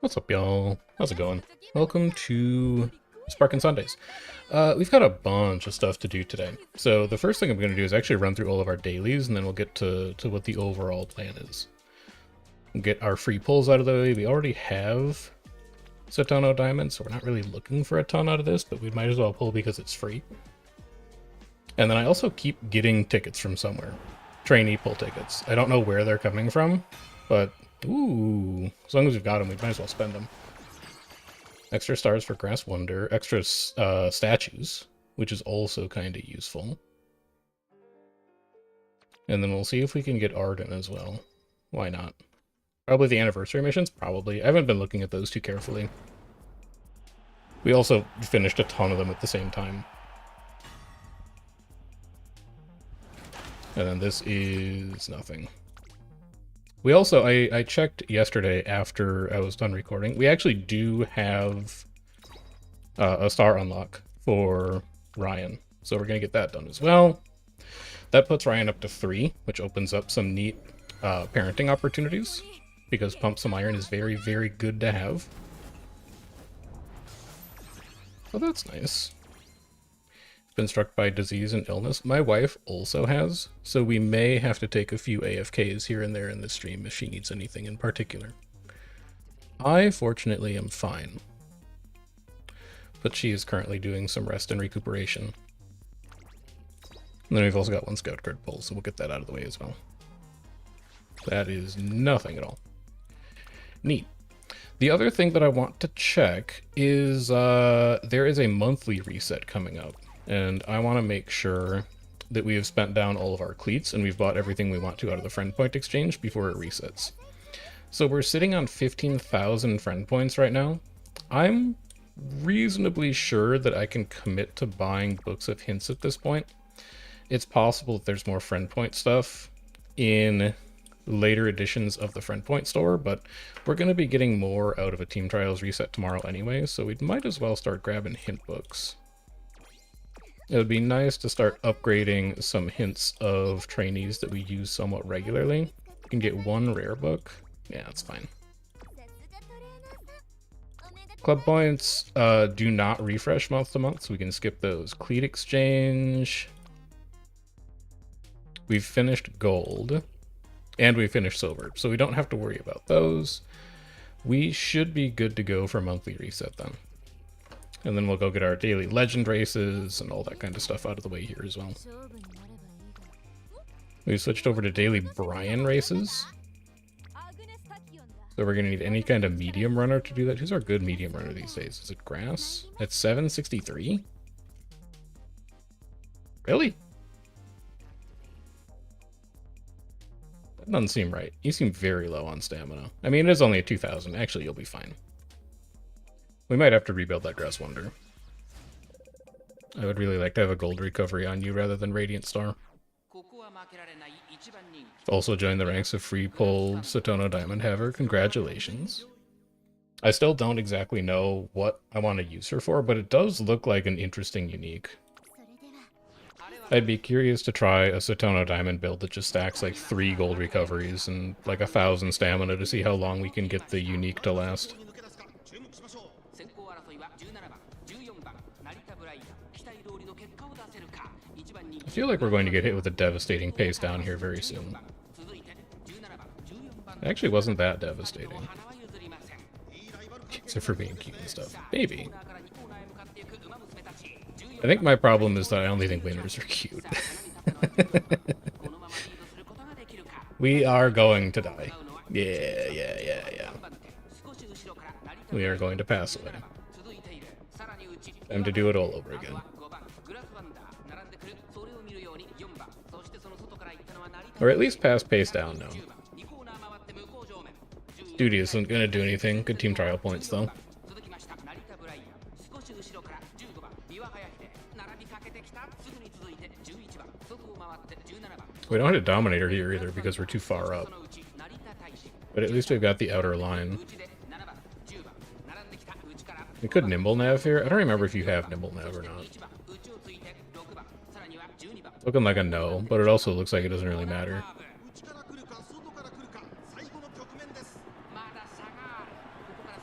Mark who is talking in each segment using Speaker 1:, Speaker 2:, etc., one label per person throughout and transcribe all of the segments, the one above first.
Speaker 1: What's up, y'all? How's it going? Welcome to Sparkin' Sundays. We've got a bunch of stuff to do today. So the first thing I'm going to do is actually run through all of our dailies, and then we'll get to what the overall plan is. We'll get our free pulls out of the way. We already have Satono diamonds, so we're not really looking for a ton out of this, but we might as well pull because it's free. And then I also keep getting tickets from somewhere. Trainee pull tickets. I don't know where they're coming from, but ooh, as long as we've got them, we might as well spend them. Extra stars for Grass Wonder, extra statues, which is also kind of useful. And then we'll see if we can get Arden as well. Why not? Probably the anniversary missions? Probably. I haven't been looking at those too carefully. We also finished a ton of them at the same time. And then this is nothing. We also, I checked yesterday after I was done recording. We actually do have a star unlock for Ryan. So we're going to get that done as well. That puts Ryan up to 3, which opens up some neat parenting opportunities. Because Pump Some Iron is very, very good to have. Oh, that's nice. Been struck by disease and illness. My wife also has, so we may have to take a few AFKs here and there in the stream if she needs anything in particular. I, fortunately, am fine. But she is currently doing some rest and recuperation. And then we've also got one scout card pull, so we'll get that out of the way as well. That is nothing at all. Neat. The other thing that I want to check is there is a monthly reset coming up. And I want to make sure that we have spent down all of our cleats and we've bought everything we want to out of the friend point exchange before it resets. So we're sitting on 15,000 friend points right now. I'm reasonably sure that I can commit to buying Books of Hints at this point. It's possible that there's more friend point stuff in later editions of the friend point store, but we're going to be getting more out of a Team Trials reset tomorrow anyway, so we might as well start grabbing hint books. It would be nice to start upgrading some hints of trainees that we use somewhat regularly. We can get 1 rare book. Yeah, that's fine. Club points do not refresh month to month, so we can skip those. Cleat exchange. We've finished gold. And we finished silver, so we don't have to worry about those. We should be good to go for monthly reset then. And then we'll go get our daily legend races and all that kind of stuff out of the way here as well. We switched over to daily Brian races. So we're going to need any kind of medium runner to do that. Who's our good medium runner these days? Is it Grass? At 763? Really? That doesn't seem right. You seem very low on stamina. I mean, it is only a 2,000. Actually, you'll be fine. We might have to rebuild that Grass Wonder. I would really like to have a gold recovery on you rather than Radiant Star. Also join the ranks of free pulled Satono Diamond Haver. Congratulations. I still don't exactly know what I want to use her for, but it does look like an interesting unique. I'd be curious to try a Satono Diamond build that just stacks like 3 gold recoveries and like 1,000 stamina to see how long we can get the unique to last. I feel like we're going to get hit with a devastating pace down here very soon. It actually wasn't that devastating. Except for being cute and stuff. Maybe. I think my problem is that I only think winners are cute. We are going to die. Yeah. We are going to pass away. Time to do it all over again. Or at least pass pace down now. Duty isn't going to do anything. Good team trial points, though. We don't have a Dominator here either because we're too far up. But at least we've got the outer line. We could Nimble Nav here. I don't remember if you have Nimble Nav or not. Looking like a no, but it also looks like it doesn't really matter.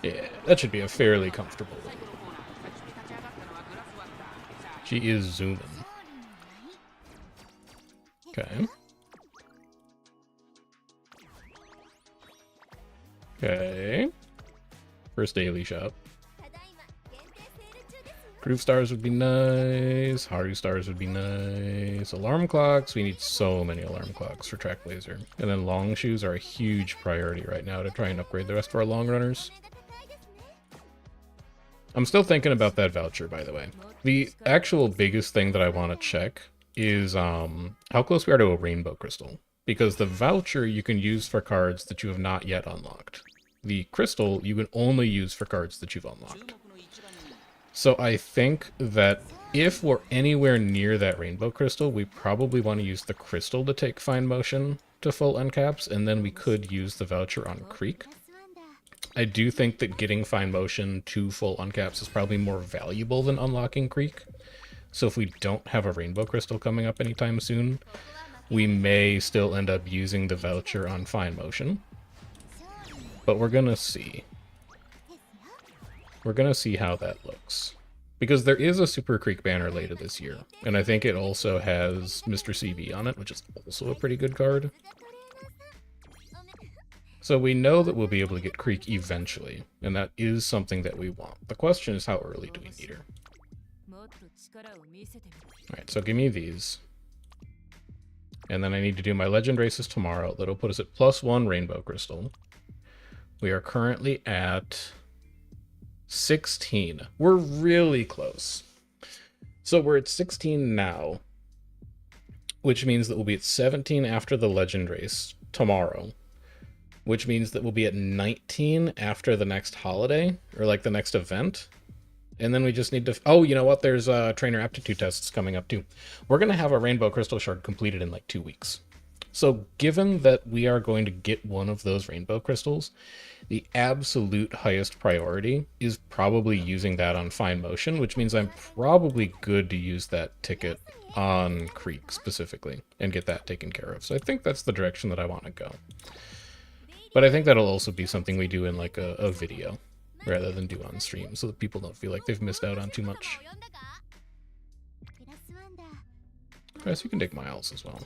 Speaker 1: Yeah, that should be a fairly comfortable one. She is zooming. Okay. Okay. First daily shop. Groove stars would be nice. Haru stars would be nice. Alarm clocks. We need so many alarm clocks for Trackblazer. And then long shoes are a huge priority right now to try and upgrade the rest of our long runners. I'm still thinking about that voucher, by the way. The actual biggest thing that I want to check is how close we are to a rainbow crystal. Because the voucher you can use for cards that you have not yet unlocked. The crystal you can only use for cards that you've unlocked. So I think that if we're anywhere near that rainbow crystal, we probably want to use the crystal to take fine motion to full uncaps, and then we could use the voucher on Creek. I do think that getting fine motion to full uncaps is probably more valuable than unlocking Creek. So if we don't have a rainbow crystal coming up anytime soon, we may still end up using the voucher on fine motion. But we're gonna see. We're gonna see how that looks. Because there is a Super Creek banner later this year, and I think it also has Mr. CB on it, which is also a pretty good card. So we know that we'll be able to get Creek eventually, and that is something that we want. The question is, how early do we need her? Alright, so give me these. And then I need to do my Legend races tomorrow. That'll put us at +1 Rainbow Crystal. We are currently at 16. We're really close. So we're at 16 now, which means that we'll be at 17 after the Legend race tomorrow, which means that we'll be at 19 after the next holiday, or like the next event. And then we just need to... Oh, you know what? There's trainer aptitude tests coming up too. We're going to have a Rainbow Crystal Shard completed in like 2 weeks. So given that we are going to get one of those Rainbow Crystals, the absolute highest priority is probably using that on fine motion, which means I'm probably good to use that ticket on Creek specifically and get that taken care of. So I think that's the direction that I want to go. But I think that'll also be something we do in like a video rather than do on stream, so that people don't feel like they've missed out on too much. Alright, so you can take miles as well.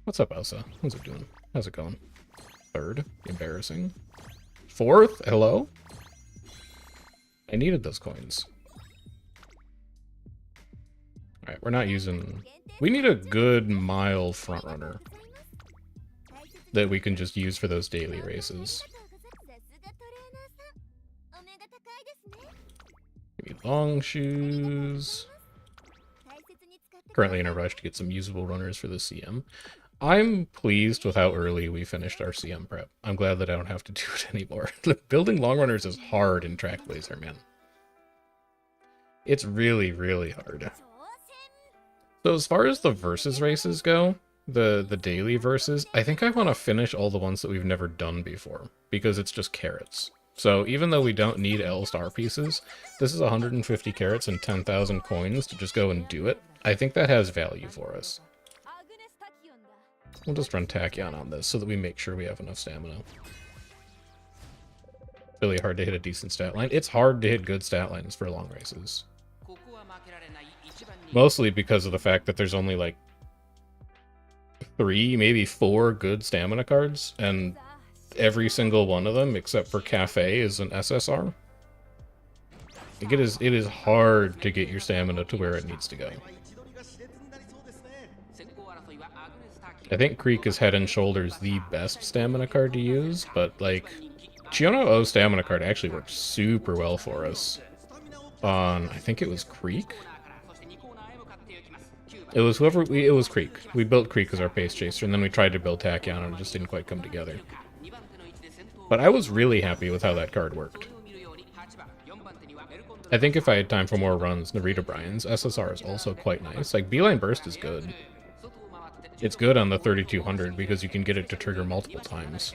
Speaker 1: What's up, Elsa? How's it doing? How's it going? Third. Embarrassing. Fourth? Hello? I needed those coins. Alright, we're not using... We need a good mile frontrunner that we can just use for those daily races. Give me long shoes. Currently in a rush to get some usable runners for the CM. I'm pleased with how early we finished our CM prep. I'm glad that I don't have to do it anymore. Building long runners is hard in Trackblazer, man. It's really, really hard. So as far as the versus races go, the daily versus, I think I want to finish all the ones that we've never done before, because it's just carrots. So even though we don't need L star pieces, this is 150 carrots and 10,000 coins to just go and do it. I think that has value for us. We'll just run Tachyon on this so that we make sure we have enough stamina. Really hard to hit a decent stat line. It's hard to hit good stat lines for long races. Mostly because of the fact that there's only like 3, maybe 4 good stamina cards, and every single one of them, except for Cafe, is an SSR. Like it is hard to get your stamina to where it needs to go. I think Creek is head and shoulders the best stamina card to use, but like Chiono O stamina card actually worked super well for us on, I think it was Creek. It was it was Creek. We built Creek as our pace chaser, and then we tried to build Tachyon, and it just didn't quite come together. But I was really happy with how that card worked. I think if I had time for more runs, Narita Bryan's SSR is also quite nice. Like, Beeline Burst is good. It's good on the 3200 because you can get it to trigger multiple times.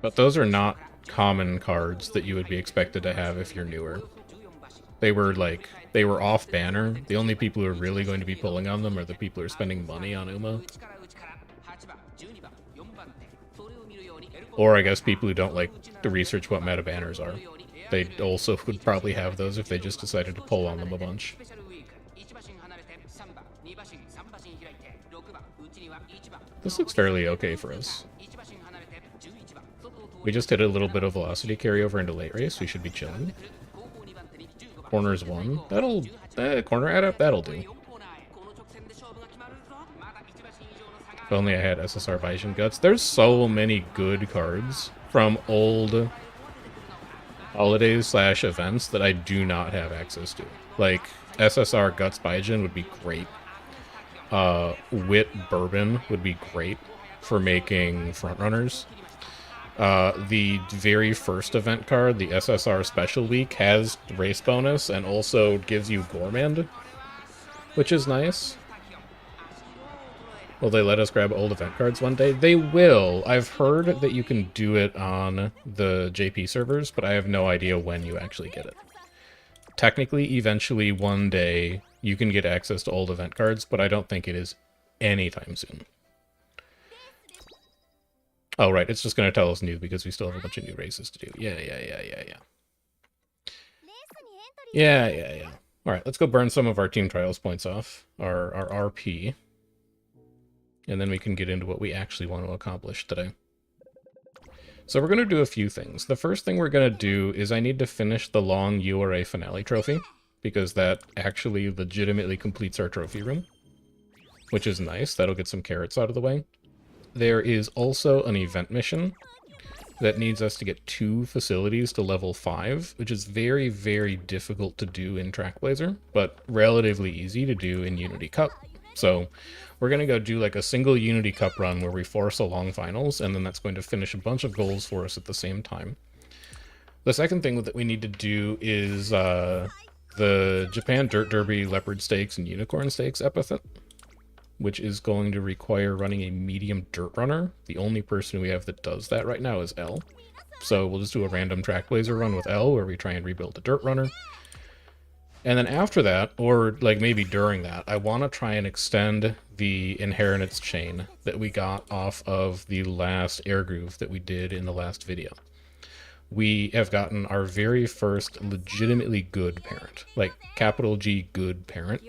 Speaker 1: But those are not common cards that you would be expected to have if you're newer. They were off banner. The only people who are really going to be pulling on them are the people who are spending money on Uma. Or I guess people who don't like to research what meta banners are. They also would probably have those if they just decided to pull on them a bunch. This looks fairly okay for us. We just hit a little bit of velocity carryover into late race. We should be chilling. Corners 1. That'll... corner add-up, that'll do. If only I had SSR Vision Guts. There's so many good cards from old holidays / events that I do not have access to. Like, SSR Guts Biogen would be great. Wit Bourbon would be great for making frontrunners. The very first event card, the SSR Special Week, has race bonus and also gives you Gourmand, which is nice. Will they let us grab old event cards one day? They will. I've heard that you can do it on the JP servers, but I have no idea when you actually get it. Technically, eventually, one day, you can get access to old event cards, but I don't think it is anytime soon. Oh, right, it's just going to tell us new because we still have a bunch of new races to do. Yeah. Yeah. Alright, let's go burn some of our Team Trials points off, our RP. And then we can get into what we actually want to accomplish today. So we're going to do a few things. The first thing we're going to do is I need to finish the long URA finale trophy, because that actually legitimately completes our trophy room, which is nice. That'll get some carrots out of the way. There is also an event mission that needs us to get 2 facilities to level 5, which is very, very difficult to do in Trackblazer, but relatively easy to do in Unity Cup. So we're going to go do like a single Unity Cup run where we force a long finals, and then that's going to finish a bunch of goals for us at the same time. The second thing that we need to do is the Japan Dirt Derby Leopard Stakes and Unicorn Stakes epithet, which is going to require running a medium dirt runner. The only person we have that does that right now is L. So we'll just do a random Trackblazer run with L where we try and rebuild a dirt runner. And then after that, or like maybe during that, I want to try and extend the inheritance chain that we got off of the last air groove that we did in the last video. We have gotten our very first legitimately good parent, like capital G good parent,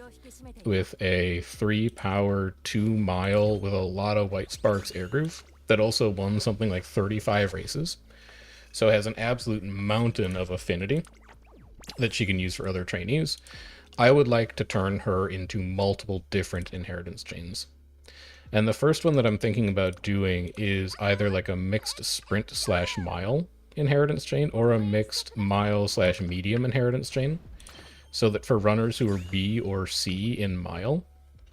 Speaker 1: with a 3-power, 2-mile with a lot of White Sparks air groove that also won something like 35 races. So it has an absolute mountain of affinity that she can use for other trainees. I would like to turn her into multiple different inheritance chains. And the first one that I'm thinking about doing is either like a mixed sprint / mile inheritance chain or a mixed mile / medium inheritance chain. So that for runners who are B or C in mile,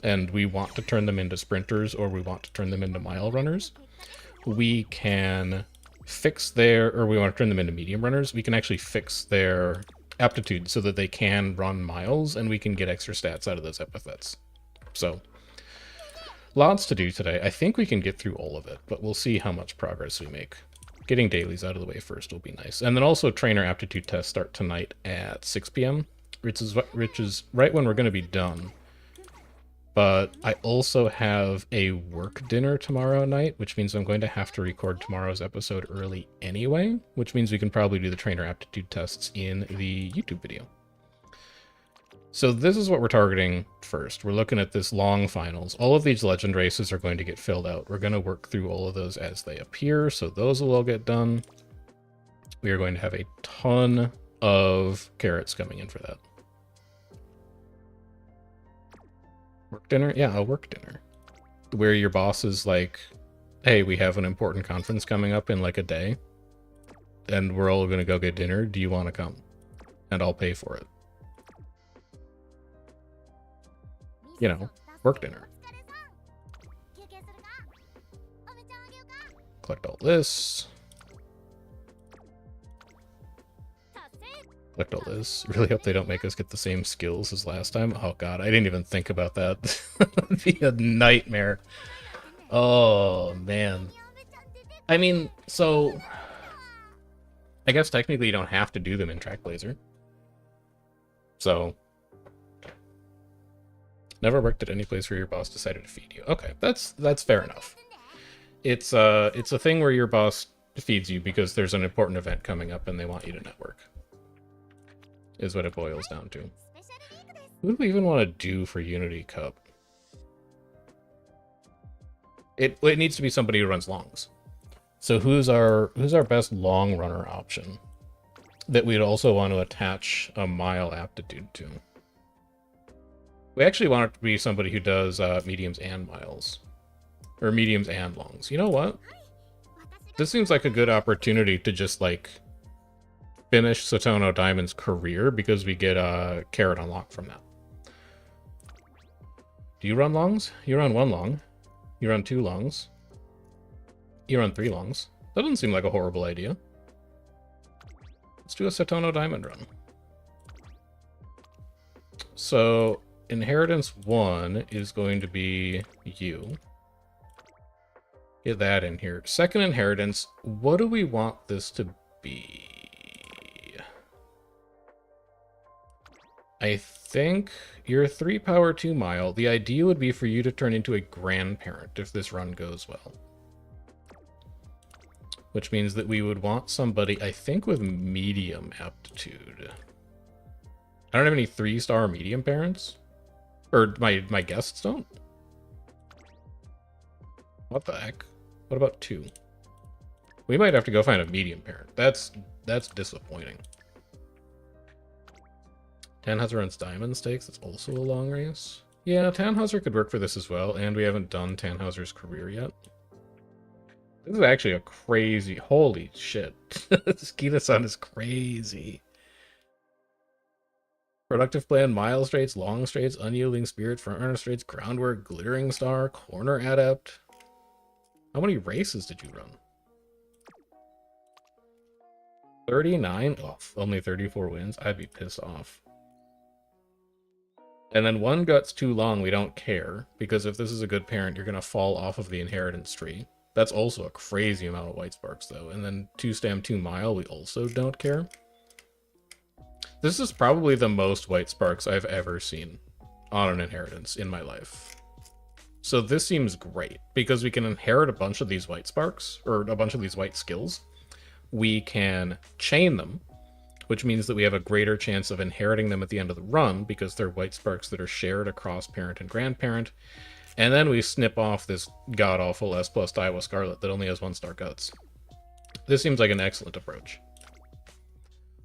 Speaker 1: and we want to turn them into sprinters or we want to turn them into mile runners, we can fix their, or we want to turn them into medium runners, we can actually fix their aptitude so that they can run miles and we can get extra stats out of those epithets. So, lots to do today. I think we can get through all of it, but we'll see how much progress we make. Getting dailies out of the way first will be nice. And then also trainer aptitude tests start tonight at 6 p.m., which is right when we're going to be done. But I also have a work dinner tomorrow night, which means I'm going to have to record tomorrow's episode early anyway, which means we can probably do the trainer aptitude tests in the YouTube video. So this is what we're targeting first. We're looking at this long finals. All of these legend races are going to get filled out. We're going to work through all of those as they appear, so those will all get done. We are going to have a ton of carrots coming in for that. Work dinner? Yeah, a work dinner. Where your boss is like, hey, we have an important conference coming up in like a day, and we're all going to go get dinner. Do you want to come? And I'll pay for it. You know, work dinner. Collect all this. Collect all this. Really hope they don't make us get the same skills as last time. Oh god, I didn't even think about that. That would be a nightmare. Oh man. I mean, so I guess technically you don't have to do them in Trackblazer. So, never worked at any place where your boss decided to feed you. Okay, that's fair enough. It's a thing where your boss feeds you because there's an important event coming up and they want you to network. Is what it boils down to. Who do we even want to do for Unity Cup? It needs to be somebody who runs longs. So who's our best long runner option that we'd also want to attach a mile aptitude to? We actually want it to be somebody who does mediums and miles. Or mediums and longs. You know what? This seems like a good opportunity to just, like, finish Satono Diamond's career because we get a carrot unlock from that. Do you run longs? You run 1 long. You run 2 longs. You run 3 longs. That doesn't seem like a horrible idea. Let's do a Satono Diamond run. So, Inheritance 1 is going to be you. Get that in here. Second Inheritance, what do we want this to be? I think you're 3 power 2 mile. The idea would be for you to turn into a grandparent if this run goes well. Which means that we would want somebody, I think, with medium aptitude. I don't have any 3-star medium parents. Or my guests don't. What the heck? What about 2? We might have to go find a medium parent. That's disappointing. Tannhauser runs Diamond Stakes. That's also a long race. Yeah, Tannhauser could work for this as well, and we haven't done Tannhauser's career yet. This is actually a crazy... Holy shit. This Kita-san is crazy. Productive Plan, Mile Straights, Long Straights, Unyielding Spirit, Front Runner Straights, Groundwork, Glittering Star, Corner Adept. How many races did you run? 39? Oh, only 34 wins? I'd be pissed off. And then 1 Guts too long, we don't care, because if this is a good parent, you're going to fall off of the inheritance tree. That's also a crazy amount of white sparks, though. And then 2 Stam 2 Mile, we also don't care. This is probably the most white sparks I've ever seen on an inheritance in my life. So this seems great, because we can inherit a bunch of these white sparks, or a bunch of these white skills. We can chain them, which means that we have a greater chance of inheriting them at the end of the run, because they're white sparks that are shared across parent and grandparent. And then we snip off this god-awful S+ Daiwa Scarlet that only has 1-star guts. This seems like an excellent approach.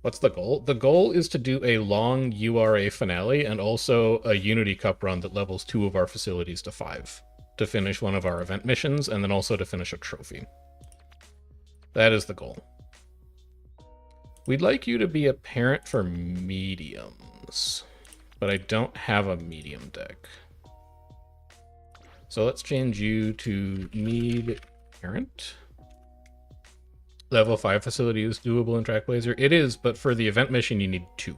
Speaker 1: What's the goal? The goal is to do a long URA finale and also a Unity Cup run that levels 2 of our facilities to 5 to finish one of our event missions, and then also to finish a trophy. That is the goal. We'd like you to be a parent for mediums, but I don't have a medium deck. So let's change you to Need Parent. Level 5 facility is doable in Trackblazer. It is, but for the event mission, you need 2.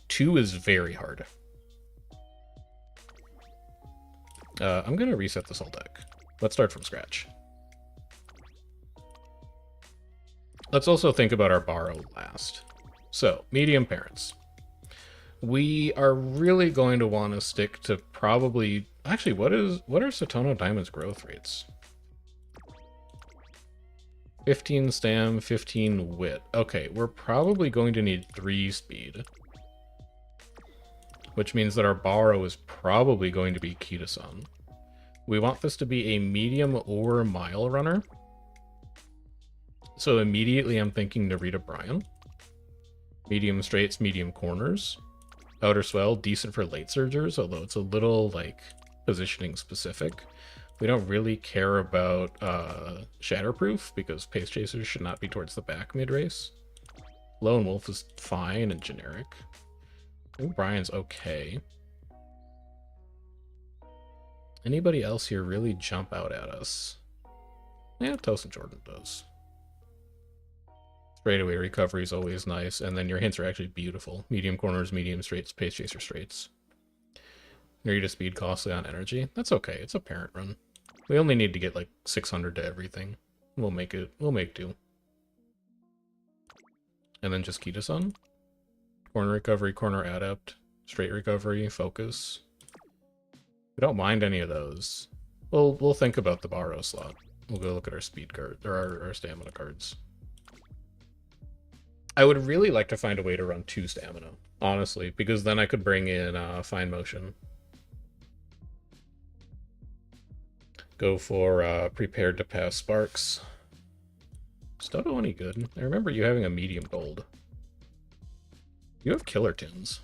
Speaker 1: 2 is very hard. I'm going to reset this whole deck. Let's start from scratch. Let's also think about our borrow last. So, medium parents. We are really going to want to stick to probably... Actually, what are Satono Diamond's growth rates? 15 stam, 15 wit. Okay, we're probably going to need 3 speed. Which means that our borrow is probably going to be Kita-san. We want this to be a medium or mile runner. So immediately I'm thinking Narita Bryan. Medium straights, medium corners. Outer swell, decent for late surgers, although it's a little, like, positioning specific. We don't really care about Shatterproof, because Pace Chasers should not be towards the back mid-race. Lone Wolf is fine and generic. I think Brian's okay. Anybody else here really jump out at us? Yeah, Toast and Jordan does. Straightaway recovery is always nice, and then your hints are actually beautiful. Medium corners, medium straights, Pace Chaser straights. Narita speed costly on energy. That's okay, it's a parent run. We only need to get like 600 to everything. We'll make do. And then just Kita-san. Corner recovery, corner adept, straight recovery, focus. We don't mind any of those. We'll think about the borrow slot. We'll go look at our speed card, or our stamina cards. I would really like to find a way to run 2 stamina, honestly, because then I could bring in fine motion. Go for prepared to pass sparks. Satono any good? I remember you having a medium gold. You have killer tins.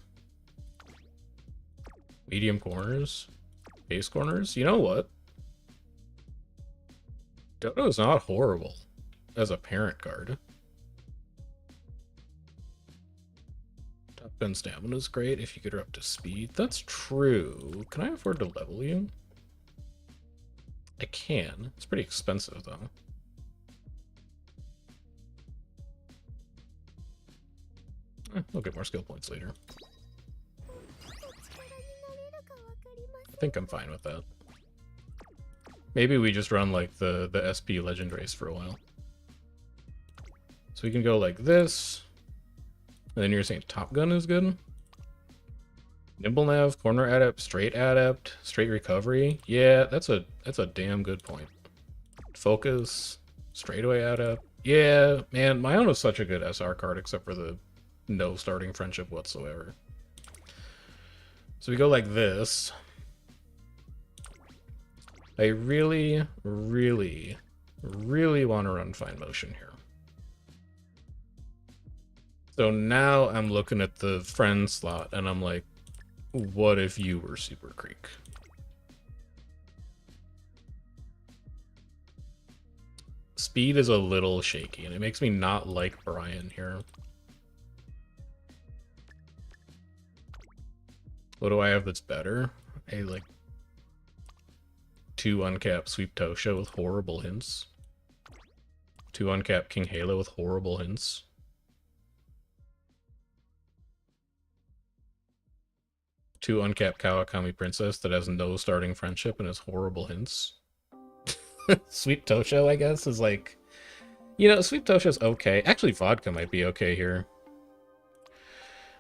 Speaker 1: Medium corners. Base corners. You know what? Dodo's not horrible as a parent card. Top gun stamina is great if you get her up to speed. That's true. Can I afford to level you? I can. It's pretty expensive though. We'll get more skill points later. I think I'm fine with that. Maybe we just run like the SP Legend race for a while. So we can go like this. And then you're saying Top Gun is good? Nimble Nav, corner adept, straight recovery. Yeah, that's a damn good point. Focus, straightaway adept. Yeah, man, my own is such a good SR card except for the no starting friendship whatsoever. So we go like this. I really, really, really want to run fine motion here. So now I'm looking at the friend slot and I'm like, what if you were Super Creek? Speed is a little shaky and it makes me not like Brian here. What do I have that's better? A like 2 uncapped Sweep Tosha with horrible hints. 2 uncapped King Halo with horrible hints. 2 uncapped Kawakami Princess that has no starting friendship and has horrible hints. Sweep Tosha, I guess, is like... You know, Sweep Tosha's okay. Actually, Vodka might be okay here.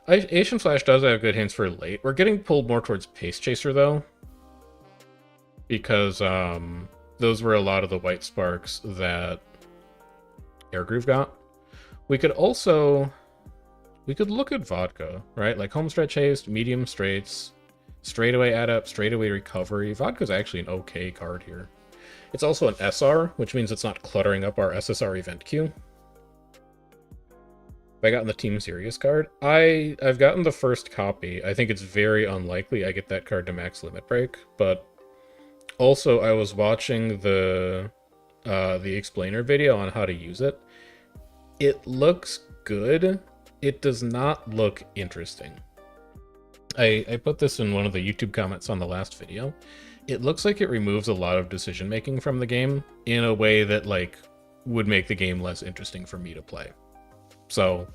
Speaker 1: Asian Flash does have good hints for late. We're getting pulled more towards Pace Chaser, though. Because those were a lot of the white sparks that Airgroove got. We could also... We could look at Vodka, right? Like Homestretch Haste, Medium Straights, Straightaway Adept, Straightaway Recovery. Vodka's actually an okay card here. It's also an SR, which means it's not cluttering up our SSR event queue. Have I gotten the Team Serious card? I've gotten the first copy. I think it's very unlikely I get that card to max limit break, but also I was watching the explainer video on how to use it. It looks good. It does not look interesting. I put this in one of the YouTube comments on the last video. It looks like it removes a lot of decision making from the game in a way that like would make the game less interesting for me to play. So,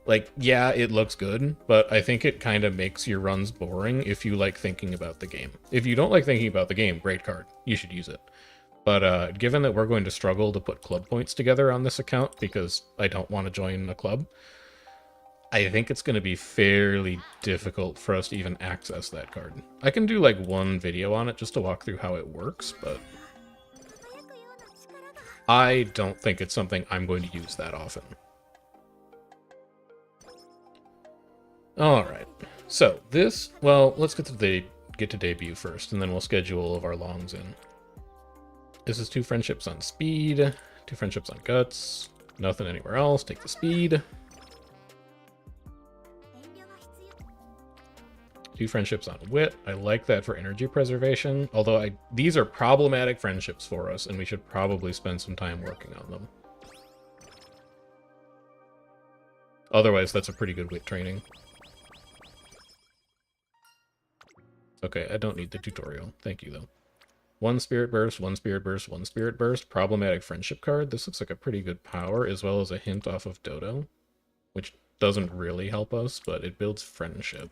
Speaker 1: like, yeah, it looks good, but I think it kind of makes your runs boring if you like thinking about the game. If you don't like thinking about the game, great card. You should use it. But given that we're going to struggle to put club points together on this account because I don't want to join a club, I think it's going to be fairly difficult for us to even access that card. I can do like one video on it just to walk through how it works, but I don't think it's something I'm going to use that often. Alright, so this, well, let's get to debut first, and then we'll schedule all of our longs in. This is 2 friendships on speed, 2 friendships on guts, nothing anywhere else, take the speed. 2 friendships on wit. I like that for energy preservation, although these are problematic friendships for us, and we should probably spend some time working on them. Otherwise, that's a pretty good wit training. Okay, I don't need the tutorial. Thank you, though. 1 Spirit Burst, 1 Spirit Burst, 1 Spirit Burst. Problematic friendship card. This looks like a pretty good power, as well as a hint off of Dodo, which doesn't really help us, but it builds friendship.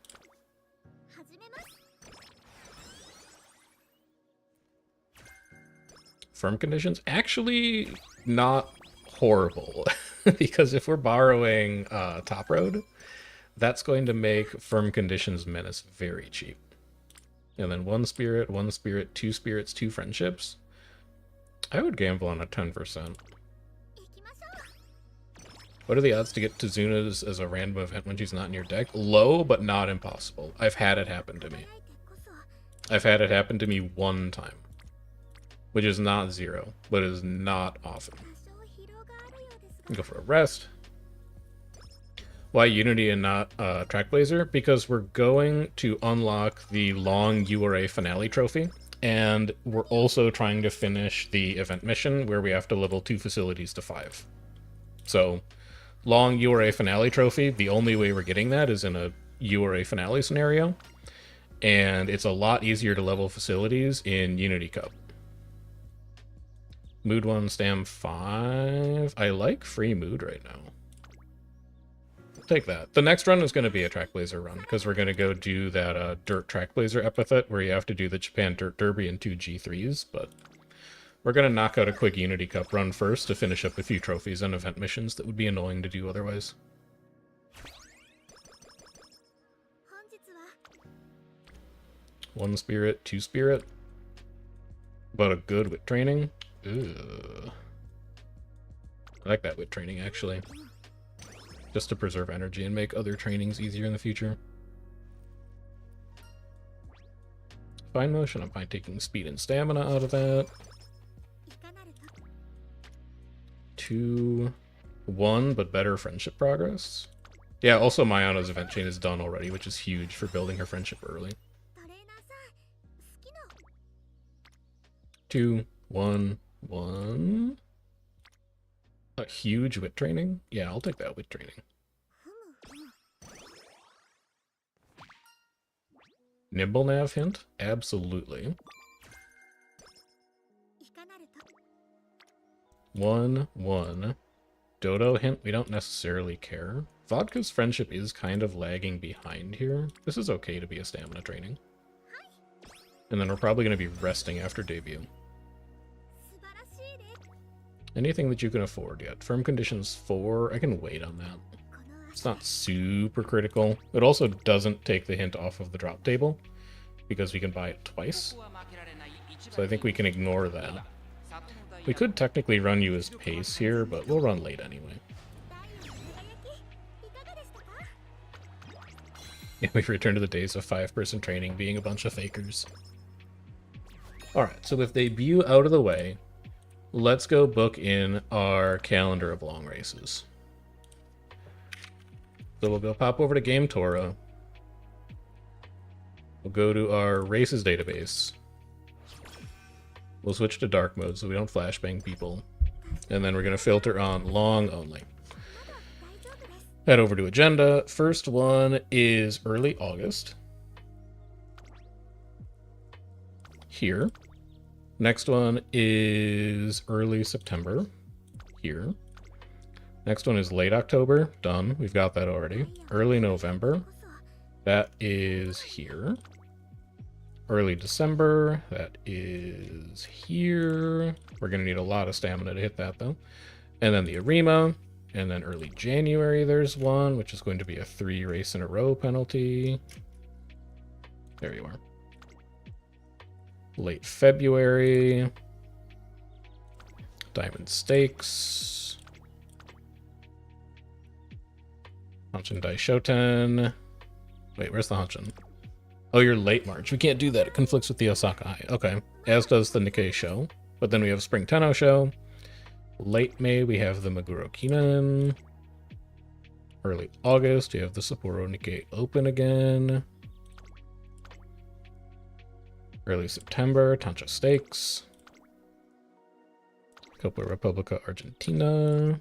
Speaker 1: Firm conditions? Actually, not horrible. Because if we're borrowing Top Road, That's going to make Firm Conditions Menace very cheap. And then 1 spirit, 1 spirit, 2 spirits, 2 friendships. I would gamble on a 10%. What are the odds to get Tizuna's as a random event when she's not in your deck? Low, but not impossible. I've had it happen to me. I've had it happen to me 1 time. Which is not 0, but is not often. Go for a rest. Why Unity and not Trackblazer? Because we're going to unlock the long URA finale trophy, and we're also trying to finish the event mission where we have to level 2 facilities to 5. So, long URA finale trophy, the only way we're getting that is in a URA finale scenario, and it's a lot easier to level facilities in Unity Cup. Mood 1, Stam 5. I like free mood right now. Take that. The next run is going to be a Trackblazer run, because we're going to go do that Dirt Trackblazer epithet, where you have to do the Japan Dirt Derby and 2 G3s, but we're going to knock out a quick Unity Cup run first to finish up a few trophies and event missions that would be annoying to do otherwise. One spirit, 2 spirit. But a good wit training. Ugh. I like that wit training, actually. Just to preserve energy and make other trainings easier in the future. Fine motion, I'm fine taking speed and stamina out of that. 2, 1, but better friendship progress. Yeah, also Mayana's event chain is done already, which is huge for building her friendship early. 2, 1, 1. A huge wit training? Yeah, I'll take that wit training. Nimble nav hint? Absolutely. 1, 1. Dodo hint? We don't necessarily care. Vodka's friendship is kind of lagging behind here. This is okay to be a stamina training. And then we're probably going to be resting after debut. Anything that you can afford yet. Firm Conditions 4, I can wait on that. It's not super critical. It also doesn't take the hint off of the drop table, because we can buy it twice. So I think we can ignore that. We could technically run you as pace here, but we'll run late anyway. Yeah, we've returned to the days of 5-person training being a bunch of fakers. Alright, so with debut out of the way, let's go book in our calendar of long races. So we'll go pop over to Game Tora. We'll go to our races database. We'll switch to dark mode so we don't flashbang people. And then we're going to filter on long only. Head over to agenda. First one is early August. Here. Next one is early September. Here. Next one is late October. Done. We've got that already. Early November. That is here. Early December. That is here. We're going to need a lot of stamina to hit that, though. And then the Arima. And then early January there's one, which is going to be a 3 race in a row penalty. There you are. Late February. Diamond Stakes. Hanshin Daishoten. Wait, where's the Hanshin? Oh, you're late March. We can't do that. It conflicts with the Osaka High. Okay. As does the Nikkei show. But then we have Spring Tenno show. Late May, we have the Meguro Kinan. Early August, we have the Sapporo Nikkei Open again. Early September, Tancha Stakes. Copa Republica Argentina.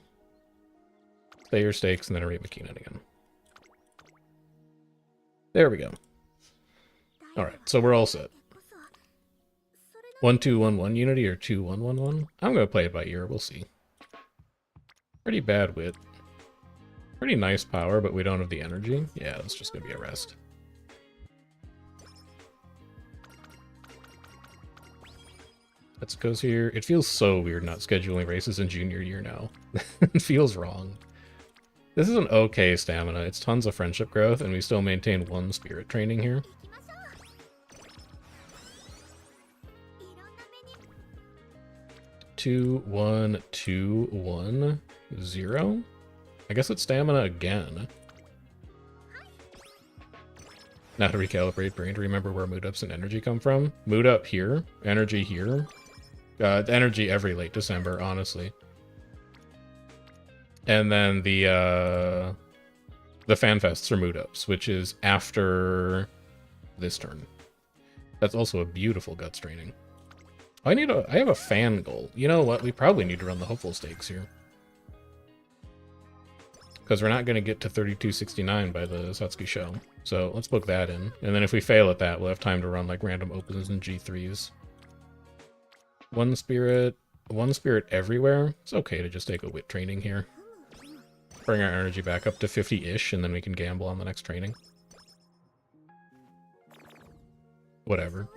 Speaker 1: Thayer Stakes, and then Arima Kinan again. There we go. Alright, so we're all set. 1-2-1-1 Unity or 2-1-1-1? I'm going to play it by ear, we'll see. Pretty bad wit. Pretty nice power, but we don't have the energy. Yeah, it's just going to be a rest. Let's here. It feels so weird not scheduling races in junior year now. It feels wrong. This is an okay stamina. It's tons of friendship growth, and we still maintain 1 spirit training here. 2, 1, 2, 1, 0. I guess it's stamina again. Now to recalibrate brain to remember where mood ups and energy come from. Mood up here, energy here. Energy every late December, honestly. And then the fanfests are mood ups, which is after this turn. That's also a beautiful guts training. I have a fan goal. You know what? We probably need to run the hopeful stakes here. Because we're not going to get to 3269 by the Satsuki show. So let's book that in. And then if we fail at that, we'll have time to run like random opens and G3s. 1 spirit everywhere. It's okay to just take a wit training here. Bring our energy back up to 50-ish, and then we can gamble on the next training. Whatever.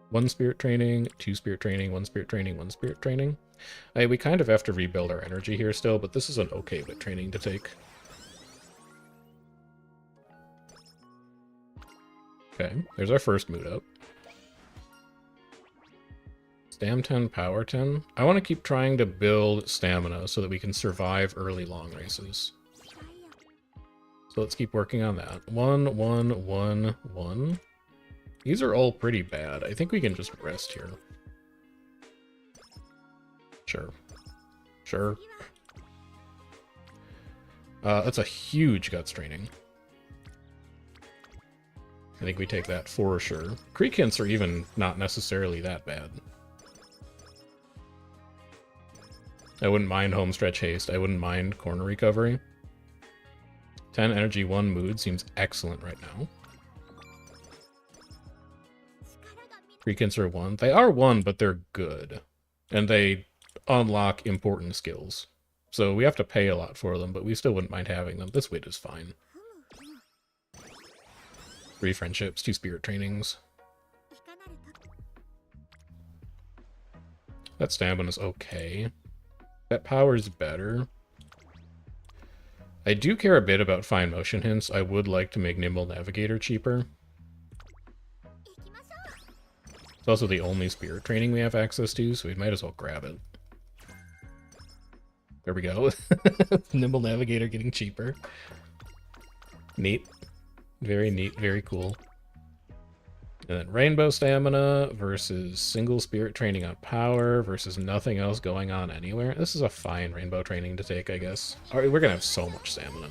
Speaker 1: 1 spirit training, 2 spirit training, 1 spirit training, 1 spirit training. We kind of have to rebuild our energy here still, but this is an okay wit training to take. Okay, there's our first mood up. Stam 10, power 10. I want to keep trying to build stamina so that we can survive early long races. So let's keep working on that. 1, 1, 1, 1. These are all pretty bad. I think we can just rest here. Sure. Sure. That's a huge guts training. I think we take that for sure. Creek hints are even not necessarily that bad. I wouldn't mind homestretch haste. I wouldn't mind corner recovery. 10 energy, 1 mood seems excellent right now. Creek hints are 1. They are 1, but they're good. And they unlock important skills. So we have to pay a lot for them, but we still wouldn't mind having them. This wit is fine. 3 friendships, 2 spirit trainings. That stamina's okay. That power's better. I do care a bit about fine motion hints. I would like to make Nimble Navigator cheaper. It's also the only spirit training we have access to, so we might as well grab it. There we go. Nimble Navigator getting cheaper. Neat. Very neat, very cool. And then Rainbow Stamina versus single spirit training on power versus nothing else going on anywhere. This is a fine rainbow training to take, I guess. Alright, we're gonna have so much stamina.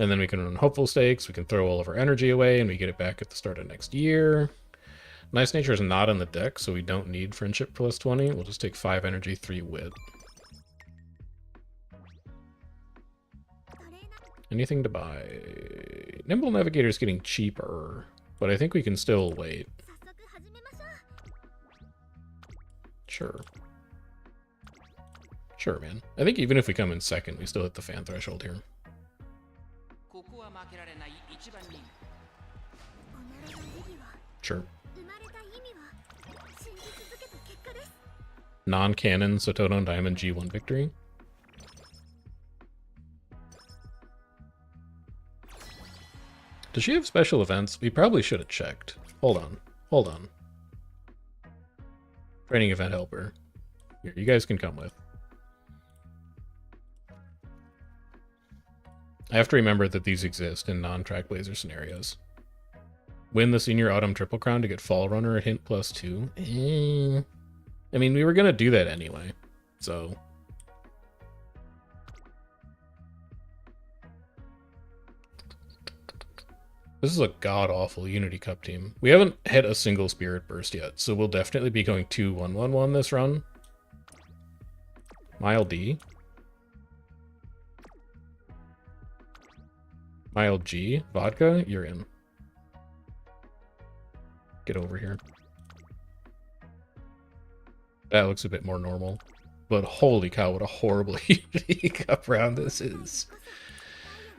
Speaker 1: And then we can run Hopeful Stakes, we can throw all of our energy away, and we get it back at the start of next year. Nice Nature is not in the deck, so we don't need Friendship plus 20. We'll just take 5 energy, 3 wit. Anything to buy? Nimble Navigator's getting cheaper, but I think we can still wait. Sure. Sure, man. I think even if we come in second, we still hit the fan threshold here. Sure. Non-canon Satono Diamond G1 victory. Does she have special events? We probably should have checked. Hold on. Hold on. Training event helper. Here, you guys can come with. I have to remember that these exist in non-Trackblazer scenarios. Win the Senior Autumn Triple Crown to get Fall Runner at hint plus 2. I mean, we were going to do that anyway, so... This is a god-awful Unity Cup team. We haven't hit a single Spirit Burst yet, so we'll definitely be going 2-1-1-1 this run. Mile D. Mile G. Vodka, you're in. Get over here. That looks a bit more normal. But holy cow, what a horrible Unity Cup round this is.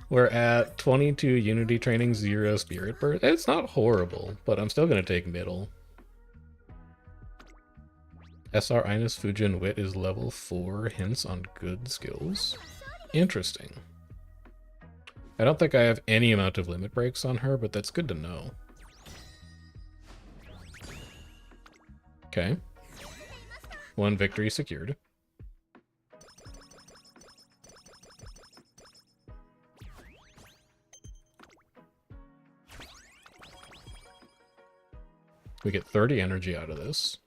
Speaker 1: We're at 22 Unity Training, 0 Spirit Burst. It's not horrible, but I'm still going to take middle. SR Inus Fujin Wit is level 4, hints on good skills. Interesting. I don't think I have any amount of limit breaks on her, but that's good to know. Okay. 1 victory secured. We get 30 energy out of this.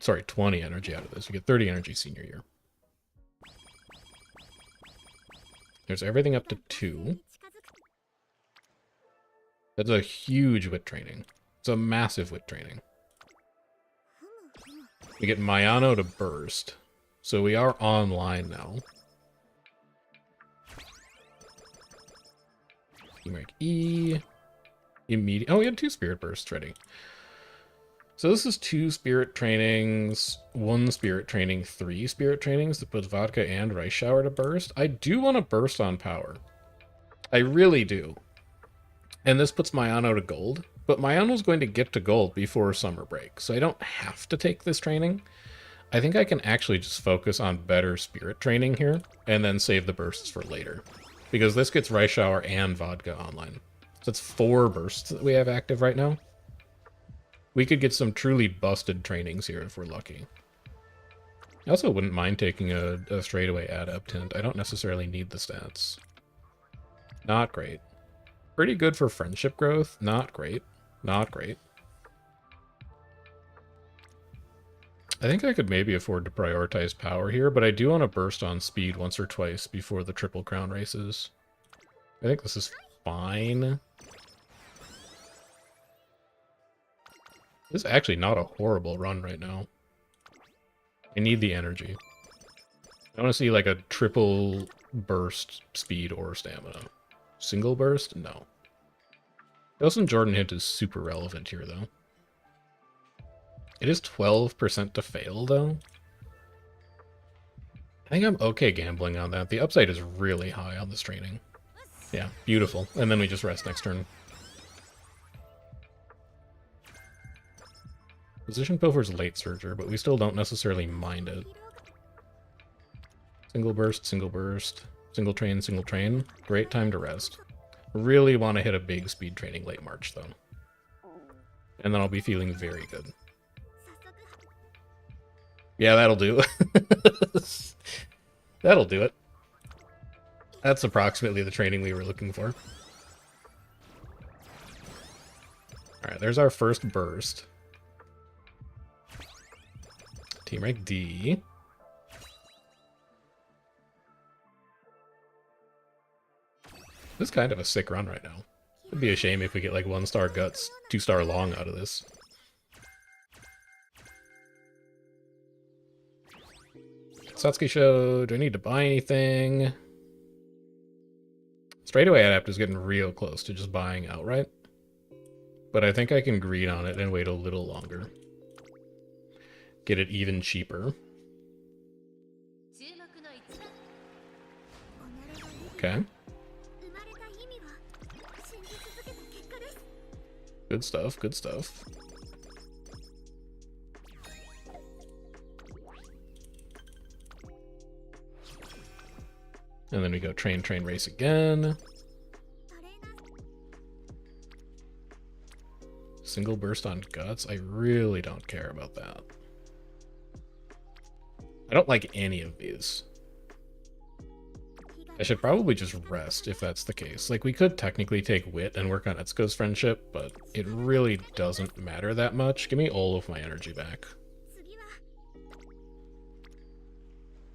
Speaker 1: Sorry, 20 energy out of this. We get 30 energy senior year. There's everything up to 2. That's a huge wit training. It's a massive wit training. We get Mayano to burst. So we are online now. Numeric E. Immediate. Oh, we had 2 spirit bursts ready. So this is 2 spirit trainings, 1 spirit training, 3 spirit trainings that puts vodka and rice shower to burst. I do want to burst on power. I really do. And this puts Mayano to gold, but Mayano's going to get to gold before summer break, so I don't have to take this training. I think I can actually just focus on better spirit training here, and then save the bursts for later. Because this gets rice shower and vodka online. So it's 4 bursts that we have active right now. We could get some truly busted trainings here if we're lucky. I also wouldn't mind taking a straightaway adept hint. I don't necessarily need the stats. Not great. Pretty good for friendship growth. Not great. Not great. I think I could maybe afford to prioritize power here, but I do want to burst on speed once or twice before the Triple Crown races. I think this is fine. This is actually not a horrible run right now. I need the energy. I want to see like a triple burst speed or stamina. Single burst? No. Wilson Jordan hint is super relevant here, though. It is 12% to fail, though. I think I'm okay gambling on that. The upside is really high on this training. Yeah, beautiful. And then we just rest next turn. Position Pilfer's late surger, but we still don't necessarily mind it. Single burst, single train, single train. Great time to rest. Really want to hit a big speed training late March, though. And then I'll be feeling very good. Yeah, that'll do. That'll do it. That's approximately the training we were looking for. Alright, there's our first burst. Team rank D. This is kind of a sick run right now. It'd be a shame if we get like 1-star guts, 2-star long out of this. Satsuki Show, do I need to buy anything? Straightaway Adapt is getting real close to just buying outright. But I think I can greed on it and wait a little longer. Get it even cheaper. Okay. Good stuff, good stuff. And then we go train, race again. Single burst on guts. I really don't care about that. I don't like any of these. I should probably just rest if that's the case. Like, we could technically take wit and work on Etsuko's friendship, but it really doesn't matter that much. Give me all of my energy back.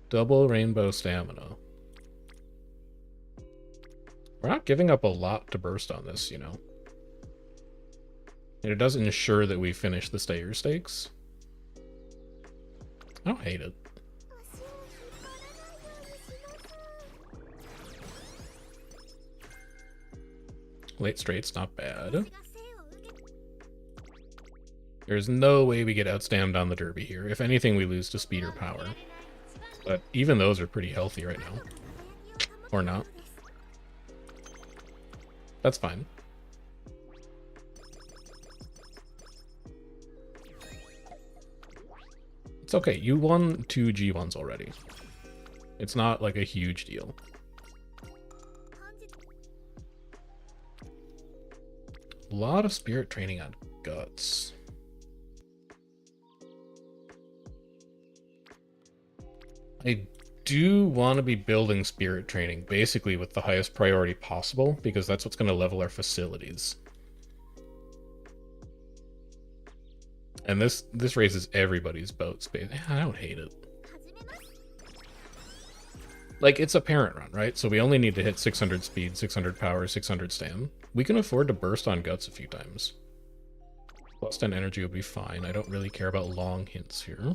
Speaker 1: Double rainbow stamina. We're not giving up a lot to burst on this, you know. And it does ensure that we finish the stayer stakes. I don't hate it. Late straight's not bad. There's no way we get outstammed on the derby here. If anything, we lose to speed or power. But even those are pretty healthy right now. Or not. That's fine. It's okay. You won 2 G1s already. It's not like a huge deal. A lot of spirit training on guts. I do want to be building spirit training basically with the highest priority possible, because that's what's going to level our facilities. And this raises everybody's boat space. I don't hate it. Like, it's a parent run, right? So we only need to hit 600 speed, 600 power, 600 stam. We can afford to burst on guts a few times. Plus 10 energy would be fine. I don't really care about long hints here.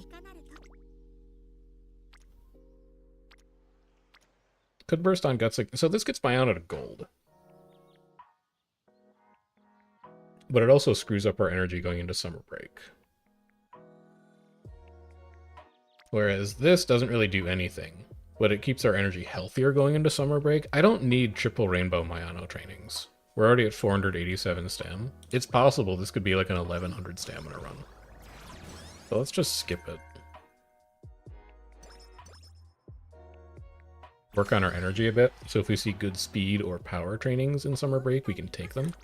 Speaker 1: Could burst on guts like... So this gets my out of gold. But it also screws up our energy going into summer break. Whereas this doesn't really do anything, but it keeps our energy healthier going into summer break. I don't need triple rainbow Mayano trainings. We're already at 487 stam. It's possible this could be like an 1100 stamina run. So let's just skip it. Work on our energy a bit, so if we see good speed or power trainings in summer break, we can take them.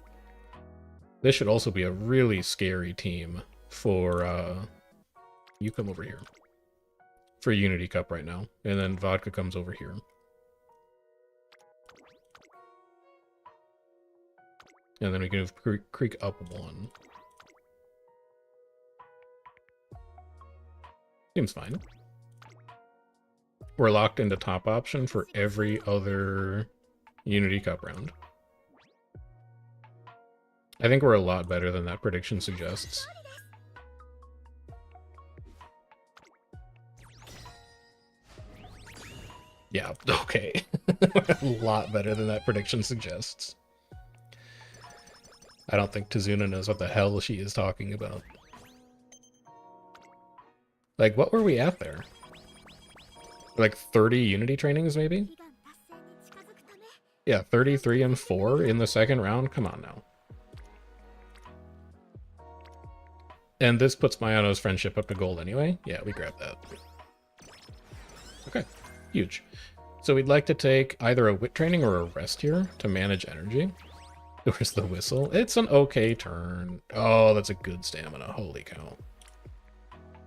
Speaker 1: This should also be a really scary team for, you come over here. For Unity Cup right now, and then Vodka comes over here. And then we can move Creek up 1. Seems fine. We're locked into top option for every other Unity Cup round. I think we're a lot better than that prediction suggests. Yeah, okay. A lot better than that prediction suggests. I don't think Tazuna knows what the hell she is talking about. Like, what were we at there? Like 30 Unity trainings, maybe? Yeah, 33 and 4 in the second round? Come on now. And this puts Mayano's friendship up to gold anyway? Yeah, we grab that. Okay, huge. So we'd like to take either a wit training or a rest here to manage energy. Where's the whistle? It's an okay turn. Oh, that's a good stamina. Holy cow.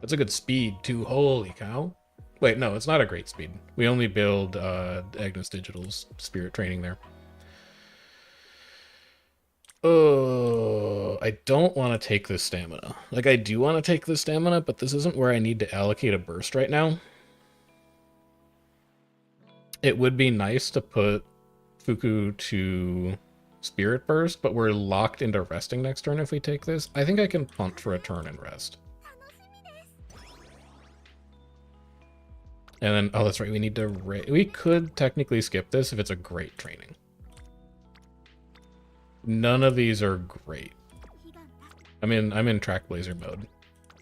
Speaker 1: That's a good speed, too. Holy cow. Wait, no, it's not a great speed. We only build Agnes Digital's spirit training there. Oh, I don't want to take this stamina. Like, I do want to take this stamina, but this isn't where I need to allocate a burst right now. It would be nice to put Fuku to Spirit Burst, but we're locked into resting next turn if we take this. I think I can punt for a turn and rest. And then, oh, that's right, we need to... We could technically skip this if it's a great training. None of these are great. I'm in Trackblazer mode.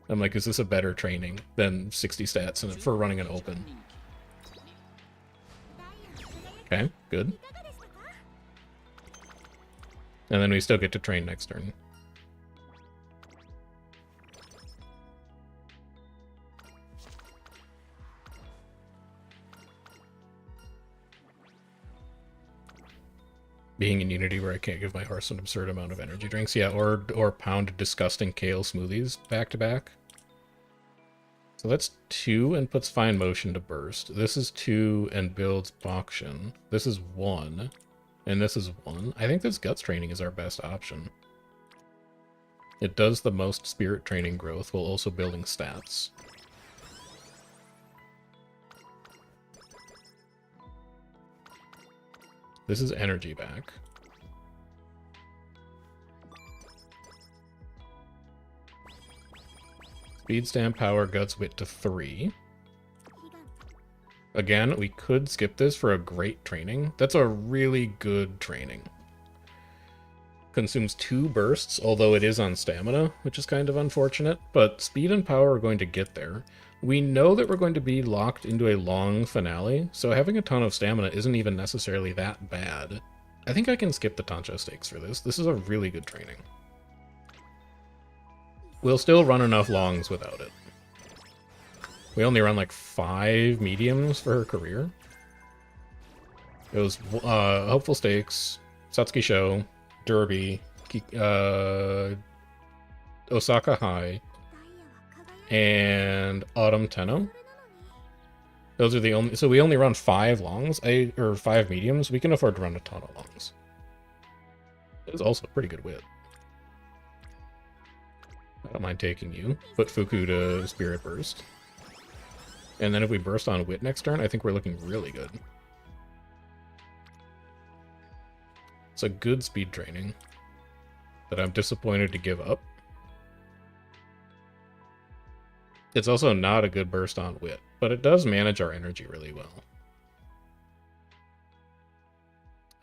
Speaker 1: I'm like, is this a better training than 60 stats for running an open? Okay, good. And then we still get to train next turn. Being in Unity where I can't give my horse an absurd amount of energy drinks. Yeah, or pound disgusting kale smoothies back to back. So that's 2 and puts Fine Motion to burst. This is 2 and builds Bokshin. This is 1. And this is 1. I think this Guts training is our best option. It does the most spirit training growth while also building stats. This is energy back. Speed, stamp, power, guts, wit to 3. Again, we could skip this for a great training. That's a really good training. Consumes 2 bursts, although it is on stamina, which is kind of unfortunate, but speed and power are going to get there. We know that we're going to be locked into a long finale, so having a ton of stamina isn't even necessarily that bad. I think I can skip the Tancho stakes for this. This is a really good training. We'll still run enough longs without it. We only run like 5 mediums for her career. It was Hopeful Stakes, Satsuki Show, Derby, Osaka High, and Autumn Tenno. Those are the only... So we only run 5 longs, or 5 mediums. We can afford to run a ton of longs. It's also a pretty good wit. I don't mind taking you. Put Fuku to Spirit Burst. And then if we burst on wit next turn, I think we're looking really good. It's a good speed training that I'm disappointed to give up. It's also not a good burst on wit, but it does manage our energy really well.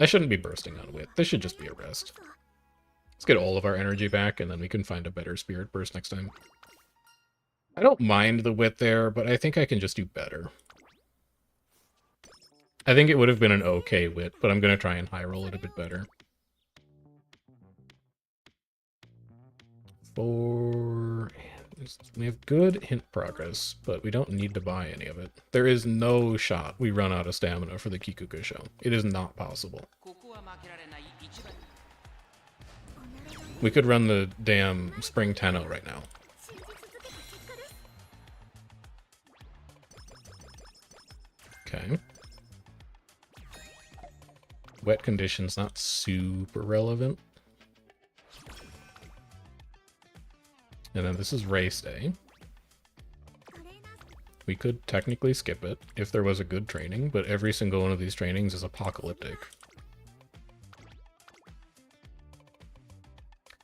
Speaker 1: I shouldn't be bursting on wit. This should just be a rest. Let's get all of our energy back, and then we can find a better spirit burst next time. I don't mind the wit there, but I think I can just do better. I think it would have been an okay wit, but I'm going to try and high roll it a bit better. We have good hint progress, but we don't need to buy any of it. There is no shot we run out of stamina for the Kikuku show. It is not possible. We could run the damn Spring Tenno right now. Okay. Wet conditions, not super relevant. And then this is race day. We could technically skip it if there was a good training, but every single one of these trainings is apocalyptic.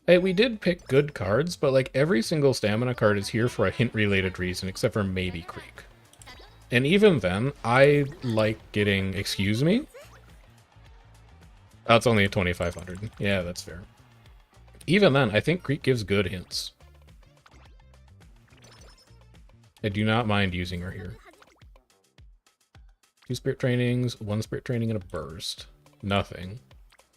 Speaker 1: Hey, we did pick good cards, but like every single stamina card is here for a hint-related reason, except for maybe Creek. And even then, I like getting... Excuse me? Oh, it's only a 2500. Yeah, that's fair. Even then, I think Creek gives good hints. I do not mind using her here. 2 spirit trainings, 1 spirit training, and a burst. Nothing.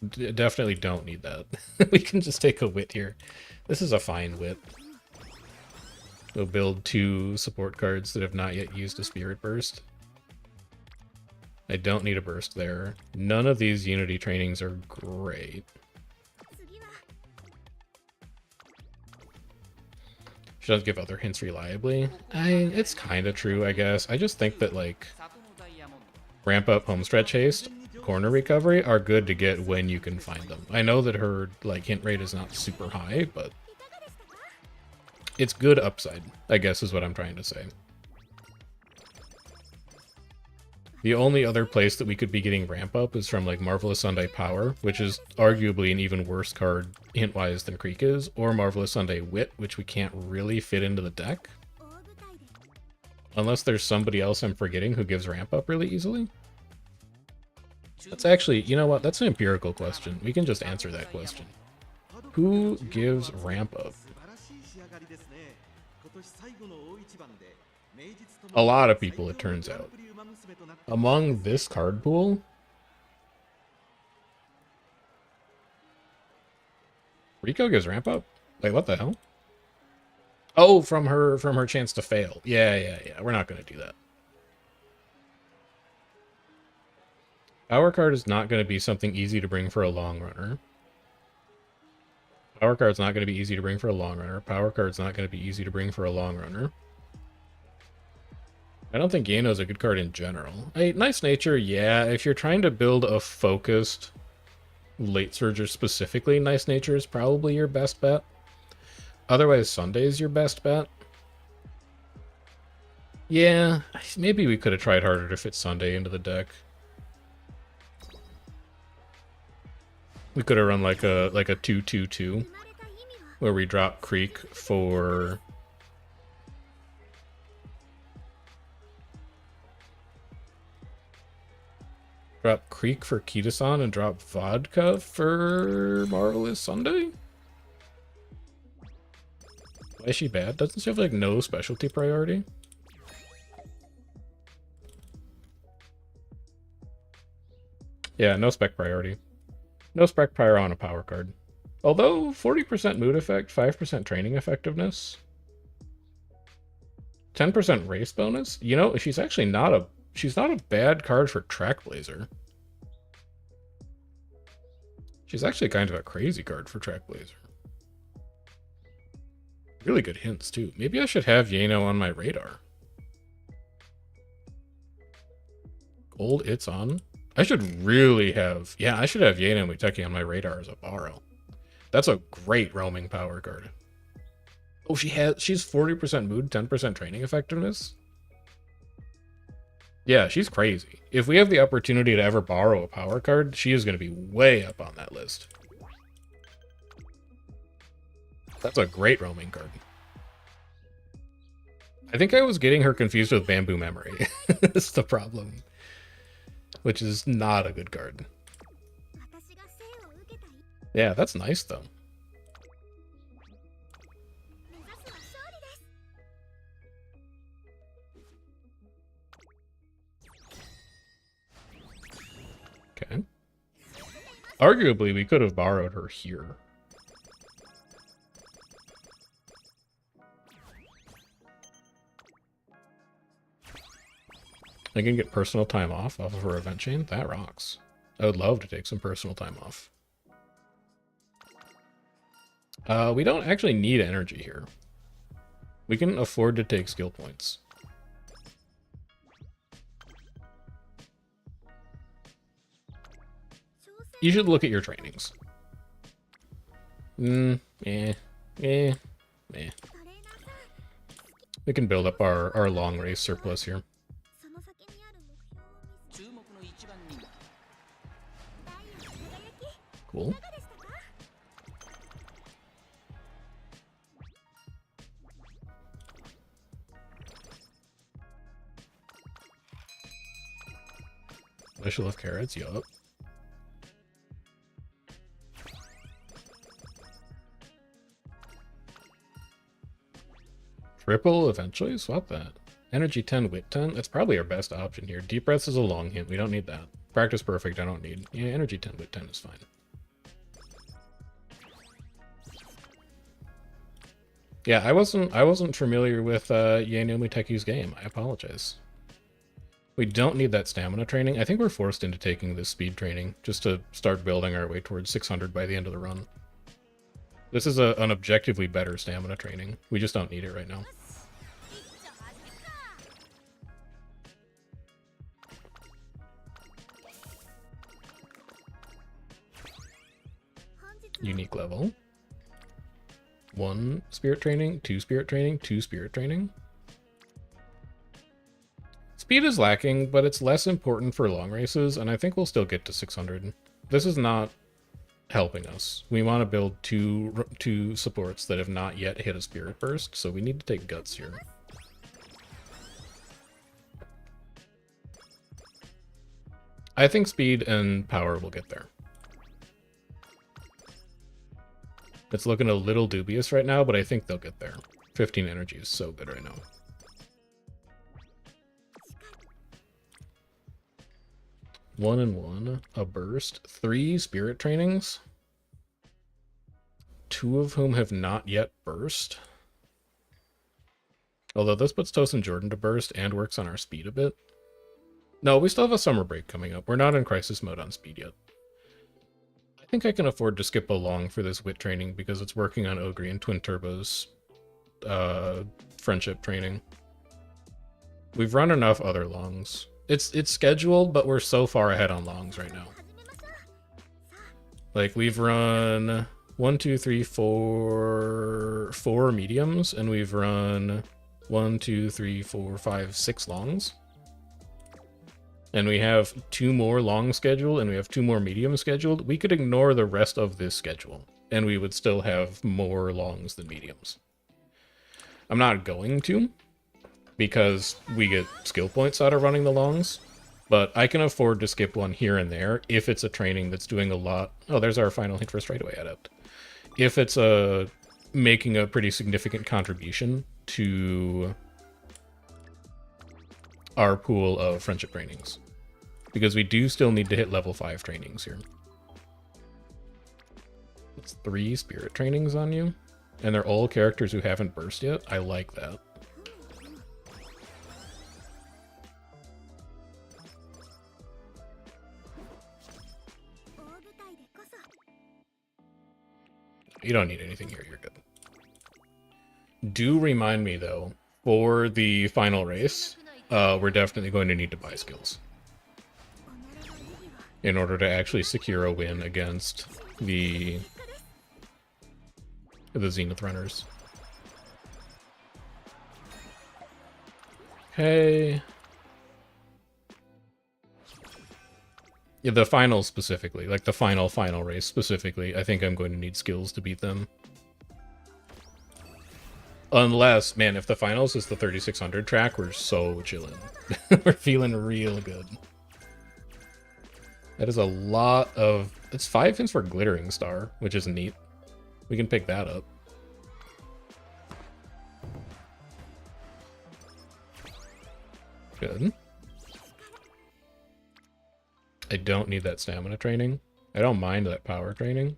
Speaker 1: Definitely don't need that. We can just take a wit here. This is a fine wit. We'll build 2 support cards that have not yet used a spirit burst. I don't need a burst there. None of these unity trainings are great. She does give other hints reliably. It's kind of true, I guess. I just think that, like, ramp up homestretch haste, corner recovery are good to get when you can find them. I know that her, like, hint rate is not super high, but it's good upside, I guess is what I'm trying to say. The only other place that we could be getting ramp up is from, like, Marvelous Sunday Power, which is arguably an even worse card hint-wise than Creek is, or Marvelous Sunday Wit, which we can't really fit into the deck. Unless there's somebody else I'm forgetting who gives ramp up really easily. That's actually, you know what, that's an empirical question. We can just answer that question. Who gives ramp up? A lot of people, it turns out. Among this card pool, Rico gives ramp up? Wait, what the hell? Oh, from her chance to fail. Yeah. We're not going to do that. Power card is not going to be something easy to bring for a long runner. Power card's not going to be easy to bring for a long runner. Power card's not going to be easy to bring for a long runner. I don't think Yano's a good card in general. Nice Nature, yeah. If you're trying to build a focused late surger specifically, Nice Nature is probably your best bet. Otherwise, Sunday's your best bet. Yeah, maybe we could have tried harder to fit Sunday into the deck. We could have run like a 2-2-2 where we drop Creek for Kitasan and drop Vodka for Marvelous Sunday? Why is she bad? Doesn't she have like no specialty priority? Yeah, no spec priority. No spec prior on a power card. Although 40% mood effect, 5% training effectiveness. 10% race bonus? You know, she's actually not a bad card for Trackblazer. She's actually kind of a crazy card for Trackblazer. Really good hints, too. Maybe I should have Yano on my radar. Gold, it's on. I should really have... Yeah, I should have Yano Muteki on my radar as a borrow. That's a great roaming power card. Oh, she's 40% mood, 10% training effectiveness? Yeah, she's crazy. If we have the opportunity to ever borrow a power card, she is going to be way up on that list. That's a great roaming card. I think I was getting her confused with Bamboo Memory. That's the problem. Which is not a good card. Yeah, that's nice, though. Okay. Arguably, we could have borrowed her here. I can get personal time off of her event chain. That rocks. I would love to take some personal time off. We don't actually need energy here. We can afford to take skill points. You should look at your trainings. We can build up our long race surplus here. Cool. Bushel of carrots, yup. Triple eventually? Swap that. Energy 10, wit 10. That's probably our best option here. Deep breaths is a long hint. We don't need that. Practice perfect, I don't need. Yeah, energy 10, wit 10 is fine. Yeah, I wasn't familiar with Yano Muteki's game. I apologize. We don't need that stamina training. I think we're forced into taking this speed training just to start building our way towards 600 by the end of the run. This is an objectively better stamina training. We just don't need it right now. Unique level. 1 spirit training, 2 spirit training, 2 spirit training. Speed is lacking, but it's less important for long races, and I think we'll still get to 600. This is not helping us. We want to build two supports that have not yet hit a spirit burst, so we need to take guts here. I think speed and power will get there. It's looking a little dubious right now, but I think they'll get there. 15 energy is so good right now. One and one, a burst, 3 spirit trainings, 2 of whom have not yet burst. Although this puts Toast and Jordan to burst and works on our speed a bit. No, we still have a summer break coming up. We're not in crisis mode on speed yet. I think I can afford to skip along for this wit training because it's working on Ogre and Twin Turbo's friendship training. We've run enough other longs. It's scheduled, but we're so far ahead on longs right now. Like, we've run 1, 2, 3, 4 mediums, and we've run 1, 2, 3, 4, 5, 6 longs. And we have 2 more long scheduled, and we have 2 more medium scheduled. We could ignore the rest of this schedule, and we would still have more longs than mediums. I'm not going to, because we get skill points out of running the longs, but I can afford to skip one here and there if it's a training that's doing a lot. Oh, there's our final hint for straightaway adept. If it's making a pretty significant contribution to our pool of friendship trainings, because we do still need to hit level 5 trainings here. It's 3 spirit trainings on you, and they're all characters who haven't burst yet. I like that. you don't need anything here. You're good. Do remind me, though, for the final race, we're definitely going to need to buy skills in order to actually secure a win against the Zenith runners. Okay. Yeah, the final specifically, like the final race specifically, I think I'm going to need skills to beat them. Unless, man, if the finals is the 3600 track, we're so chilling. We're feeling real good. That is a lot of... It's 5 hints for Glittering Star, which is neat. We can pick that up. Good. I don't need that stamina training. I don't mind that power training.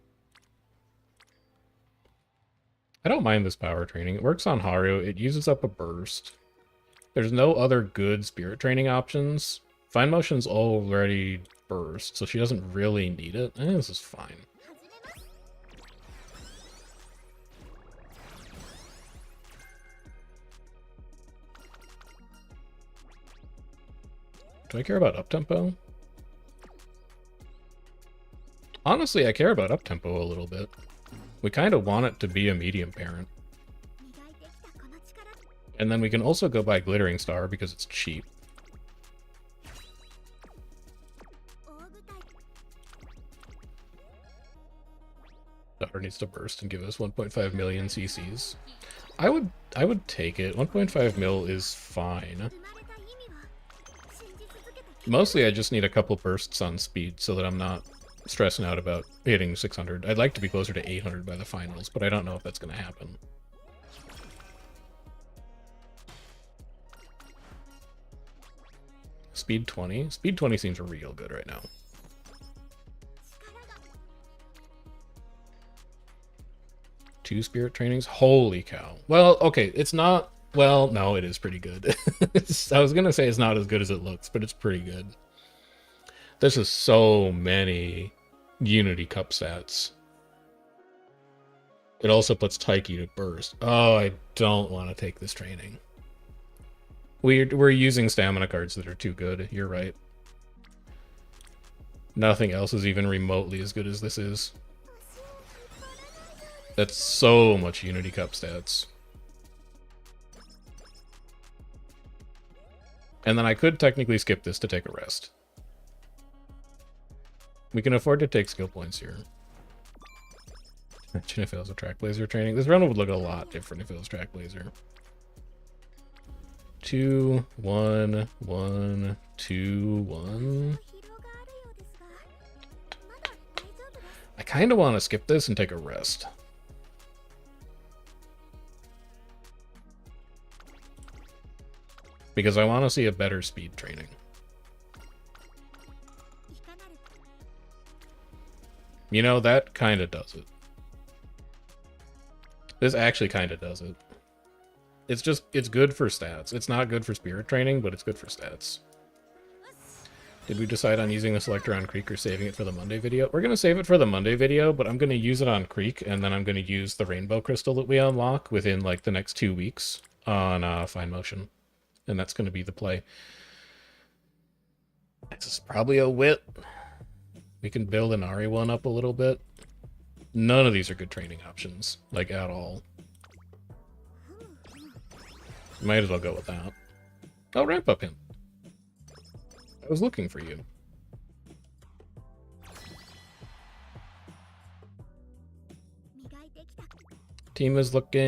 Speaker 1: I don't mind this power training. It works on Haru. It uses up a burst. There's no other good spirit training options. Fine Motion's already burst, so she doesn't really need it. This is fine. Do I care about uptempo? Honestly, I care about uptempo a little bit. We kind of want it to be a medium parent. And then we can also go buy Glittering Star because it's cheap. Daughter needs to burst and give us 1.5 million CCs. I would take it. 1.5 mil is fine. Mostly I just need a couple bursts on speed so that I'm not stressing out about hitting 600. I'd like to be closer to 800 by the finals, but I don't know if that's going to happen. Speed 20? Speed 20 seems real good right now. Two spirit trainings? Holy cow. Well, okay, it's not... Well, no, it is pretty good. I was going to say it's not as good as it looks, but it's pretty good. This is so many Unity Cup stats. It also puts Taiki to burst. Oh, I don't want to take this training. We're using stamina cards that are too good. You're right. Nothing else is even remotely as good as this is. That's so much Unity Cup stats. And then I could technically skip this to take a rest. We can afford to take skill points here. Imagine if it was a Trackblazer training. This run would look a lot different if it was Trackblazer. 2, 1, 1, 2, 1. I kind of want to skip this and take a rest. Because I want to see a better speed training. You know, that kind of does it. This actually kind of does it. It's just, it's good for stats. It's not good for spirit training, but it's good for stats. Did we decide on using the selector on Creek or saving it for the Monday video? We're going to save it for the Monday video, but I'm going to use it on Creek, and then I'm going to use the Rainbow Crystal that we unlock within, like, the next 2 weeks on Fine Motion. And that's going to be the play. This is probably a wit. We can build an Ari one up a little bit. None of these are good training options, like, at all. Might as well go with that. Oh, ramp up him. I was looking for you. Team is looking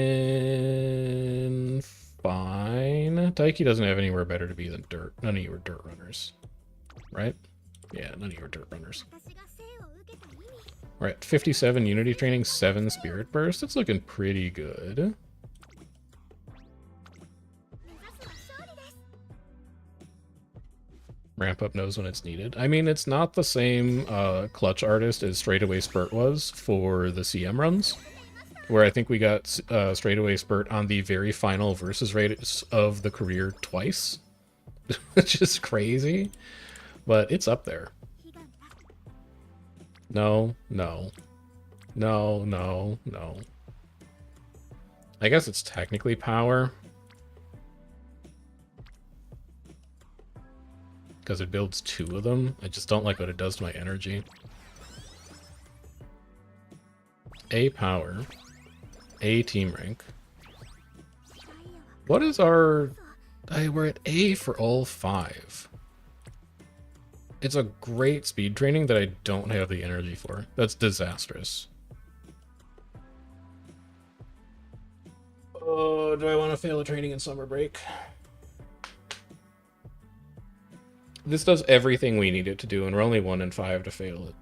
Speaker 1: fine. Taiki doesn't have anywhere better to be than dirt. None of you are dirt runners. Right? Yeah, none of you are dirt runners. We're at 57 Unity training, 7 Spirit Burst. That's looking pretty good. Ramp up knows when it's needed. I mean, it's not the same clutch artist as Straightaway Spurt was for the CM runs, where I think we got Straightaway Spurt on the very final versus rates of the career twice, which is crazy, but it's up there. No, no. No, no, no. I guess it's technically power. Because it builds 2 of them. I just don't like what it does to my energy. A power. A team rank. What is our... we're at A for all 5. It's a great speed training that I don't have the energy for. That's disastrous. Oh, do I want to fail a training in summer break? This does everything we need it to do, and we're only 1 in 5 to fail it.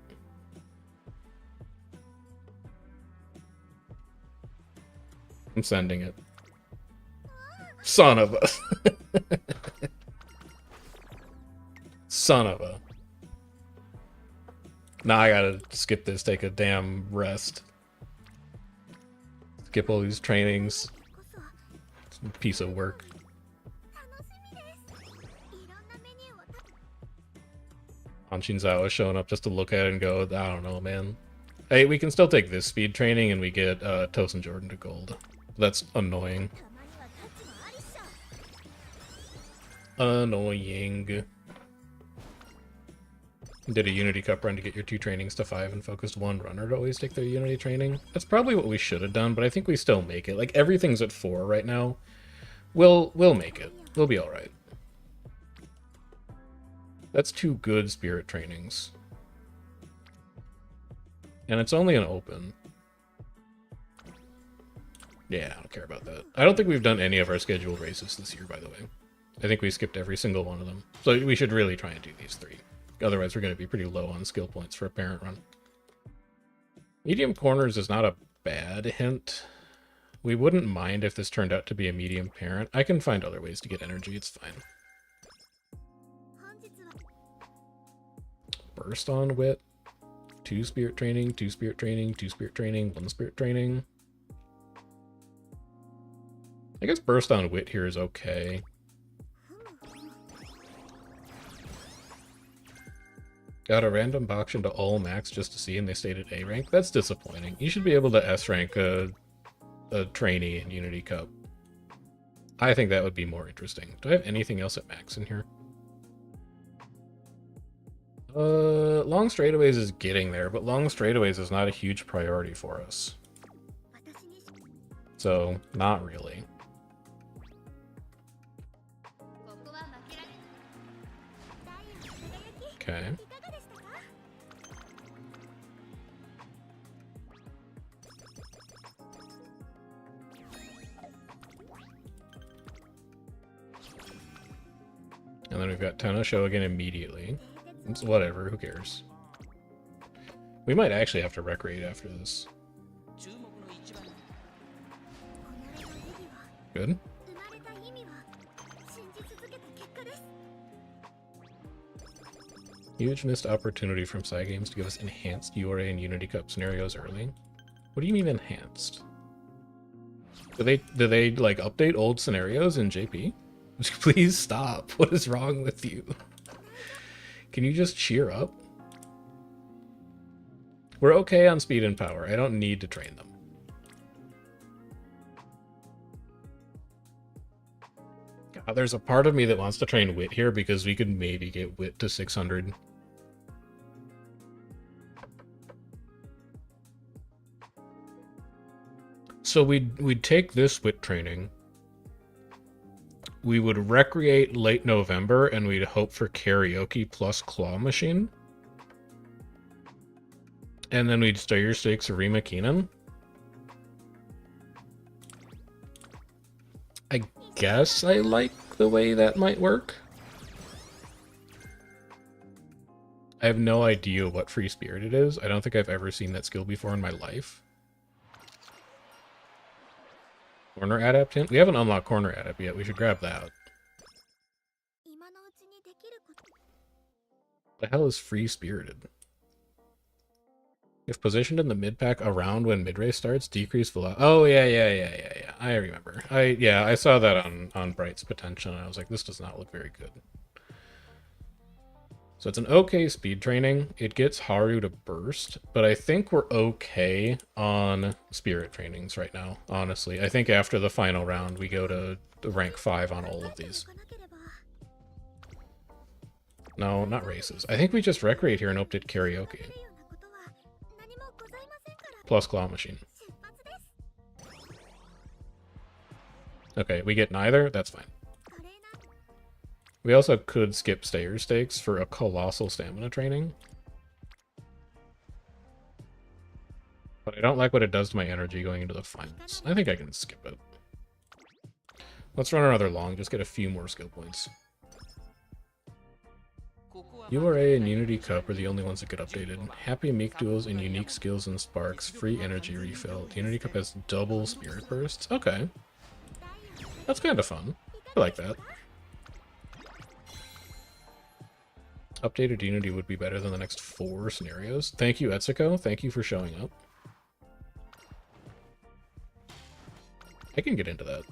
Speaker 1: I'm sending it. Son of a... Son of a... Now I gotta skip this, take a damn rest. Skip all these trainings. It's a piece of work. Anshinzawa showing up just to look at it and go, I don't know, man. Hey, we can still take this speed training and we get Tosin Jordan to gold. That's annoying. Annoying. Did a Unity Cup run to get your 2 trainings to 5 and focused 1 runner to always take their Unity training. That's probably what we should have done, but I think we still make it. Like, everything's at 4 right now. We'll make it. We'll be alright. That's 2 good spirit trainings. And it's only an open. Yeah, I don't care about that. I don't think we've done any of our scheduled races this year, by the way. I think we skipped every single one of them. So we should really try and do these 3. Otherwise, we're going to be pretty low on skill points for a parent run. Medium corners is not a bad hint. We wouldn't mind if this turned out to be a medium parent. I can find other ways to get energy, it's fine. Burst on wit. 2 spirit training, 2 spirit training, 2 spirit training, 1 spirit training. I guess burst on wit here is okay. Got a random box into all max just to see and they stayed at A rank? That's disappointing. You should be able to S rank a trainee in Unity Cup. I think that would be more interesting. Do I have anything else at max in here? Long straightaways is getting there, but long straightaways is not a huge priority for us. So, not really. Okay. And then we've got Tenno show again immediately. It's whatever, who cares? We might actually have to recreate after this. Good. Huge missed opportunity from side games to give us enhanced URA and Unity Cup scenarios early. What do you mean enhanced? Do they like update old scenarios in JP? Please stop. What is wrong with you? Can you just cheer up? We're okay on speed and power. I don't need to train them. God, there's a part of me that wants to train wit here because we could maybe get wit to 600. So we'd take this wit training. We would recreate late November, and we'd hope for karaoke plus claw machine. And then we'd Stayer Stakes Arima Keenan. I guess I like the way that might work. I have no idea what Free Spirited is. I don't think I've ever seen that skill before in my life. Corner adapt hint? We haven't unlocked corner adapt yet. We should grab that. The hell is Free Spirited? If positioned in the mid pack around when mid race starts, decrease velocity. Oh yeah. I remember. I saw that on Bright's potential, and I was like, this does not look very good. So it's an okay speed training. It gets Haru to burst, but I think we're okay on spirit trainings right now, honestly. I think after the final round, we go to rank 5 on all of these. No, not races. I think we just recreate here and opted karaoke. Plus claw machine. Okay, we get neither? That's fine. We also could skip stayer stakes for a colossal stamina training. But I don't like what it does to my energy going into the finals. I think I can skip it. Let's run another long, just get a few more skill points. URA and Unity Cup are the only ones that get updated. Happy Meek Duels and unique skills and sparks. Free energy refill. Unity Cup has double spirit bursts. Okay. That's kind of fun. I like that. Updated Unity would be better than the next 4 scenarios. Thank you, Etsuko. Thank you for showing up. I can get into that.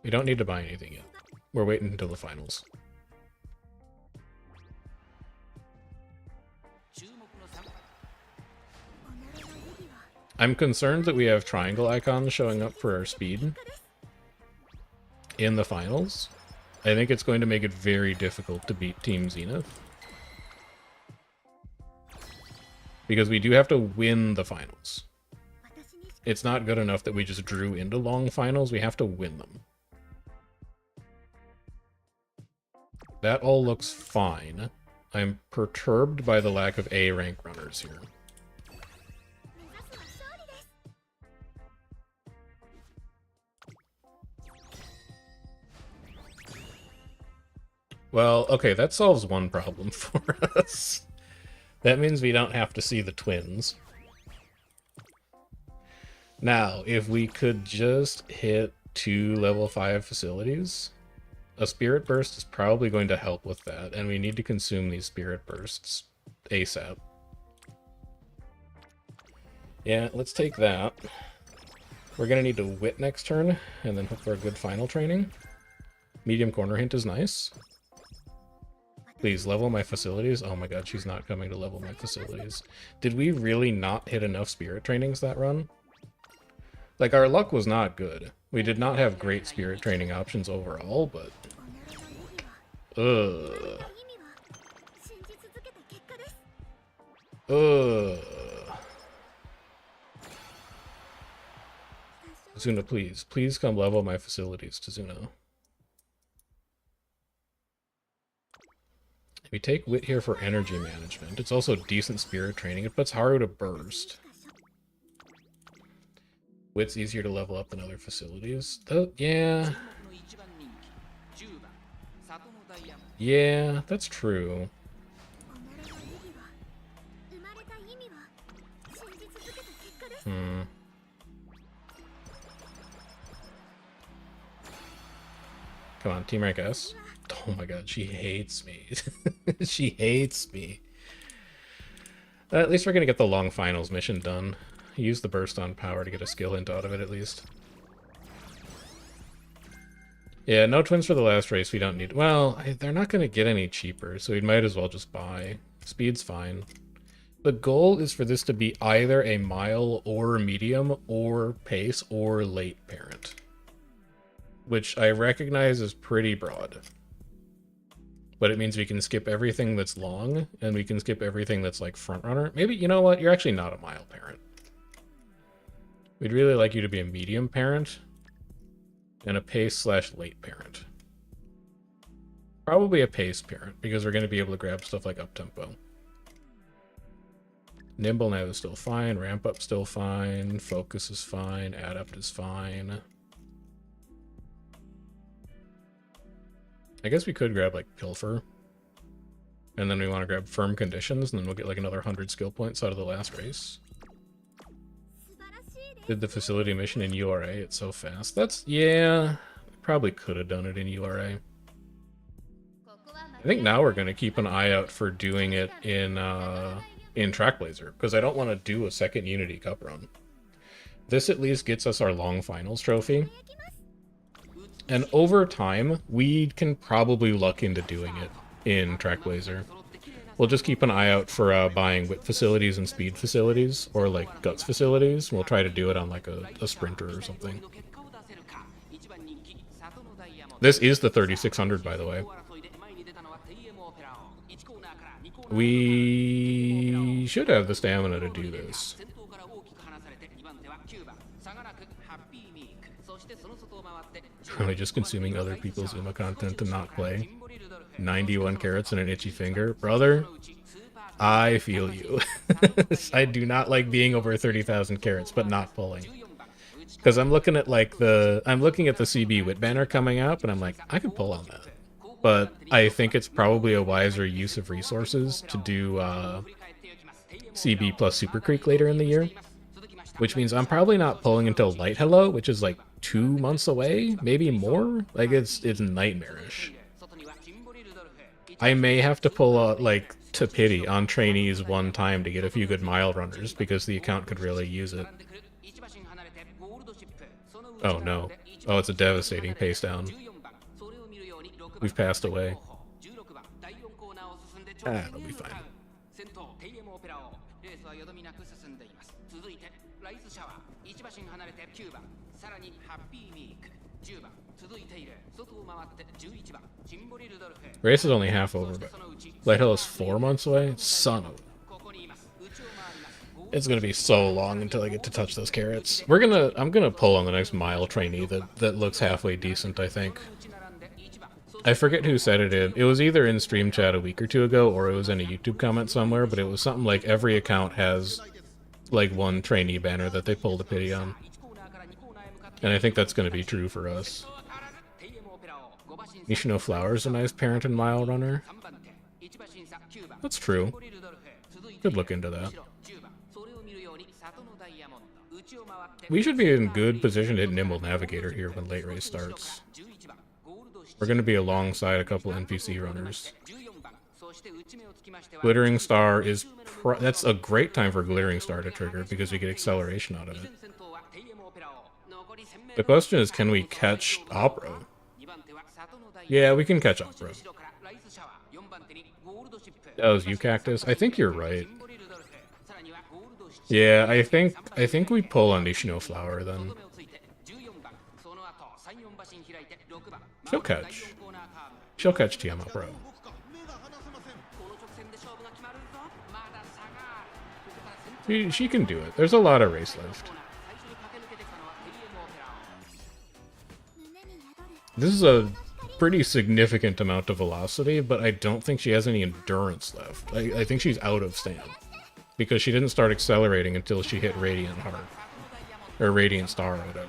Speaker 1: We don't need to buy anything yet. We're waiting until the finals. I'm concerned that we have triangle icons showing up for our speed in the finals. I think it's going to make it very difficult to beat Team Zenith. Because we do have to win the finals. It's not good enough that we just drew into long finals, we have to win them. That all looks fine. I'm perturbed by the lack of A rank runners here. Well, okay, that solves one problem for us. That means we don't have to see the twins. Now, if we could just hit 2 level 5 facilities, a spirit burst is probably going to help with that, and we need to consume these spirit bursts ASAP. Yeah, let's take that. We're going to need to wit next turn, and then hope for a good final training. Medium corner hint is nice. Please, level my facilities. Oh my god, she's not coming to level my facilities. Did we really not hit enough spirit trainings that run? Like, our luck was not good. We did not have great spirit training options overall, but... Ugh. Tazuna, please. Please come level my facilities, Tazuna. We take Wit here for energy management. It's also decent spirit training. It puts Haru to burst. Wit's easier to level up than other facilities. Yeah. Yeah, that's true. Come on, Team Rank S. Oh my god, she hates me. She hates me. At least we're gonna get the long finals mission done. Use the burst on power to get a skill hint out of it at least. Yeah, no twins for the last race. We don't need... Well, they're not gonna get any cheaper, so we might as well just buy. Speed's fine. The goal is for this to be either a mile or medium or pace or late parent. Which I recognize is pretty broad. But it means we can skip everything that's long, and we can skip everything that's like front runner. Maybe, you know what? You're actually not a mile parent. We'd really like you to be a medium parent and a pace/late parent. Probably a pace parent, because we're going to be able to grab stuff like up-tempo. Nimble now is still fine, ramp up still fine, focus is fine, adept is fine. I guess we could grab like pilfer. And then we want to grab firm conditions, and then we'll get like another 100 skill points out of the last race. Did the facility mission in URA, it's so fast. That's, yeah, probably could have done it in URA. I think now we're going to keep an eye out for doing it in Trackblazer, because I don't want to do a second Unity Cup run. This at least gets us our long finals trophy. And over time, we can probably luck into doing it in Trackblazer. We'll just keep an eye out for buying whip facilities and speed facilities, or like guts facilities. We'll try to do it on like a sprinter or something. This is the 3600, by the way. We should have the stamina to do this. Probably just consuming other people's Uma content to not play. 91 carats and an itchy finger. Brother, I feel you. I do not like being over 30,000 carats, but not pulling. Because I'm looking at like I'm looking at the CB Wit banner coming up, and I'm like, I could pull on that. But I think it's probably a wiser use of resources to do CB plus Super Creek later in the year. Which means I'm probably not pulling until Light Hello, which is like 2 months away, maybe more. Like it's nightmarish. I may have to pull like to pity on trainees one time to get a few good mile runners because the account could really use it. Oh no. Oh, it's a devastating pace down. We've passed away. Ah, it'll be fine. Race is only half over, but Light Hill is 4 months away? Son of... It's gonna be so long until I get to touch those carrots. I'm gonna pull on the next mile trainee that looks halfway decent, I think. I forget who said it in. It was either in stream chat a week or two ago, or it was in a YouTube comment somewhere, but it was something like every account has like one trainee banner that they pulled a pity on. And I think that's gonna be true for us. Nishino Flower's a nice parent and mile runner. That's true. Could look into that. We should be in good position to hit Nimble Navigator here when late race starts. We're going to be alongside a couple NPC runners. Glittering Star is... that's a great time for Glittering Star to trigger because we get acceleration out of it. The question is, can we catch Opera? Yeah, we can catch Opera. That was you, Cactus? I think you're right. Yeah, I think we pull on Nishino Flower then. She'll catch Tiamat Pro. She can do it. There's a lot of race left. This is a pretty significant amount of velocity, but I don't think she has any endurance left. I think she's out of stamp. Because she didn't start accelerating until she hit Radiant Heart. Or Radiant Star or whatever.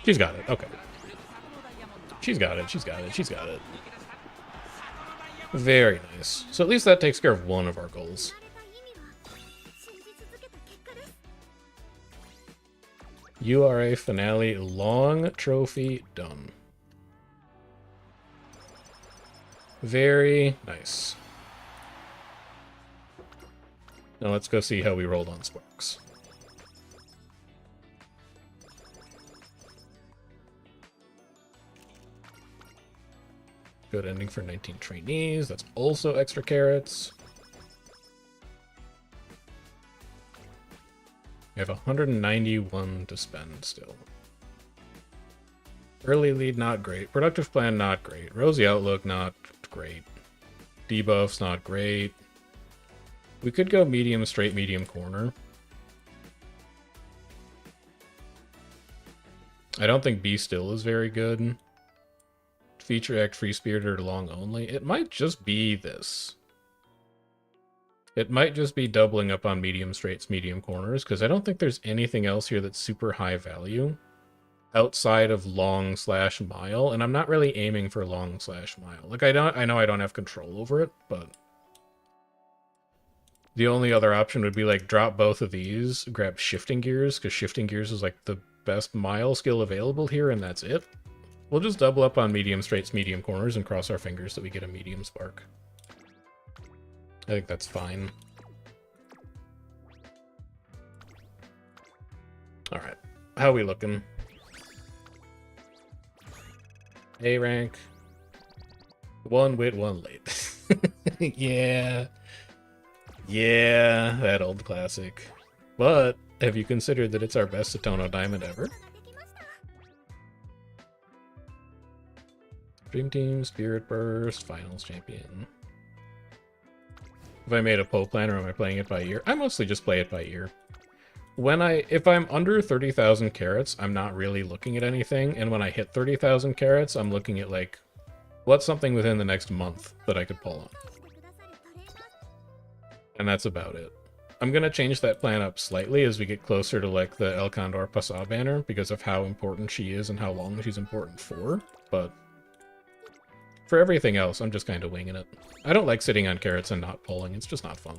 Speaker 1: She's got it, okay. She's got it. Very nice. So at least that takes care of one of our goals. URA finale long trophy done. Very nice. Now let's go see how we rolled on Sparks. Good ending for 19 trainees. That's also extra carrots. We have 191 to spend still. Early lead, not great. Productive plan, not great. Rosy outlook, not great. Debuffs, not great. We could go medium, straight, medium, corner. I don't think B still is very good. Feature Act, Free Spirit, or long only. It might just be this. It might just be doubling up on medium straights, medium corners, because I don't think there's anything else here that's super high value outside of long/mile, and I'm not really aiming for long/mile. Like I know I don't have control over it, but the only other option would be like drop both of these, grab shifting gears, because shifting gears is like the best mile skill available here, and that's it. We'll just double up on medium straights, medium corners, and cross our fingers that we get a medium spark. I think that's fine. How we looking? A rank. 1 wit, 1 late. Yeah. Yeah, that old classic. But have you considered that it's our best Satono diamond ever? Dream Team, Spirit Burst, Finals Champion. If I made a poll plan or am I playing it by ear? I mostly just play it by ear. If I'm under 30,000 carats, I'm not really looking at anything, and when I hit 30,000 carats, I'm looking at, like, what's something within the next month that I could pull on. And that's about it. I'm gonna change that plan up slightly as we get closer to, like, the El Condor Pasa banner, because of how important she is and how long she's important for, but for everything else, I'm just kind of winging it. I don't like sitting on carrots and not pulling, it's just not fun.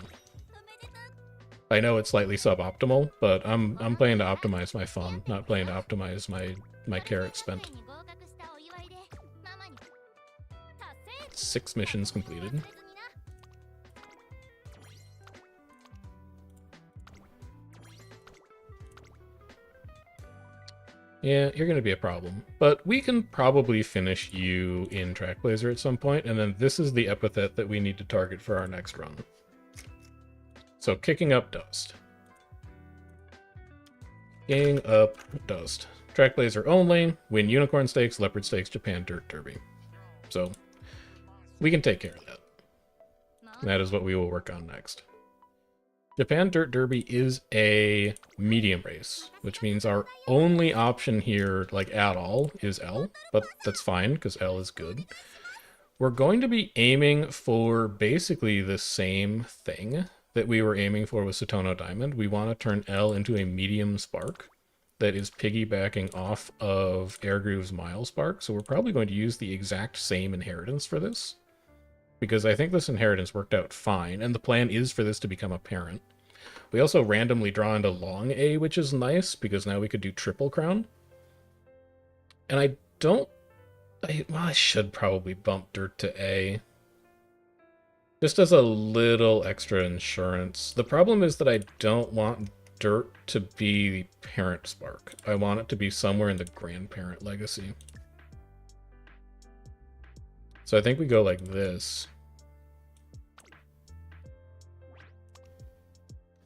Speaker 1: I know it's slightly suboptimal, but I'm playing to optimize my fun, not playing to optimize my carrot spent. 6 missions completed. Yeah, you're going to be a problem. But we can probably finish you in Trackblazer at some point, and then this is the epithet that we need to target for our next run. So, kicking up dust. Kicking up dust. Trackblazer only, win Unicorn Stakes, Leopard Stakes, Japan Dirt Derby. So, we can take care of that. That is what we will work on next. Japan Dirt Derby is a medium race, which means our only option here, like at all, is L, but that's fine, because L is good. We're going to be aiming for basically the same thing that we were aiming for with Satono Diamond. We want to turn L into a medium spark that is piggybacking off of Airgroove's Mile Spark, so we're probably going to use the exact same inheritance for this, because I think this inheritance worked out fine, and the plan is for this to become apparent. We also randomly draw into long A, which is nice, because now we could do triple crown. And I should probably bump Dirt to A, just as a little extra insurance. The problem is that I don't want Dirt to be the parent spark. I want it to be somewhere in the grandparent legacy. So I think we go like this.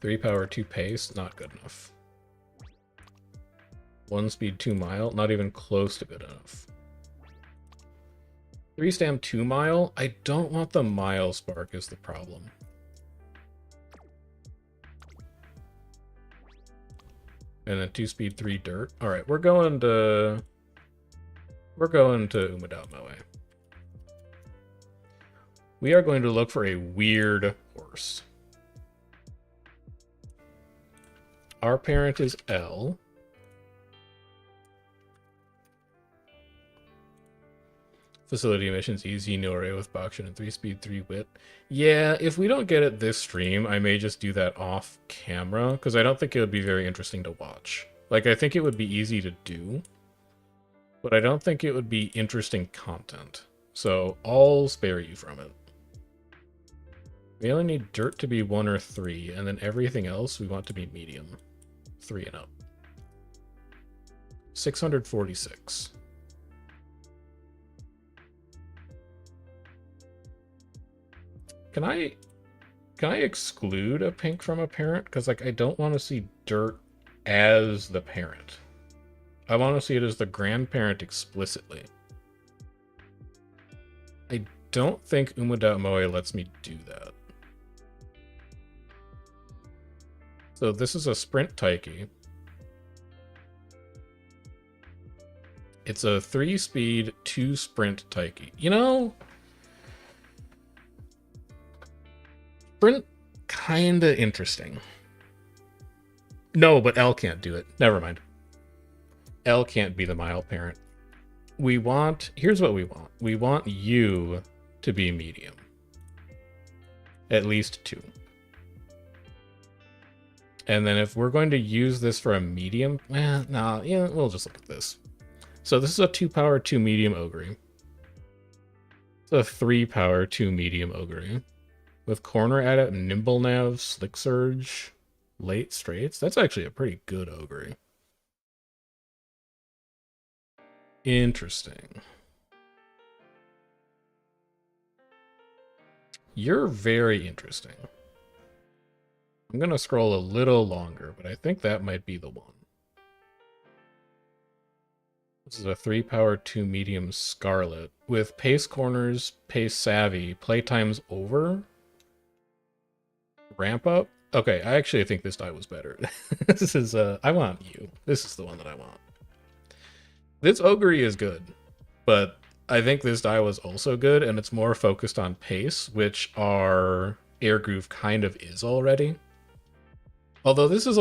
Speaker 1: 3 power, 2 pace, not good enough. 1 speed, 2 mile, not even close to good enough. 3 stam, 2 mile, I don't want the mile spark is the problem. And then 2 speed, 3 dirt. Alright, we're going to Umamusume. We are going to look for a weird horse. Our parent is L. Facility missions easy, no array with Bakshin and 3 speed, 3 wit. Yeah, if we don't get it this stream, I may just do that off camera, because I don't think it would be very interesting to watch. Like, I think it would be easy to do, but I don't think it would be interesting content. So I'll spare you from it. We only need dirt to be 1 or 3, and then everything else we want to be medium. 3 and up. 646. Can I exclude a pink from a parent? Because, like, I don't want to see dirt as the parent. I want to see it as the grandparent explicitly. I don't think Umamusume lets me do that. So this is a sprint Taiki. It's a 3 speed, 2 sprint Taiki. You know, sprint kinda interesting. No, but L can't do it. Never mind. L can't be the mile parent. Here's what we want. We want you to be medium. At least 2. And then if we're going to use this for a medium, we'll just look at this. So this is a 2 power, 2 medium ogre. It's a 3 power, 2 medium ogre. With corner adept, nimble nav, slick surge, late straights. That's actually a pretty good ogre. Interesting. You're very interesting. I'm going to scroll a little longer, but I think that might be the one. This is a 3 power 2 medium Scarlet with pace corners, pace savvy, playtime's over, ramp up. Okay, I actually think this die was better. This is I want you. This is the one that I want. This Ogre is good, but I think this die was also good, and it's more focused on pace, which our Air Groove kind of is already. Although this is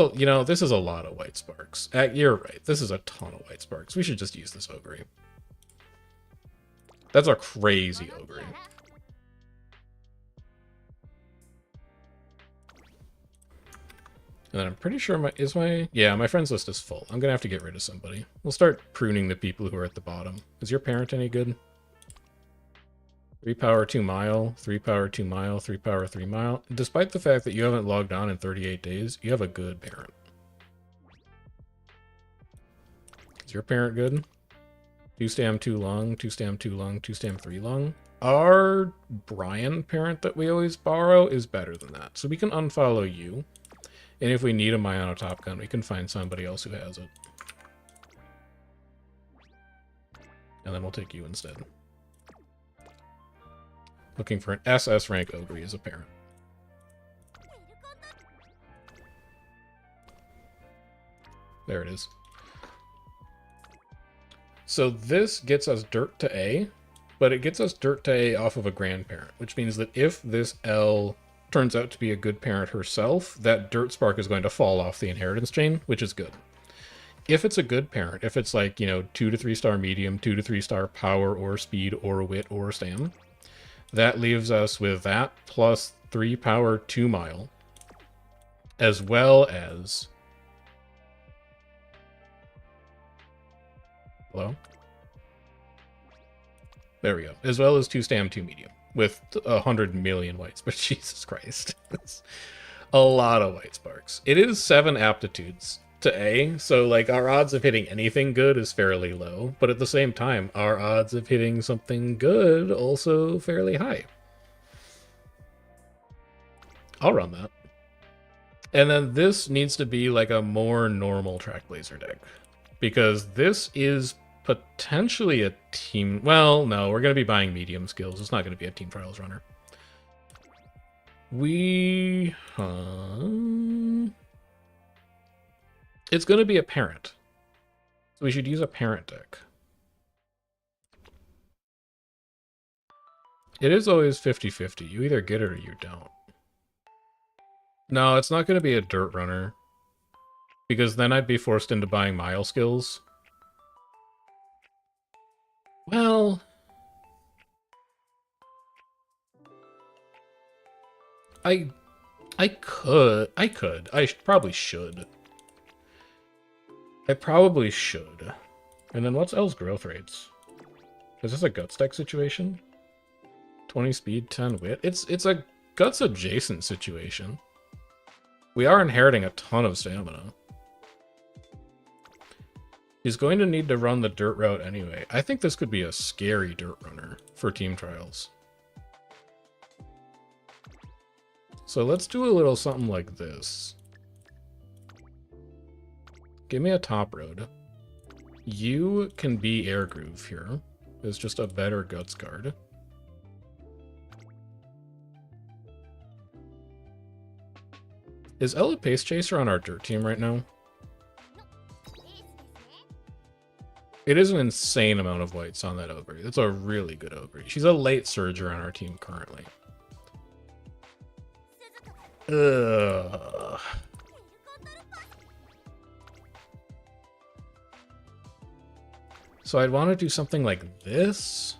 Speaker 1: this is a lot of white sparks. You're right. This is a ton of white sparks. We should just use this Ogre. That's a crazy Ogre. And then I'm pretty sure my friends list is full. I'm gonna have to get rid of somebody. We'll start pruning the people who are at the bottom. Is your parent any good? 3 power 2 mile, 3 power 2 mile, 3 power 3 mile. Despite the fact that you haven't logged on in 38 days, you have a good parent. Is your parent good? 2 stam 2 long, 2 stam 2 long, 2 stam 3 long. Our Brian parent that we always borrow is better than that. So we can unfollow you. And if we need a Mayano Top Gun, we can find somebody else who has it. And then we'll take you instead. Looking for an SS rank Ogre as a parent. There it is. So this gets us dirt to A, but it gets us dirt to A off of a grandparent, which means that if this L turns out to be a good parent herself, that dirt spark is going to fall off the inheritance chain, which is good. If it's a good parent, if it's like, 2 to 3 star medium, 2 to 3 star power or speed or wit or stam, that leaves us with that plus 3 power 2 mile, as well as... Hello? There we go. As well as 2 stam 2 medium. With 100 million whites, but Jesus Christ. That's a lot of white sparks. It is 7 aptitudes to A, so like our odds of hitting anything good is fairly low, but at the same time, our odds of hitting something good also fairly high. I'll run that. And then this needs to be like a more normal Trackblazer deck, because this is potentially a team... Well, no, we're going to be buying medium skills. It's not going to be a Team Trials runner. It's going to be a parent. So we should use a parent deck. It is always 50-50. You either get it or you don't. No, it's not going to be a dirt runner, because then I'd be forced into buying mile skills. Well, I could. I probably should. I probably should. And then what's L's growth rates? Is this a guts deck situation? 20 speed, 10 wit? It's a guts adjacent situation. We are inheriting a ton of stamina. He's going to need to run the dirt route anyway. I think this could be a scary dirt runner for Team Trials. So let's do a little something like this. Give me a top road. You can be Air Groove here. It's just a better guts card. Is Ella Pace Chaser on our dirt team right now? It is an insane amount of whites on that Ogre. It's a really good Ogre. She's a late surger on our team currently. Ugh. So I'd want to do something like this.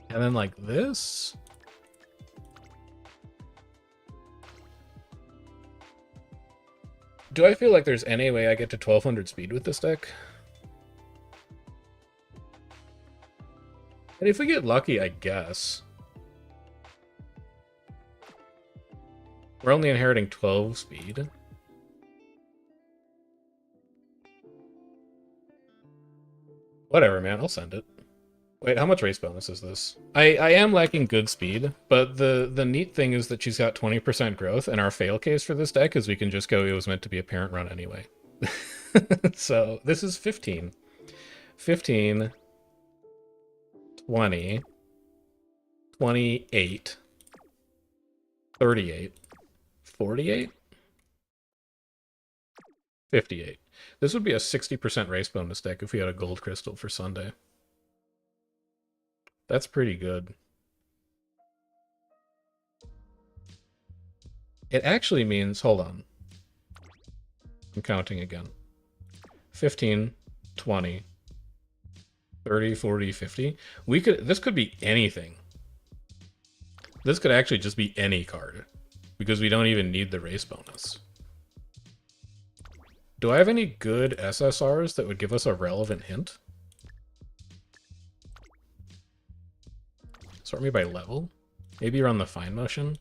Speaker 1: And then like this. Do I feel like there's any way I get to 1200 speed with this deck? And if we get lucky, I guess. We're only inheriting 12 speed. Whatever, man. I'll send it. Wait, how much race bonus is this? I am lacking good speed, but the neat thing is that she's got 20% growth, and our fail case for this deck is we can just go, it was meant to be a parent run anyway. So this is 15. 15, 20, 28, 38, 48, 58. This would be a 60% race bonus deck if we had a gold crystal for Sunday. That's pretty good. It actually means, hold on. I'm counting again. 15, 20, 30, 40, 50. This could be anything. This could actually just be any card, because we don't even need the race bonus. Do I have any good SSRs that would give us a relevant hint? Sort me by level? Maybe run the fine motion?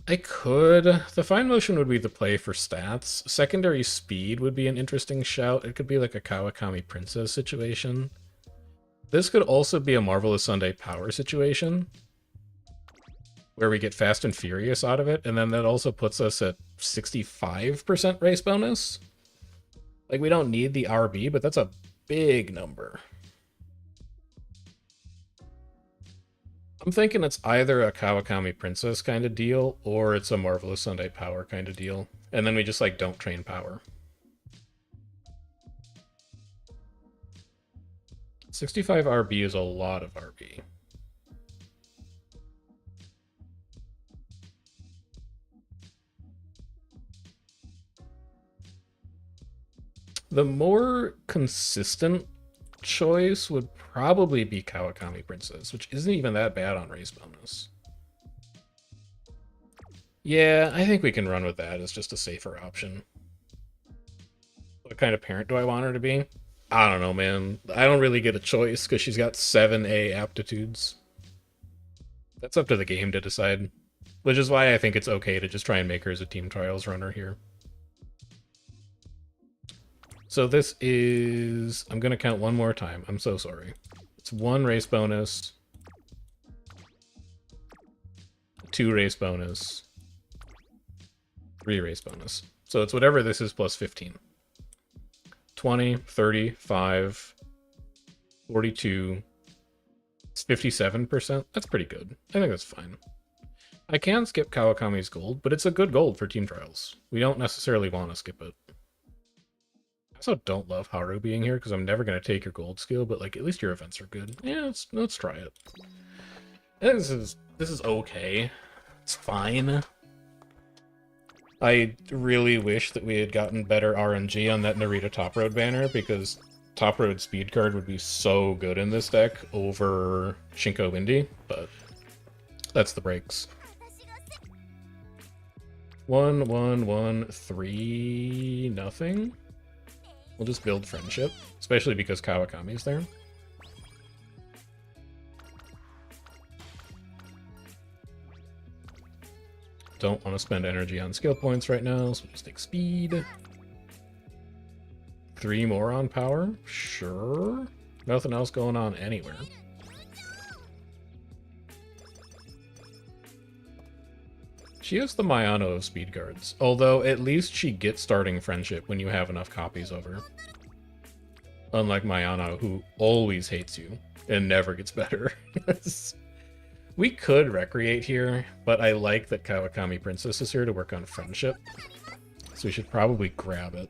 Speaker 1: I could. The fine motion would be the play for stats. Secondary speed would be an interesting shout. It could be like a Kawakami Princess situation. This could also be a Marvelous Sunday Power situation, where we get Fast and Furious out of it, and then that also puts us at 65% race bonus. Like, we don't need the RB, but that's a big number. I'm thinking it's either a Kawakami Princess kind of deal, or it's a Marvelous Sunday Power kind of deal. And then we just, like, don't train power. 65 RB is a lot of RB. The more consistent choice would probably be Kawakami Princess, which isn't even that bad on race bonus. Yeah, I think we can run with that as just a safer option. What kind of parent do I want her to be? I don't know, man. I don't really get a choice because she's got 7A aptitudes. That's up to the game to decide, which is why I think it's okay to just try and make her as a team trials runner here. So this is... I'm going to count one more time. I'm so sorry. It's 1 race bonus, 2 race bonus, 3 race bonus. So it's whatever this is plus 15. 20, 30, 5, 42, it's 57%. That's pretty good. I think that's fine. I can skip Kawakami's gold, but it's a good gold for team trials. We don't necessarily want to skip it. I also don't love Haru being here because I'm never going to take your gold skill, but like at least your events are good. Yeah, let's try it. I think this is okay. It's fine. I really wish that we had gotten better RNG on that Narita Top Road banner, because Top Road speed card would be so good in this deck over Shinko Windy, but that's the breaks. 1, 1, 1, 3, nothing. We'll just build friendship, especially because Kawakami's there. Don't want to spend energy on skill points right now, so we'll just take speed. 3 more on power? Sure. Nothing else going on anywhere. She has the Mayano of speed guards, although at least she gets starting friendship when you have enough copies of her. Unlike Mayano, who always hates you and never gets better. We could recreate here, but I like that Kawakami Princess is here to work on friendship, so we should probably grab it.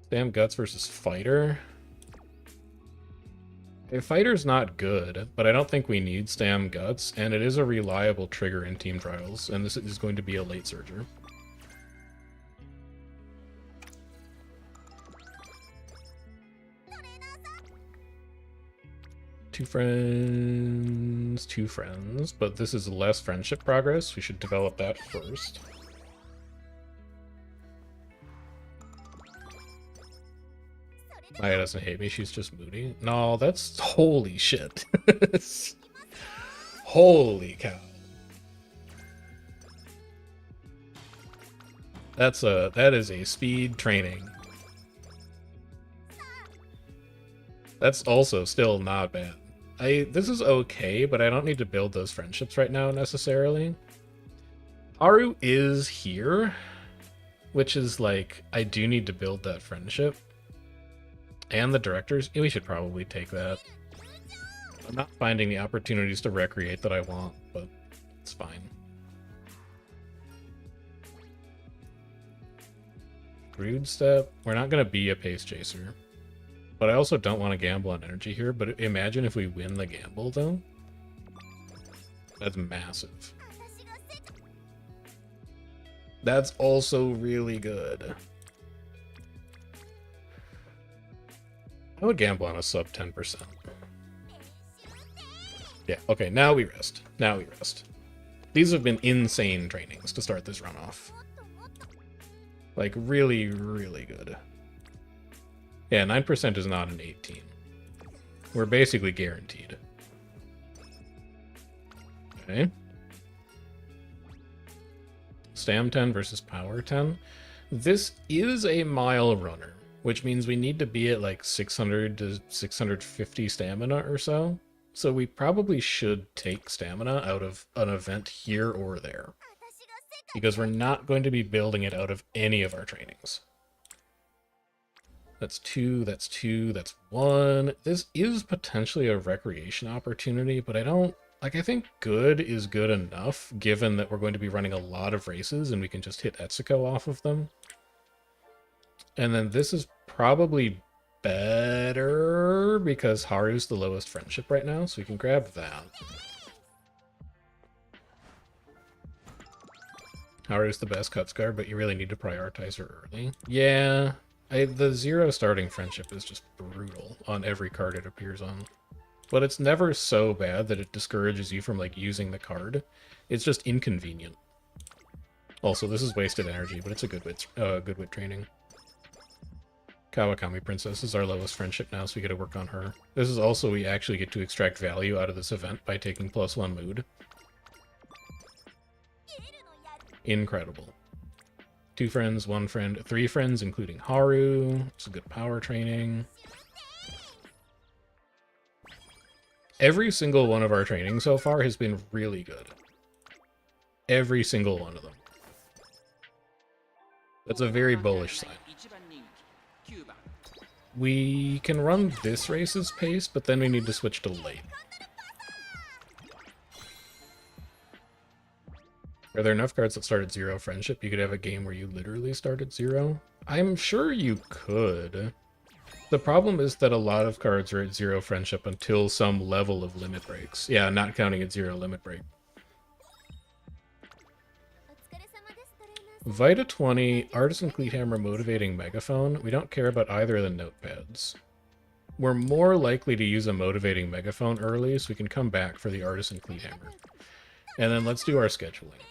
Speaker 1: Damn Guts versus Fighter. Fighter's not good, but I don't think we need Stam Guts, and it is a reliable trigger in team trials, and this is going to be a late surger. Two friends, but this is less friendship progress. We should develop that first. Maya doesn't hate me, she's just moody. No, that's... holy shit. Holy cow. That is a speed training. That's also still not bad. This is okay, but I don't need to build those friendships right now necessarily. Haru is here, which is like, I do need to build that friendship. And the directors, we should probably take that. I'm not finding the opportunities to recreate that I want, but it's fine. Rude step. We're not going to be a pace chaser. But I also don't want to gamble on energy here. But imagine if we win the gamble, though. That's massive. That's also really good. I would gamble on a sub 10%. Yeah, okay, now we rest. Now we rest. These have been insane trainings to start this run off. Like, really, really good. Yeah, 9% is not an 18. We're basically guaranteed. Okay. Stam 10 versus Power 10. This is a mile runner, which means we need to be at like 600 to 650 stamina or so. So we probably should take stamina out of an event here or there, because we're not going to be building it out of any of our trainings. That's 2, that's 2, that's 1. This is potentially a recreation opportunity, but I don't... Like, I think good is good enough, given that we're going to be running a lot of races and we can just hit Etsuko off of them. And then this is probably better because Haru's the lowest friendship right now, so we can grab that. Haru's the best Cutscar, but you really need to prioritize her early. Yeah, the 0 starting friendship is just brutal on every card it appears on. But it's never so bad that it discourages you from, like, using the card. It's just inconvenient. Also, this is wasted energy, but it's a good wit training. Kawakami Princess is our lowest friendship now, so we gotta work on her. This is also, we actually get to extract value out of this event by taking +1 mood. Incredible. 2 friends, 1 friend, 3 friends, including Haru. It's a good power training. Every single one of our trainings so far has been really good. Every single one of them. That's a very bullish sign. We can run this race's pace, but then we need to switch to late. Are there enough cards that start at 0 friendship? You could have a game where you literally start at 0? I'm sure you could. The problem is that a lot of cards are at 0 friendship until some level of limit breaks. Yeah, not counting at 0 limit break. Vita 20, Artisan Cleat Hammer, Motivating Megaphone. We don't care about either of the notepads. We're more likely to use a Motivating Megaphone early, so we can come back for the Artisan Cleat Hammer. And then let's do our scheduling.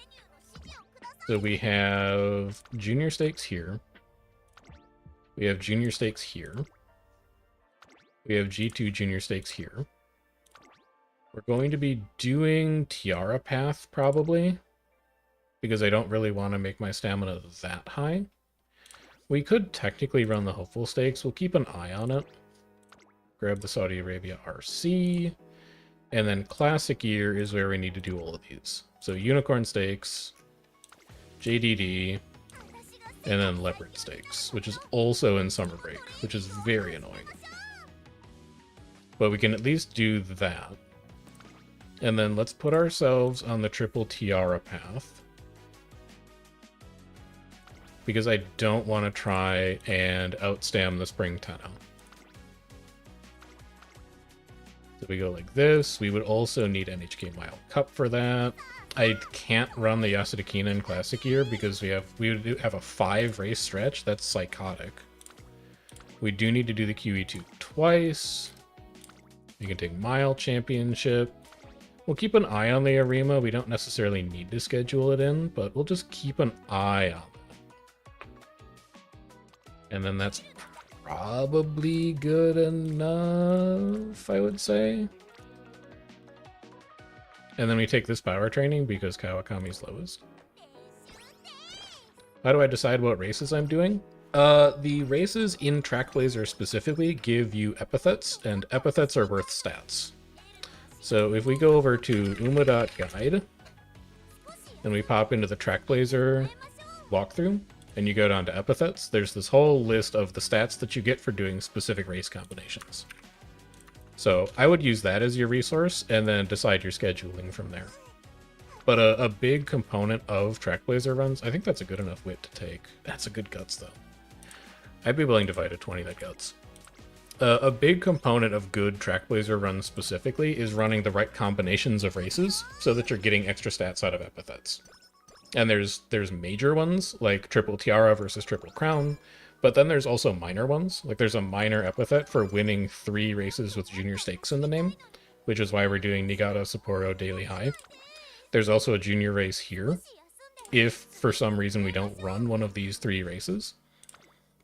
Speaker 1: So we have Junior Stakes here. We have Junior Stakes here. We have G2 Junior Stakes here. We're going to be doing Tiara Path, probably, because I don't really want to make my stamina that high. We could technically run the Hopeful Stakes. We'll keep an eye on it. Grab the Saudi Arabia RC. And then Classic Year is where we need to do all of these. So Unicorn Stakes, JDD, and then Leopard Stakes, which is also in Summer Break, which is very annoying. But we can at least do that. And then let's put ourselves on the Triple Tiara path, because I don't want to try and outstam the Spring Tenno. So we go like this. We would also need NHK Mile Cup for that. I can't run the Yasudakina in Classic Year because we would have a 5 race stretch. That's psychotic. We do need to do the QE2 twice. You can take Mile Championship. We'll keep an eye on the Arima. We don't necessarily need to schedule it in, but we'll just keep an eye on it. And then that's probably good enough, I would say. And then we take this power training because Kawakami's lowest. How do I decide what races I'm doing? The races in Trackblazer specifically give you epithets, and epithets are worth stats. So if we go over to uma.guide, and we pop into the Trackblazer walkthrough, and you go down to epithets, there's this whole list of the stats that you get for doing specific race combinations. So I would use that as your resource, and then decide your scheduling from there. But a big component of Trackblazer runs, I think that's a good enough wit to take. That's a good guts, though. I'd be willing to fight a 20 that guts. A big component of good Trackblazer runs specifically is running the right combinations of races so that you're getting extra stats out of epithets. And there's major ones, like Triple Tiara versus Triple Crown, but then there's also minor ones. Like there's a minor epithet for winning 3 races with junior stakes in the name, which is why we're doing Niigata Sapporo Daily High. There's also a junior race here, if for some reason we don't run one of these 3 races.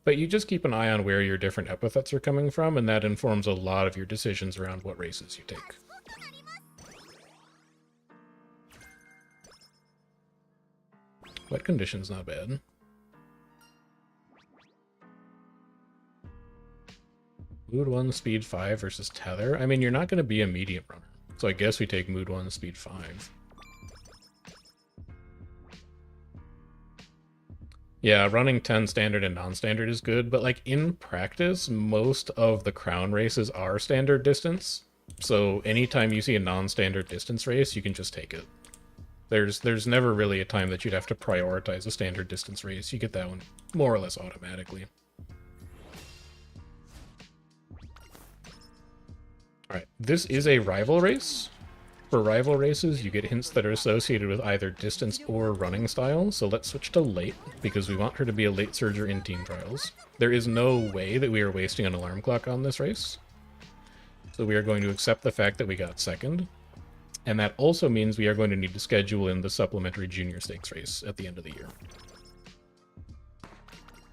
Speaker 1: But you just keep an eye on where your different epithets are coming from, and that informs a lot of your decisions around what races you take. Wet condition's not bad. Mood 1, speed 5 versus tether. I mean, you're not going to be a medium runner, so I guess we take mood 1, speed 5. Yeah, running 10 standard and non-standard is good, but like in practice, most of the crown races are standard distance. So anytime you see a non-standard distance race, you can just take it. There's never really a time that you'd have to prioritize a standard distance race. You get that one more or less automatically. Alright, this is a rival race. For rival races, you get hints that are associated with either distance or running style, so let's switch to late, because we want her to be a late surger in team trials. There is no way that we are wasting an alarm clock on this race, so we are going to accept the fact that we got second, and that also means we are going to need to schedule in the supplementary junior stakes race at the end of the year,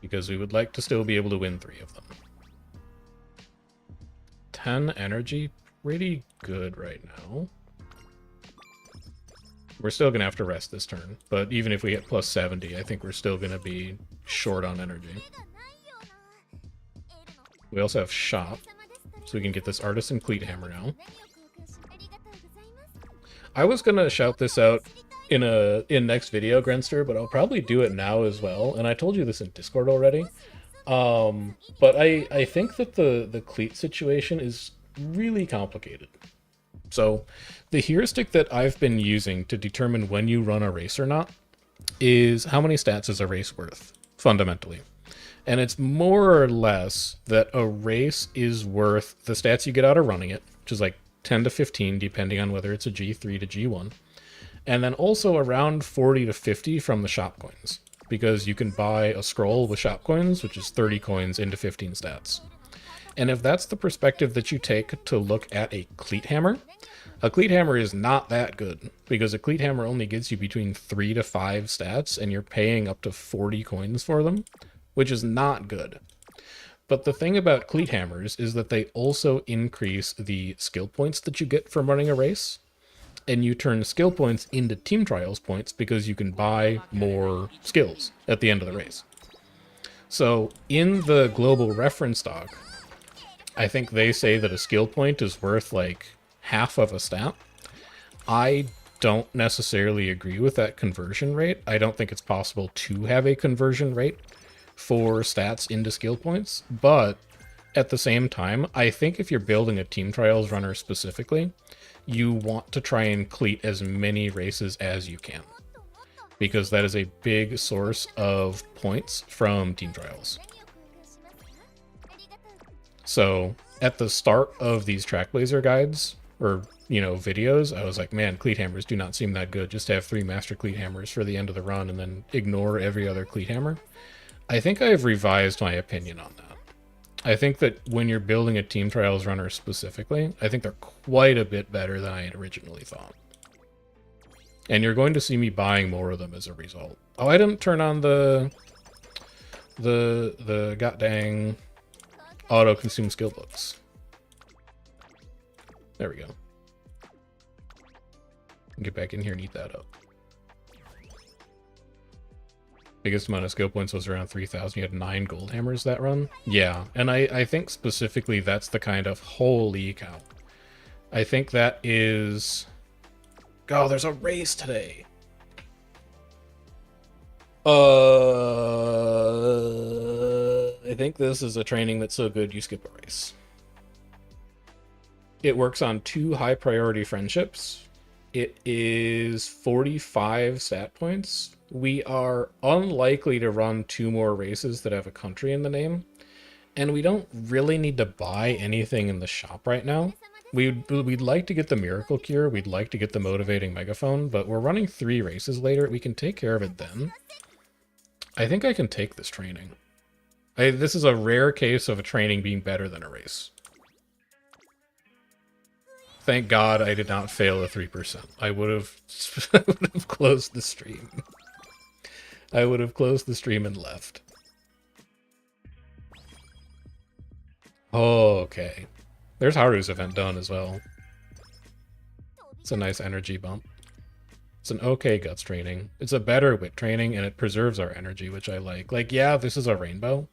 Speaker 1: because we would like to still be able to win 3 of them. 10 energy, pretty good right now. We're still going to have to rest this turn, but even if we get plus 70, I think we're still going to be short on energy. We also have shop, so we can get this artisan cleat hammer now. I was going to shout this out in next video, Grenster, but I'll probably do it now as well, and I told you this in Discord already. But I think that the cleat situation is really complicated. So the heuristic that I've been using to determine when you run a race or not is how many stats is a race worth, fundamentally. And it's more or less that a race is worth the stats you get out of running it, which is like 10 to 15, depending on whether it's a G3 to G1. And then also around 40 to 50 from the shop coins, because you can buy a scroll with shop coins, which is 30 coins into 15 stats. And if that's the perspective that you take to look at a cleat hammer, a cleat hammer is not that good, because a cleat hammer only gives you between 3 to 5 stats, and you're paying up to 40 coins for them, which is not good. But the thing about cleat hammers is that they also increase the skill points that you get from running a race, and you turn skill points into team trials points because you can buy more skills at the end of the race. So in the global reference doc, I think they say that a skill point is worth like half of a stat. I don't necessarily agree with that conversion rate. I don't think it's possible to have a conversion rate for stats into skill points, but at the same time, I think if you're building a team trials runner specifically, you want to try and cleat as many races as you can, because that is a big source of points from team trials. So at the start of these Trackblazer guides, or, you know, videos, I was like, man, cleat hammers do not seem that good. Just have 3 master cleat hammers for the end of the run and then ignore every other cleat hammer. I think I've revised my opinion on that. I think that when you're building a team trials runner specifically, I think they're quite a bit better than I had originally thought. And you're going to see me buying more of them as a result. Oh, I didn't turn on the goddamn auto-consume skill books. There we go. Get back in here and eat that up. Biggest amount of skill points was around 3,000. You had 9 gold hammers that run. Yeah, and I think specifically that's the kind of... Holy cow. I think that is... Oh, there's a race today. I think this is a training that's so good you skip a race. It works on 2 high priority friendships. It is 45 stat points. We are unlikely to run 2 more races that have a country in the name. And we don't really need to buy anything in the shop right now. We'd like to get the Miracle Cure. We'd like to get the Motivating Megaphone, but we're running 3 races later. We can take care of it then. I think I can take this training. This is a rare case of a training being better than a race. Thank God I did not fail a 3%. I would have closed the stream. I would have closed the stream and left. Oh, okay. There's Haru's event done as well. It's a nice energy bump. It's an okay guts training. It's a better wit training, and it preserves our energy, which I like. Like, yeah, this is a rainbow,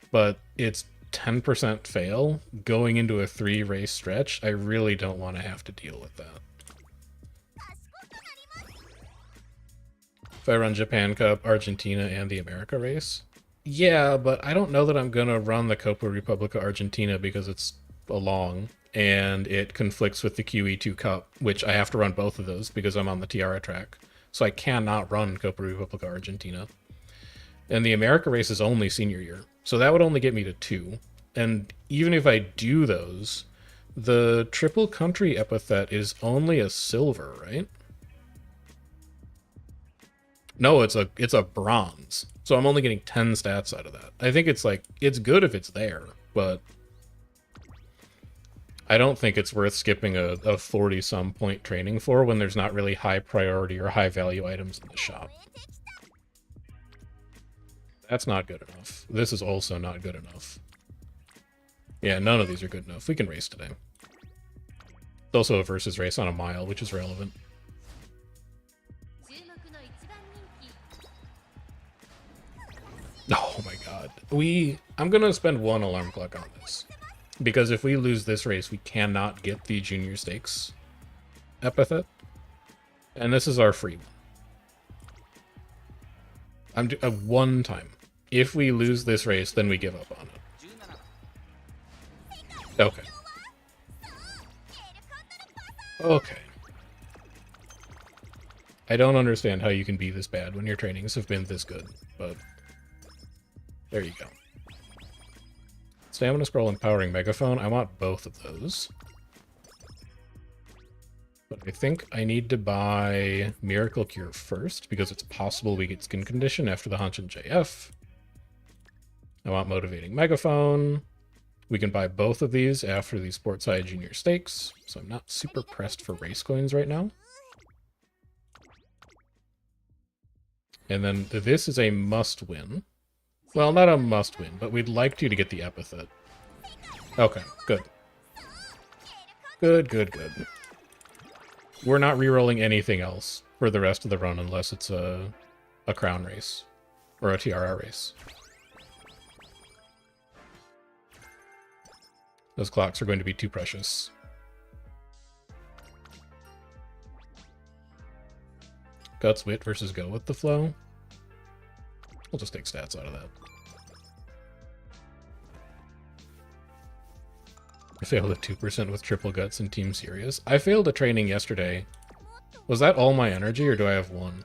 Speaker 1: but it's 10% fail going into a 3 race stretch. I really don't want to have to deal with that. If I run Japan Cup, Argentina, and the America race, yeah, but I don't know that I'm gonna run the Copa Republica Argentina because it's long and it conflicts with the QE2 Cup, which I have to run both of those because I'm on the Tiara track. So I cannot run Copa Republica Argentina. And the America race is only senior year, so that would only get me to 2. And even if I do those, the triple country epithet is only a silver, right? No, it's a bronze. So I'm only getting 10 stats out of that. I think it's like, it's good if it's there, but I don't think it's worth skipping a 40-some point training for when there's not really high priority or high value items in the shop. That's not good enough. This is also not good enough. Yeah, none of these are good enough. We can race today. It's also a versus race on a mile, which is relevant. Oh my god. I'm gonna spend 1 alarm clock on this. Because if we lose this race, we cannot get the junior stakes epithet. And this is our free one. One time. If we lose this race, then we give up on it. Okay. Okay. I don't understand how you can be this bad when your trainings have been this good, but there you go. Stamina Scroll and Powering Megaphone. I want both of those. But I think I need to buy Miracle Cure first, because it's possible we get Skin Condition after the Hanshin JF. I want Motivating Megaphone. We can buy both of these after the Sportside Junior Stakes, so I'm not super pressed for race coins right now. And then this is a must-win. Well, not a must-win, but we'd like to get the epithet. Okay, good. Good, good, good. We're not rerolling anything else for the rest of the run unless it's a crown race or a tiara race. Those clocks are going to be too precious. Guts, Wit versus Go with the Flow. We'll just take stats out of that. I failed at 2% with triple guts in Team Serious. I failed a training yesterday. Was that all my energy, or do I have 1?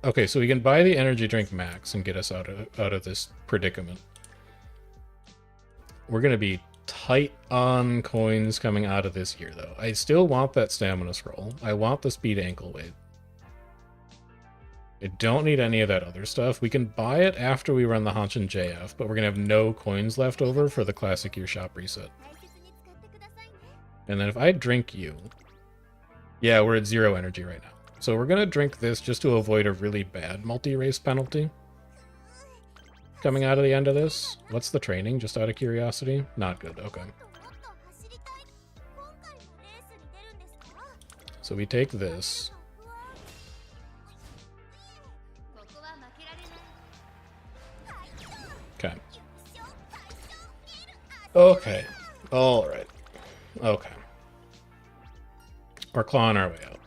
Speaker 1: Okay, so we can buy the energy drink max and get us out of this predicament. We're gonna be tight on coins coming out of this year, though. I still want that stamina scroll. I want the speed ankle weight. I don't need any of that other stuff. We can buy it after we run the Hanshin JF, but we're going to have no coins left over for the Classic Year Shop reset. And then if I drink you... Yeah, we're at 0 energy right now. So we're going to drink this just to avoid a really bad multi-race penalty coming out of the end of this. What's the training, just out of curiosity? Not good, okay. So we take this. Okay. Okay. Alright. Okay. We're clawing our way out.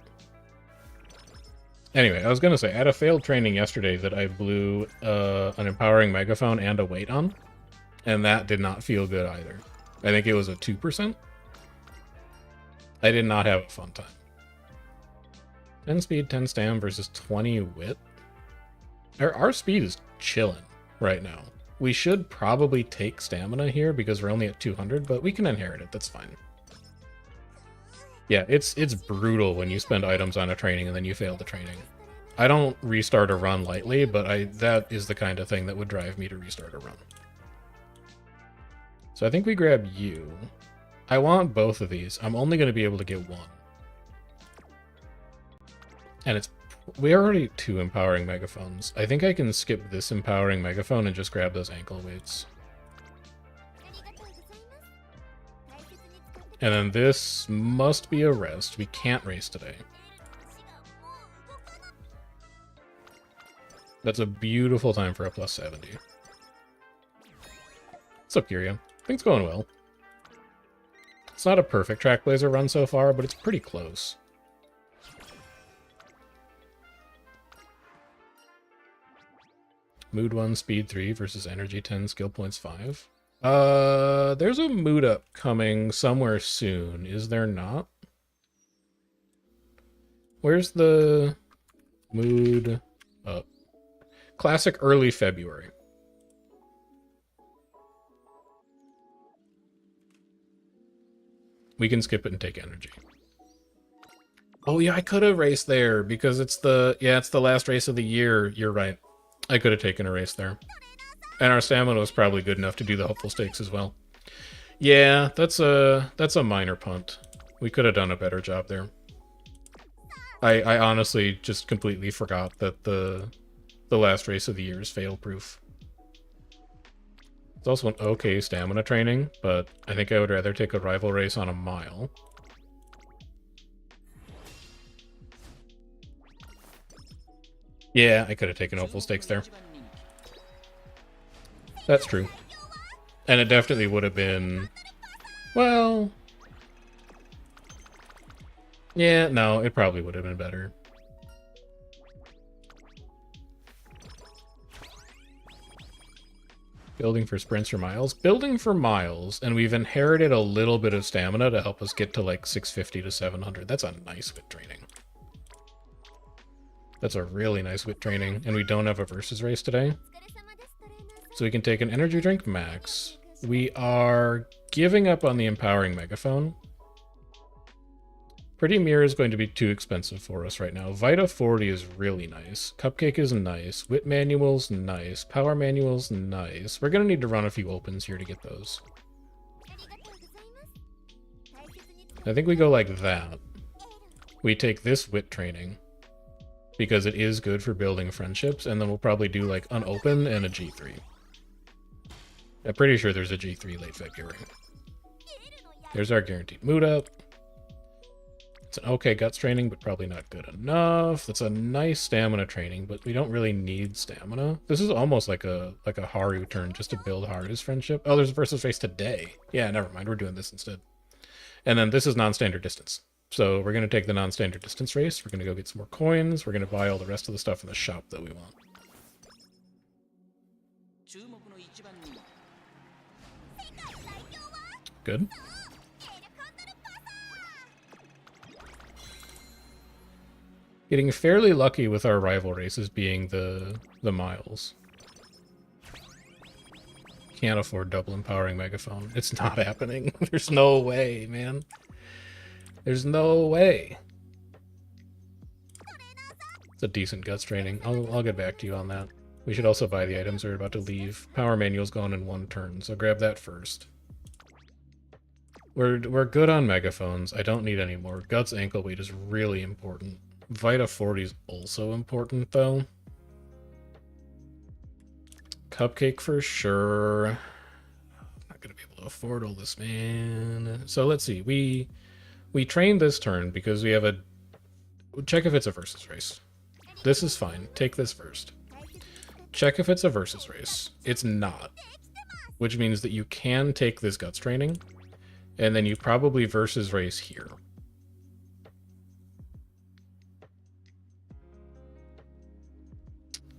Speaker 1: Anyway, I was going to say, I had a failed training yesterday that I blew an empowering megaphone and a weight on, and that did not feel good either. I think it was a 2%. I did not have a fun time. 10 speed, 10 stam versus 20 wit. Our speed is chilling right now. We should probably take stamina here because we're only at 200, but we can inherit it. That's fine. Yeah, it's brutal when you spend items on a training and then you fail the training. I don't restart a run lightly, but that is the kind of thing that would drive me to restart a run. So I think we grab you. I want both of these. I'm only going to be able to get one. And we already 2 empowering megaphones. I think I can skip this empowering megaphone and just grab those ankle weights. And then this must be a rest. We can't race today. That's a beautiful time for a plus 70. What's up, Kyria? Things going well. It's not a perfect Trackblazer run so far, but it's pretty close. Mood 1, speed 3 versus energy 10, skill points 5. There's a mood up coming somewhere soon, is there not? Where's the mood up? Classic early February. We can skip it and take energy. Oh yeah, I could have raced there because it's the last race of the year. You're right. I could have taken a race there. And our stamina was probably good enough to do the hopeful stakes as well. Yeah, that's a minor punt. We could have done a better job there. I honestly just completely forgot that the last race of the year is fail proof. It's also an okay stamina training, but I think I would rather take a rival race on a mile. Yeah, I could have taken hopeful stakes there. That's true. And it definitely would have been... Well... Yeah, no, it probably would have been better. Building for sprints or miles? Building for miles, and we've inherited a little bit of stamina to help us get to like 650 to 700. That's a nice wit training. That's a really nice wit training, and we don't have a versus race today. So we can take an energy drink max. We are giving up on the empowering megaphone. Pretty Mirror is going to be too expensive for us right now. Vita 40 is really nice. Cupcake is nice. Wit Manual's nice. Power Manual's nice. We're going to need to run a few opens here to get those. I think we go like that. We take this wit training because it is good for building friendships, and then we'll probably do like an open and a G3. I'm pretty sure there's a G3 late February. There's our guaranteed mood up. It's an okay guts training, but probably not good enough. That's a nice stamina training, but we don't really need stamina. This is almost like a Haru turn just to build Haru's friendship. Oh, there's a versus race today. Yeah, never mind. We're doing this instead. And then this is non-standard distance. So we're going to take the non-standard distance race. We're going to go get some more coins. We're going to buy all the rest of the stuff in the shop that we want. Good. Getting fairly lucky with our rival races being the miles. Can't afford double empowering megaphone. It's not happening. There's no way, man. There's no way. It's a decent guts training. I'll get back to you on that. We should also buy the items we're about to leave. Power Manual's gone in one turn, so grab that first. We're good on megaphones. I don't need any more. Guts ankle weight is really important. Vita 40 is also important, though. Cupcake for sure. I'm not going to be able to afford all this, man. So let's see. We trained this turn because we have a... Check if it's a versus race. This is fine. Take this first. Check if it's a versus race. It's not. Which means that you can take this guts training, and then you probably versus race here.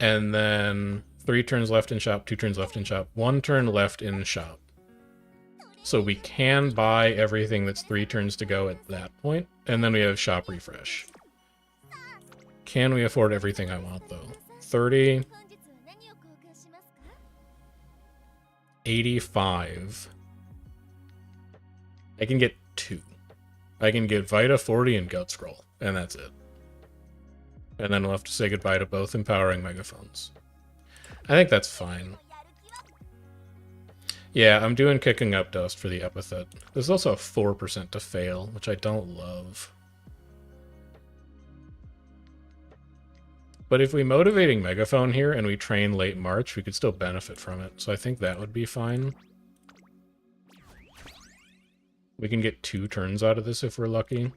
Speaker 1: And then 3 turns left in shop, 2 turns left in shop, 1 turn left in shop. So we can buy everything that's 3 turns to go at that point, and then we have shop refresh. Can we afford everything I want, though? 30. 85. I can get 2. I can get Vita 40 and Gut Scroll, and that's it. And then we'll have to say goodbye to both empowering megaphones. I think that's fine. Yeah, I'm doing Kicking Up Dust for the epithet. There's also a 4% to fail, which I don't love. But if we motivating megaphone here and we train late March, we could still benefit from it. So I think that would be fine. We can get 2 turns out of this if we're lucky.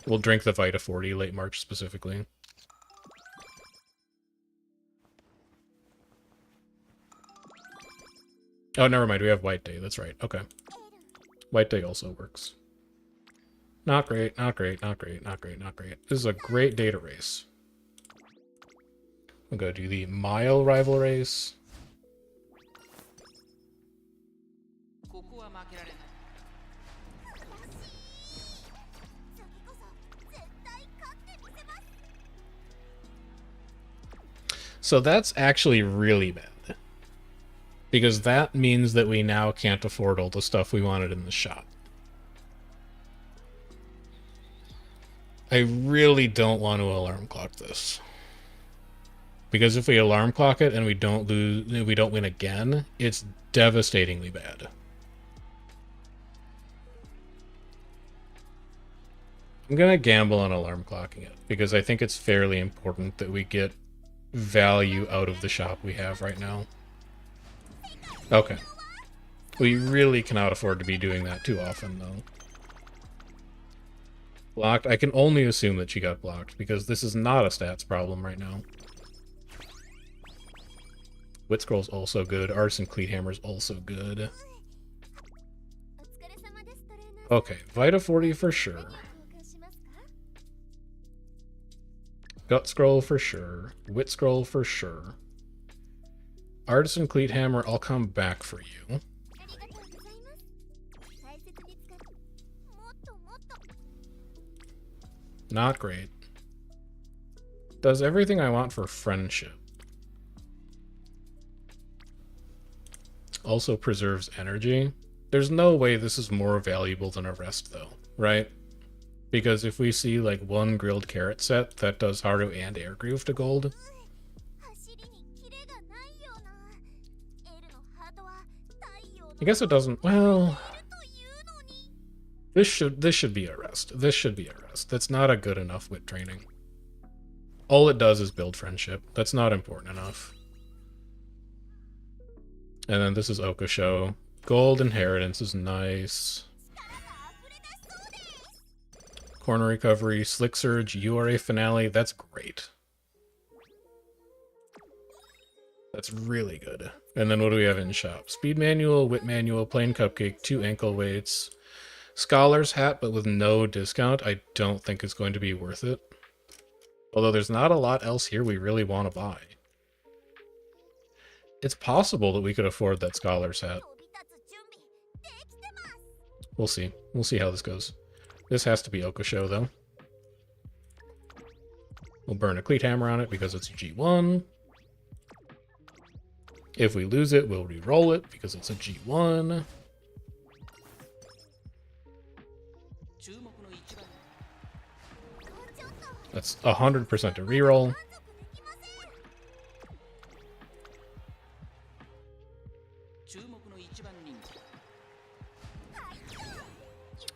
Speaker 1: We'll drink the Vita 40 late March specifically. Oh, never mind. We have White Day. That's right. Okay. White Day also works. Not great, not great, not great, not great, not great. This is a great data race. We'll go do the mile rival race. So that's actually really bad. Because that means that we now can't afford all the stuff we wanted in the shop. I really don't want to alarm clock this. Because if we alarm clock it and we don't win again, it's devastatingly bad. I'm gonna gamble on alarm clocking it, because I think it's fairly important that we get value out of the shop we have right now. Okay. We really cannot afford to be doing that too often, though. Blocked. I can only assume that she got blocked, because this is not a stats problem right now. Wit Scroll's also good. Artisan Cleat Hammer's also good. Okay, Vita 40 for sure. Gut Scroll for sure. Wit Scroll for sure. Artisan Cleat Hammer, I'll come back for you. Not great. Does everything I want for friendship. Also preserves energy. There's no way this is more valuable than a rest, though, right? Because if we see, like, 1 grilled carrot set that does Haru and Air Groove to gold... I guess it doesn't... Well... This should be a rest. This should be a rest. That's not a good enough wit training. All it does is build friendship. That's not important enough. And then this is Okosho. Gold Inheritance is nice. Corner Recovery, Slick Surge, URA Finale. That's great. That's really good. And then what do we have in shop? Speed Manual, Wit Manual, Plain Cupcake, 2 ankle weights. Scholar's Hat, but with no discount. I don't think it's going to be worth it. Although there's not a lot else here we really want to buy. It's possible that we could afford that Scholar's Hat. We'll see. We'll see how this goes. This has to be Okosho, though. We'll burn a Cleat Hammer on it because it's a G1. If we lose it, we'll re-roll it because it's a G1. That's 100% a reroll.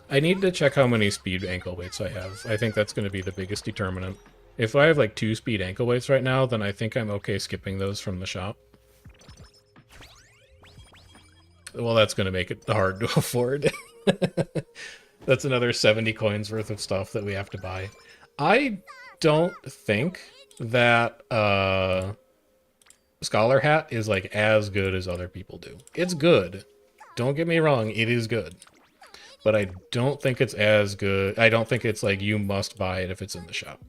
Speaker 1: I need to check how many speed ankle weights I have. I think that's going to be the biggest determinant. If I have like 2 speed ankle weights right now, then I think I'm okay skipping those from the shop. Well, that's going to make it hard to afford. That's another 70 coins worth of stuff that we have to buy. I don't think that Scholar Hat is like as good as other people do. It's good. Don't get me wrong, it is good. But I don't think it's as good. I don't think it's like you must buy it if it's in the shop.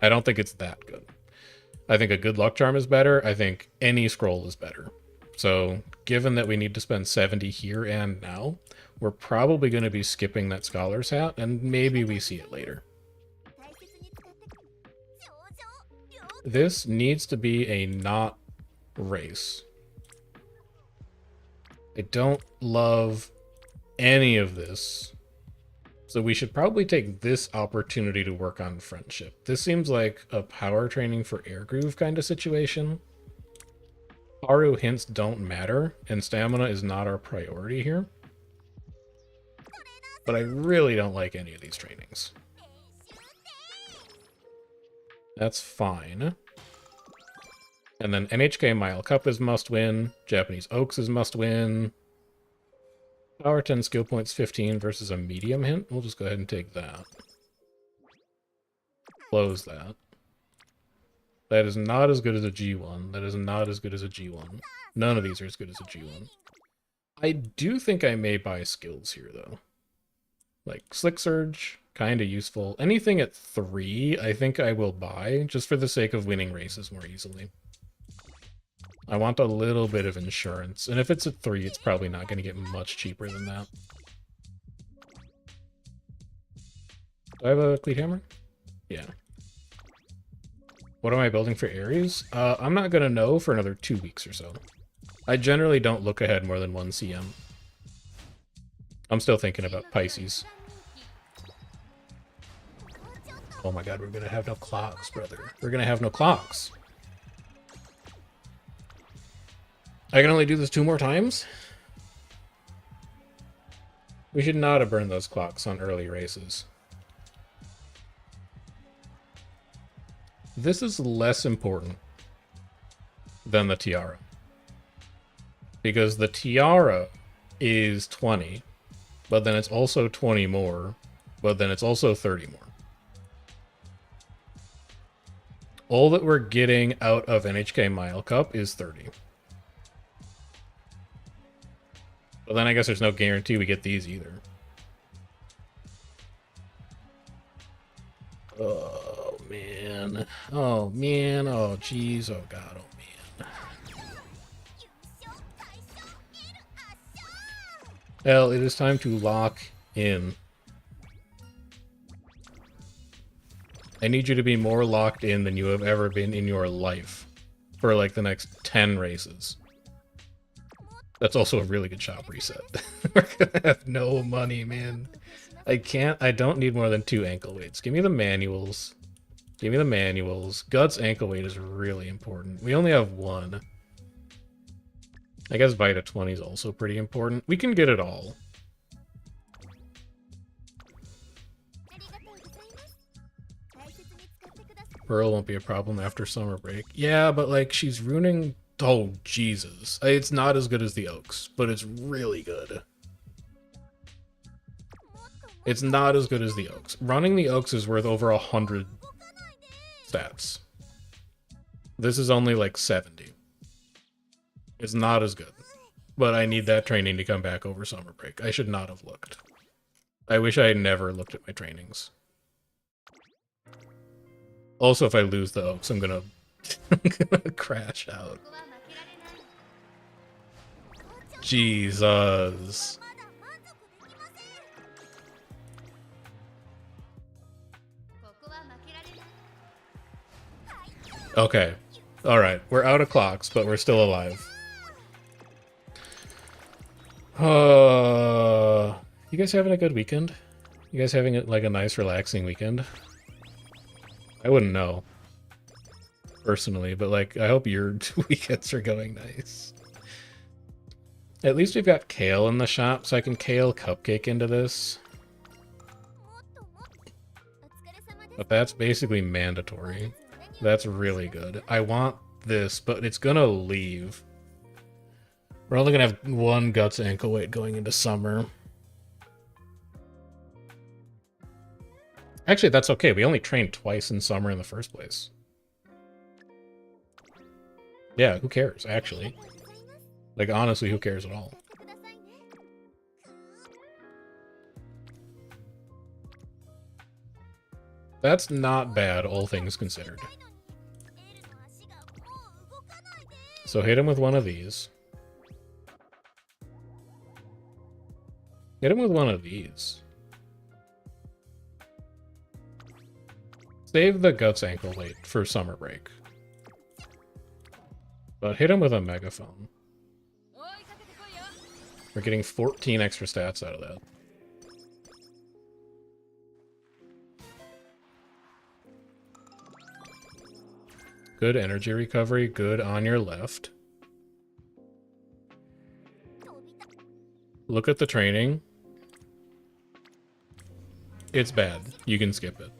Speaker 1: I don't think it's that good. I think a good luck charm is better. I think any scroll is better. So given that we need to spend 70 here and now, we're probably going to be skipping that Scholar's Hat, and maybe we see it later. This needs to be a not race. I don't love any of this. So we should probably take this opportunity to work on friendship. This seems like a power training for air groove kind of situation. Haru hints don't matter, and stamina is not our priority here. But I really don't like any of these trainings. That's fine. And then NHK Mile Cup is must win. Japanese Oaks is must win. Power 10 skill points 15 versus a medium hint. We'll just go ahead and take that. Close that. That is not as good as a G1. That is not as good as a G1. None of these are as good as a G1. I do think I may buy skills here, though. Like Slick Surge, kind of useful. Anything at 3, I think I will buy, just for the sake of winning races more easily. I want a little bit of insurance, and if it's at 3, it's probably not going to get much cheaper than that. Do I have a Cleat Hammer? Yeah. What am I building for Aries? I'm not going to know for another 2 weeks or so. I generally don't look ahead more than 1 CM. I'm still thinking about Pisces. Oh my god, we're going to have no clocks, brother. We're going to have no clocks. I can only do this 2 more times? We should not have burned those clocks on early races. This is less important than the tiara. Because the tiara is 20, but then it's also 20 more, but then it's also 30 more. All that we're getting out of NHK Mile Cup is 30. But then I guess there's no guarantee we get these either. Oh, man. Oh, man. Oh, jeez. Oh, God. Oh, man. Well, it is time to lock in. I need you to be more locked in than you have ever been in your life for, like, the next 10 races. That's also a really good shop reset. We're gonna have no money, man. I don't need more than 2 ankle weights. Give me the manuals. Give me the manuals. Guts ankle weight is really important. We only have 1. I guess Vita 20 is also pretty important. We can get it all. Pearl won't be a problem after summer break. Yeah, but like she's ruining... Oh, Jesus. It's not as good as the Oaks, but it's really good. It's not as good as the Oaks. Running the Oaks is worth over 100 stats. This is only like 70. It's not as good. But I need that training to come back over summer break. I should not have looked. I wish I had never looked at my trainings. Also, if I lose the Oaks, I'm gonna crash out. Jesus. Okay. Alright, we're out of clocks, but we're still alive. You guys having a good weekend? You guys having like a nice relaxing weekend? I wouldn't know. Personally, but like, I hope your weekends are going nice. At least we've got kale in the shop, so I can kale cupcake into this. But that's basically mandatory. That's really good. I want this, but it's gonna leave. We're only gonna have 1 guts ankle weight going into summer. Actually, that's okay. We only trained twice in summer in the first place. Yeah, who cares, actually? Like, honestly, who cares at all? That's not bad, all things considered. So hit him with one of these. Hit him with one of these. Save the Guts ankle weight for summer break. But hit him with a megaphone. We're getting 14 extra stats out of that. Good energy recovery, good on your left. Look at the training. It's bad. You can skip it.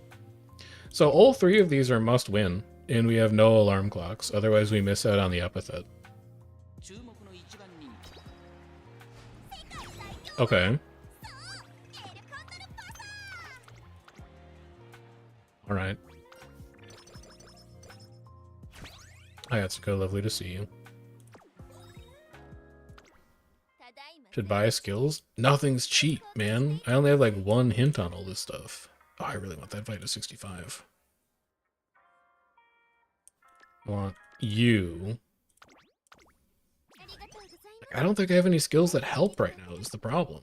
Speaker 1: So all three of these are must win, and we have no alarm clocks, otherwise we miss out on the epithet. Okay. Alright. Hi, Atsuko, lovely to see you. Should buy skills? Nothing's cheap, man. I only have like one hint on all this stuff. Oh, I really want that Vita 65. I want you. I don't think I have any skills that help right now is the problem.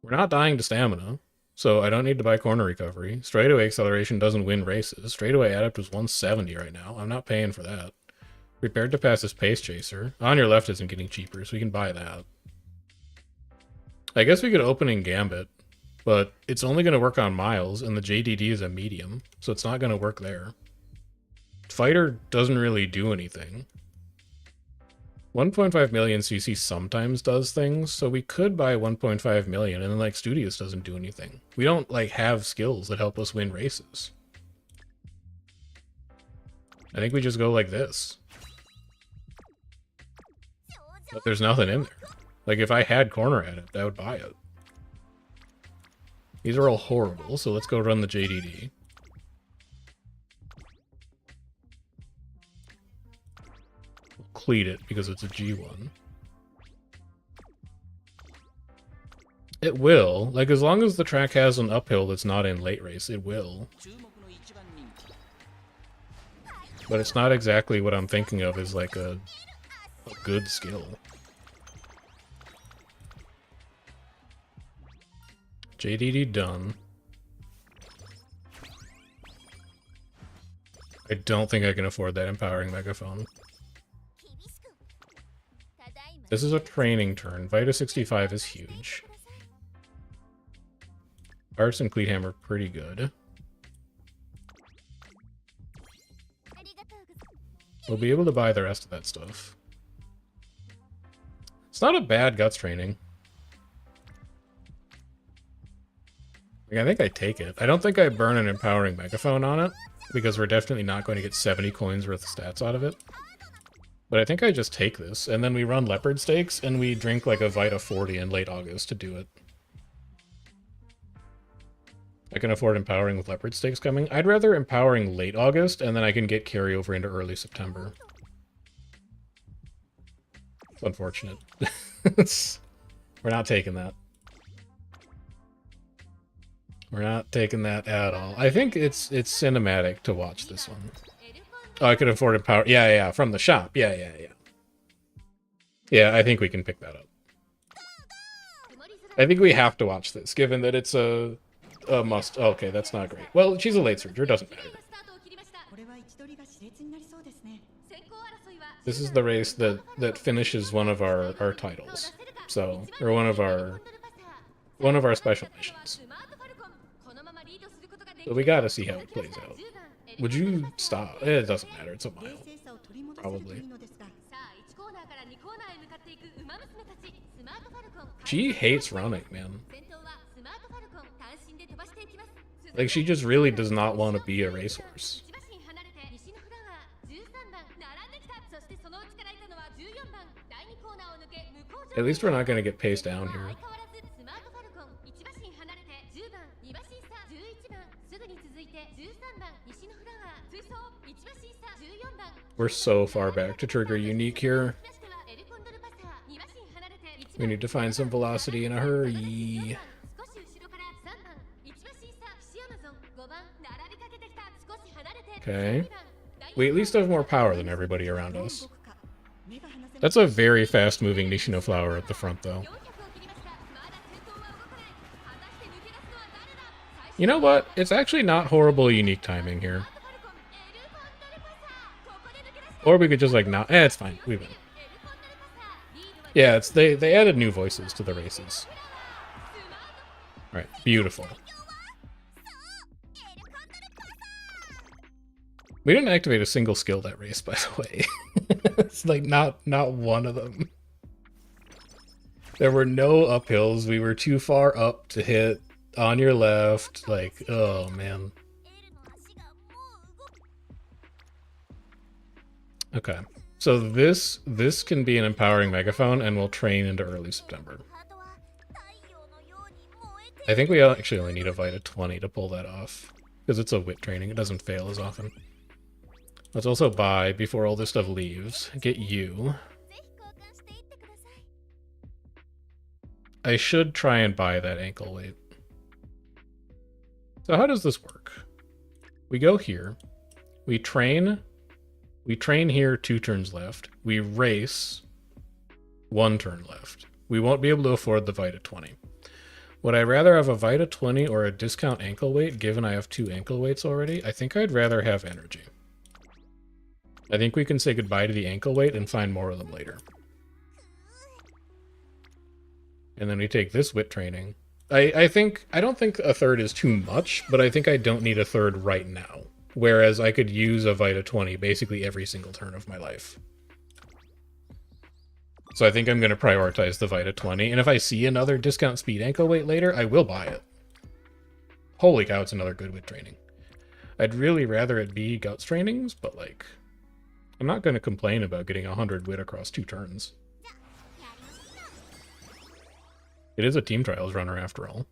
Speaker 1: We're not dying to stamina, so I don't need to buy corner recovery. Straightaway acceleration doesn't win races. Straightaway adept is 170 right now. I'm not paying for that. Prepared to pass is Pace Chaser. On your left isn't getting cheaper, so we can buy that. I guess we could open in Gambit, but it's only going to work on Miles, and the JDD is a medium, so it's not going to work there. Fighter doesn't really do anything. 1.5 million CC sometimes does things, so we could buy 1.5 million, and then, like, Studios doesn't do anything. We don't, like, have skills that help us win races. I think we just go like this. But there's nothing in there. Like, if I had corner adept, I would buy it. These are all horrible, so let's go run the JDD. We'll cleat it because it's a G1. It will. Like, as long as the track has an uphill that's not in late race, it will. But it's not exactly what I'm thinking of as, like, a good skill. JDD done. I don't think I can afford that empowering megaphone. This is a training turn. Vita 65 is huge. Arts and Cleat Hammer pretty good. We'll be able to buy the rest of that stuff. It's not a bad Guts training. Like, I think I take it. I don't think I burn an empowering megaphone on it, because we're definitely not going to get 70 coins worth of stats out of it. But I think I just take this, and then we run Leopard Stakes, and we drink like a Vita 40 in late August to do it. I can afford empowering with Leopard Stakes coming. I'd rather empowering late August, and then I can get carryover into early September. It's unfortunate. We're not taking that. We're not taking that at all. I think it's cinematic to watch this one. Oh, I could afford empower. Yeah, from the shop. Yeah. Yeah, I think we can pick that up. I think we have to watch this, given that it's a must. Oh, okay, that's not great. Well, she's a late surger. It doesn't matter. This is the race that finishes one of our titles. So, or one of our special missions. So we gotta see how it plays out. Would you stop? It doesn't matter. It's a mile. Probably. She hates running, man. Like, she just really does not want to be a racehorse. At least we're not going to get paced down here. We're so far back to trigger unique here. We need to find some velocity in a hurry. Okay. We at least have more power than everybody around us. That's a very fast-moving Nishino flower at the front, though. You know what? It's actually not horrible unique timing here. Or we could just, like, not... it's fine. We win. Yeah, it's they added new voices to the races. Alright, beautiful. We didn't activate a single skill that race, by the way. It's like not one of them. There were no uphills. We were too far up to hit on your left. Like, oh man. Okay. So this can be an empowering megaphone and we'll train into early September. I think we actually only need a Vita 20 to pull that off. Because it's a wit training. It doesn't fail as often. Let's also buy, before all this stuff leaves, get you. I should try and buy that ankle weight. So how does this work? We go here. We train here 2 turns left. We race 1 turn left. We won't be able to afford the Vita 20. Would I rather have a Vita 20 or a discount ankle weight, given I have 2 ankle weights already? I think I'd rather have energy. I think we can say goodbye to the ankle weight and find more of them later. And then we take this wit training. I don't think a third is too much, but I think I don't need a third right now. Whereas I could use a Vita 20 basically every single turn of my life. So I think I'm going to prioritize the Vita 20, and if I see another discount speed ankle weight later, I will buy it. Holy cow, it's another good wit training. I'd really rather it be guts trainings, but like, I'm not going to complain about getting 100 wit across 2 turns. It is a team trials runner after all.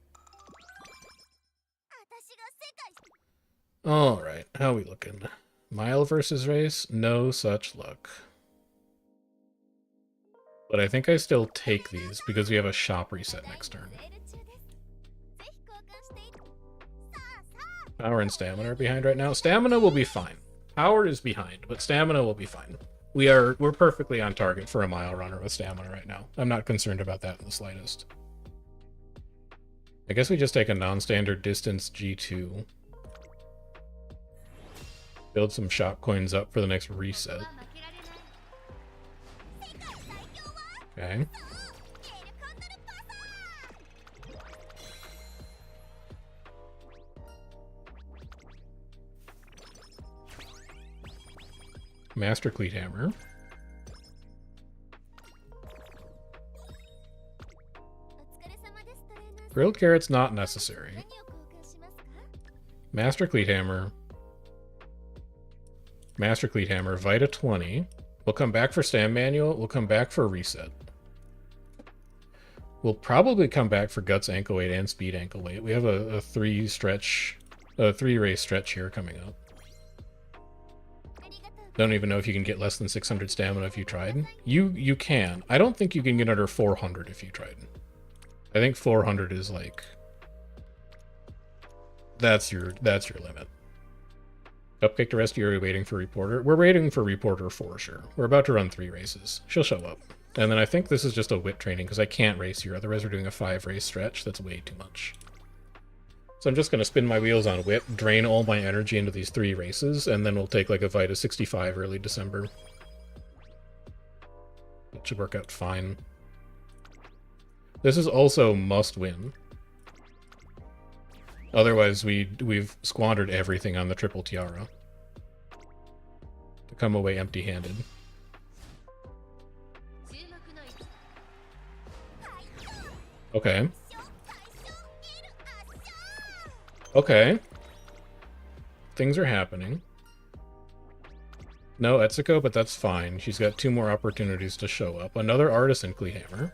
Speaker 1: Alright, how we looking? Mile versus race? No such luck. But I think I still take these because we have a shop reset next turn. Power and stamina are behind right now. Stamina will be fine. Power is behind, but stamina will be fine. We're perfectly on target for a mile runner with stamina right now. I'm not concerned about that in the slightest. I guess we just take a non-standard distance G2. Build some shop coins up for the next reset. Okay. Master Cleat Hammer. Grilled Carrot's not necessary. Master Cleat Hammer. Master Cleat Hammer, Vita 20. We'll come back for Stam Manual. We'll come back for Reset. We'll probably come back for Guts Ankle Weight and Speed Ankle Weight. We have a 3 race stretch here coming up. Don't even know if you can get less than 600 stamina if you tried. You can. I don't think you can get under 400 if you tried. I think 400 is like... That's your limit. Cupcake to Rescue, are we waiting for Reporter? We're waiting for Reporter for sure. We're about to run 3 races. She'll show up. And then I think this is just a whip training because I can't race here. Otherwise we're doing a 5 race stretch. That's way too much. So I'm just going to spin my wheels on whip, drain all my energy into these 3 races, and then we'll take like a Vita 65 early December. That should work out fine. This is also must win. Otherwise we've squandered everything on the Triple Tiara. To come away empty-handed. Okay. Okay. Things are happening. No Etsuko, but that's fine. She's got 2 more opportunities to show up. Another Artisan Cleat Hammer.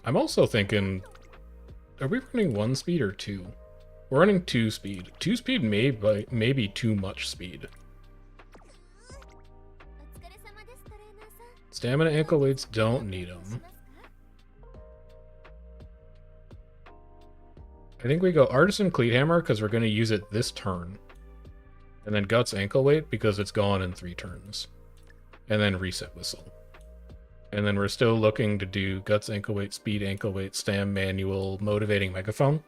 Speaker 1: I'm also thinking... Are we running 1 speed or 2? We're running 2 speed. 2 speed may be too much speed. Stamina ankle weights, don't need them. I think we go Artisan Cleat Hammer because we're going to use it this turn. And then Guts ankle weight because it's gone in 3 turns. And then Reset Whistle. And then we're still looking to do Guts ankle weight, Speed ankle weight, Stam manual, Motivating megaphone.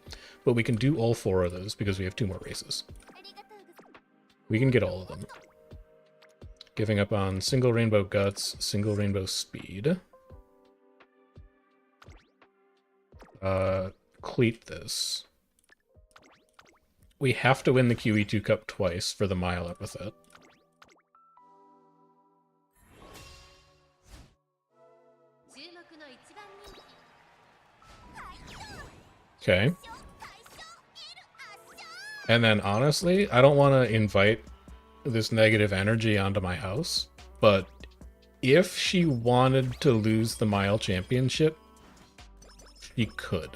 Speaker 1: But we can do all 4 of those because we have 2 more races. We can get all of them. Giving up on single rainbow Guts, single rainbow Speed. Cleat this. We have to win the QE2 Cup twice for the Mile epithet. Okay. And then honestly, I don't want to invite this negative energy onto my house, but if she wanted to lose the Mile Championship, she could.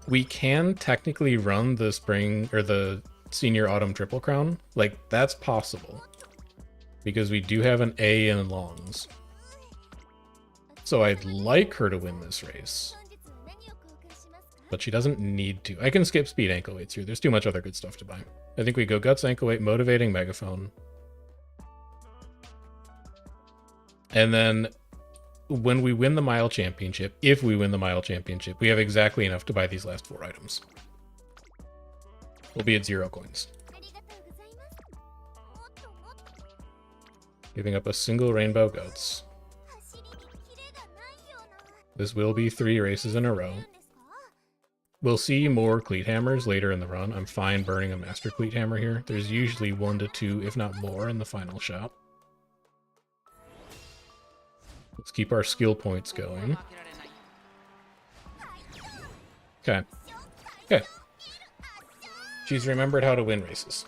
Speaker 1: We can technically run the spring or the senior autumn triple crown. Like, that's possible. Because we do have an A in longs. So I'd like her to win this race. But she doesn't need to. I can skip speed ankle weights here. There's too much other good stuff to buy. I think we go Guts ankle weight, Motivating megaphone. And then when we win the Mile Championship, if we win the Mile Championship, we have exactly enough to buy these last 4 items. We'll be at 0 coins. Giving up a single rainbow Guts. This will be 3 races in a row. We'll see more Cleat Hammers later in the run. I'm fine burning a Master Cleat Hammer here. There's usually 1 to 2, if not more, in the final shop. Let's keep our skill points going. Okay. Okay. She's remembered how to win races.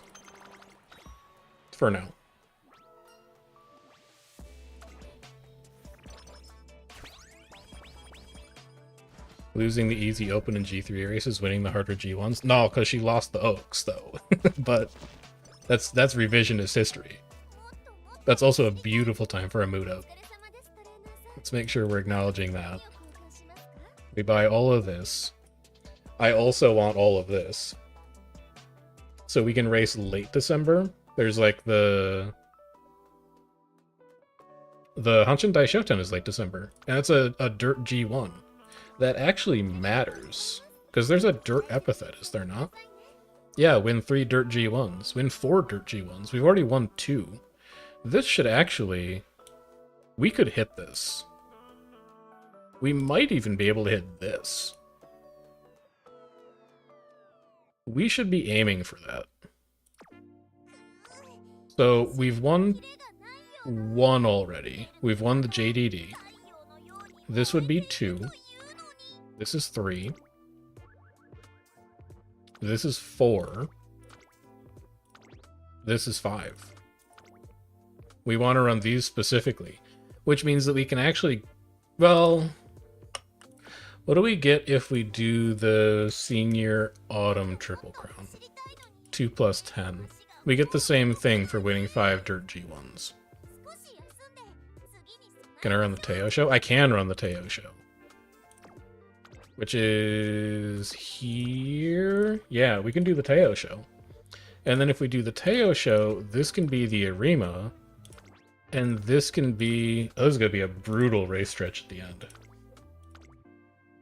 Speaker 1: For now. Losing the easy open and G3 races, winning the harder G1s? No, because she lost the Oaks, though. But that's revisionist history. That's also a beautiful time for a mood up. Let's make sure we're acknowledging that. We buy all of this. I also want all of this. So we can race late December. There's like the Hanshin Daishoten is late December. And it's a dirt G1. That actually matters. Because there's a dirt epithet, is there not? Yeah, win 3 dirt G1s. Win 4 dirt G1s. We've already won 2. This should actually... We could hit this. We might even be able to hit this. We should be aiming for that. So we've won 1 already. We've won the JDD. This would be 2. This is 3. This is 4. This is 5. We want to run these specifically, which means that we can actually, well, what do we get if we do the senior autumn triple crown? 2 plus 10. We get the same thing for winning 5 dirt G1s. Can I run the Teo show? I can run the Teo show. Which is here. Yeah, we can do the Teo show. And then if we do the Teo show, this can be the Arima. And this can be... Oh, this is going to be a brutal race stretch at the end.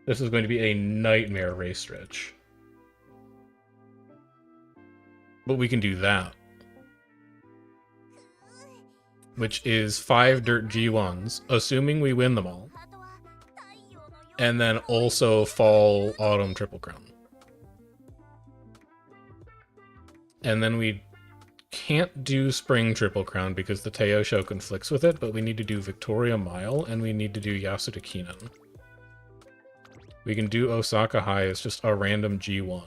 Speaker 1: This is going to be a nightmare race stretch. But we can do that. Which is 5 dirt G1s, assuming we win them all. And then also fall autumn triple crown. And then we can't do spring triple crown because the Teo show conflicts with it, but we need to do Victoria Mile and we need to do Yasuda Kinan. We can do Osaka High as just a random G1.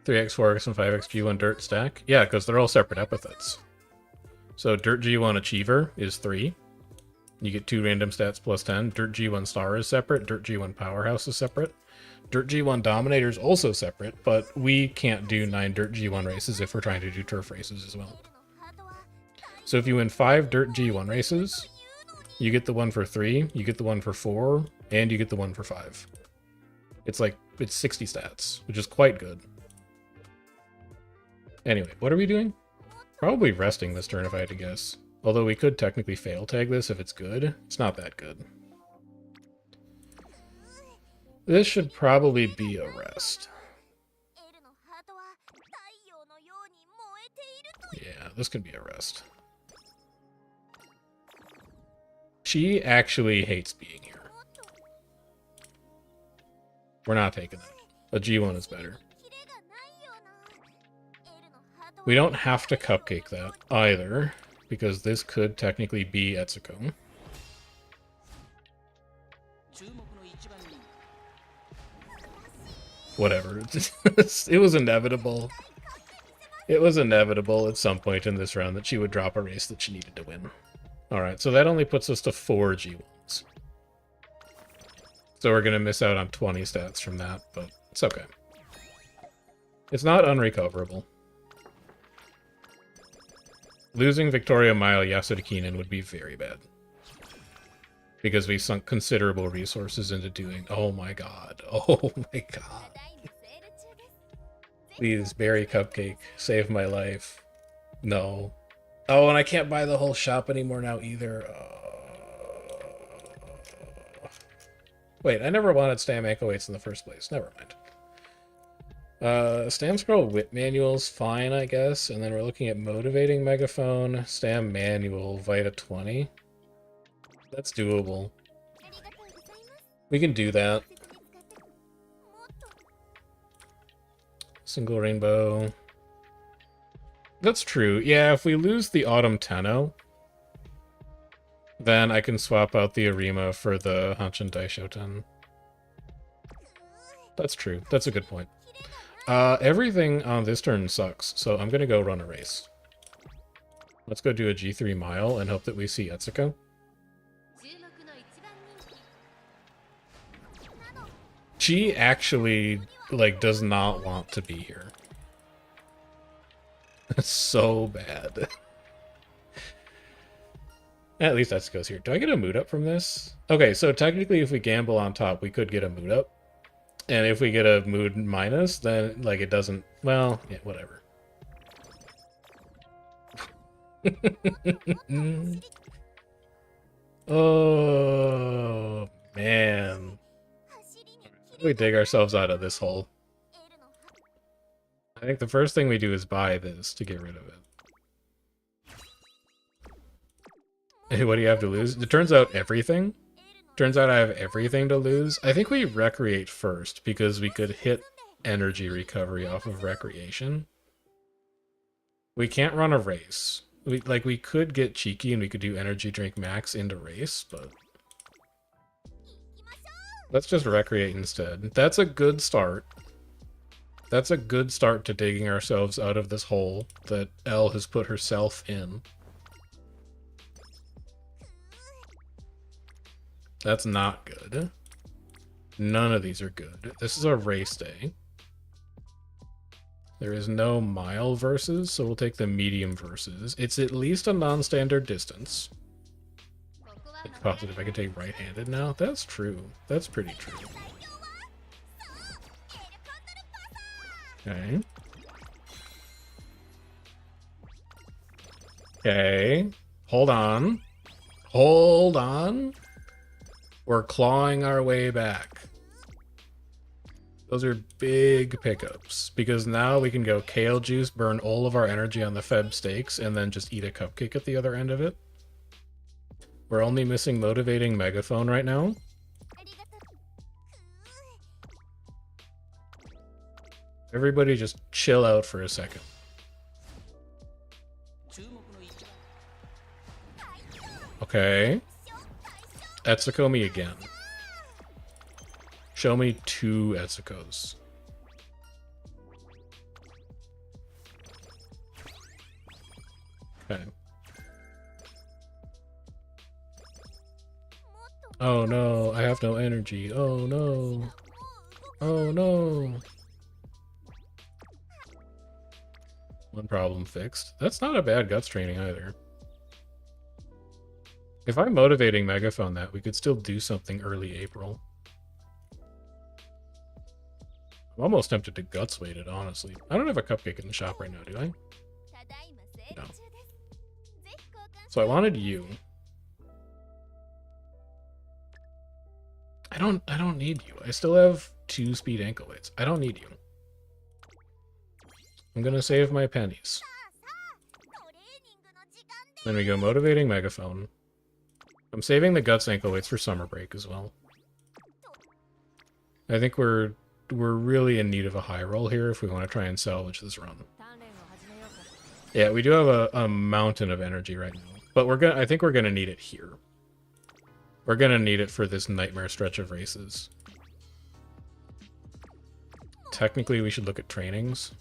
Speaker 1: 3x, 4x, and 5x G1 dirt stack? Yeah, because they're all separate epithets. So dirt G1 Achiever is 3. You get 2 random stats plus 10. Dirt G1 Star is separate. Dirt G1 Powerhouse is separate. Dirt G1 Dominator is also separate, but we can't do 9 Dirt G1 races if we're trying to do turf races as well. So if you win 5 Dirt G1 races, you get the one for 3, you get the one for 4, and you get the one for 5. It's 60 stats, which is quite good. Anyway, what are we doing? Probably resting this turn if I had to guess. Although we could technically fail tag this if it's good. It's not that good. This should probably be a rest. Yeah, this could be a rest. She actually hates being here. We're not taking that. A G1 is better. We don't have to cupcake that either, because this could technically be Etsuko. Whatever. It was inevitable. It was inevitable at some point in this round that she would drop a race that she needed to win. Alright, so that only puts us to 4 G1s. So we're going to miss out on 20 stats from that, but it's okay. It's not unrecoverable. Losing Victoria Mile Yasudakinen would be very bad. Because we sunk considerable resources into doing... Oh my god. Oh my god. Please, Berry Cupcake. Save my life. No. Oh, and I can't buy the whole shop anymore now either. Wait, I never wanted Stam Echo 8s in the first place. Never mind. Stam Scroll Whip Manual's fine, I guess. And then we're looking at Motivating Megaphone, Stam Manual, Vita 20. That's doable. We can do that. Single Rainbow. That's true. Yeah, if we lose the Autumn Tenno, then I can swap out the Arima for the Hanshin Daishoten. That's true. That's a good point. Everything on this turn sucks, so I'm gonna go run a race. Let's go do a G3 mile and hope that we see Etsuko. She actually, does not want to be here. It's so bad. At least Etsuko's here. Do I get a mood up from this? Okay, so technically if we gamble on top, we could get a mood up. And if we get a mood minus, then, it doesn't... Well, yeah, whatever. Oh, man. How do we dig ourselves out of this hole? I think the first thing we do is buy this to get rid of it. Hey, what do you have to lose? It turns out everything. Turns out I have everything to lose. I think we recreate first, because we could hit energy recovery off of recreation. We can't run a race. We could get cheeky and we could do energy drink max into race, but... Let's just recreate instead. That's a good start. That's a good start to digging ourselves out of this hole that Elle has put herself in. That's not good. None of these are good. This is a race day. There is no mile versus, so we'll take the medium versus. It's at least a non-standard distance. It's positive I can take right-handed now? That's true. That's pretty true. Okay. Okay. Hold on. Hold on. We're clawing our way back. Those are big pickups, because now we can go kale juice, burn all of our energy on the Feb stakes, and then just eat a cupcake at the other end of it. We're only missing motivating megaphone right now. Everybody just chill out for a second. Okay. Etsuko me again. Show me 2 Etsukos. Okay. Oh no, I have no energy. Oh no. Oh no. One problem fixed. That's not a bad guts training either. If I'm motivating Megaphone that, we could still do something early April. I'm almost tempted to guts weight it, honestly. I don't have a cupcake in the shop right now, do I? No. So I wanted you. I don't need you. I still have 2 speed ankle weights. I don't need you. I'm gonna save my pennies. Then we go motivating Megaphone. I'm saving the guts ankle weights for summer break as well. I think we're really in need of a high roll here if we want to try and salvage this run. Yeah, we do have a mountain of energy right now, but I think we're gonna need it here. We're gonna need it for this nightmare stretch of races. Technically, we should look at trainings.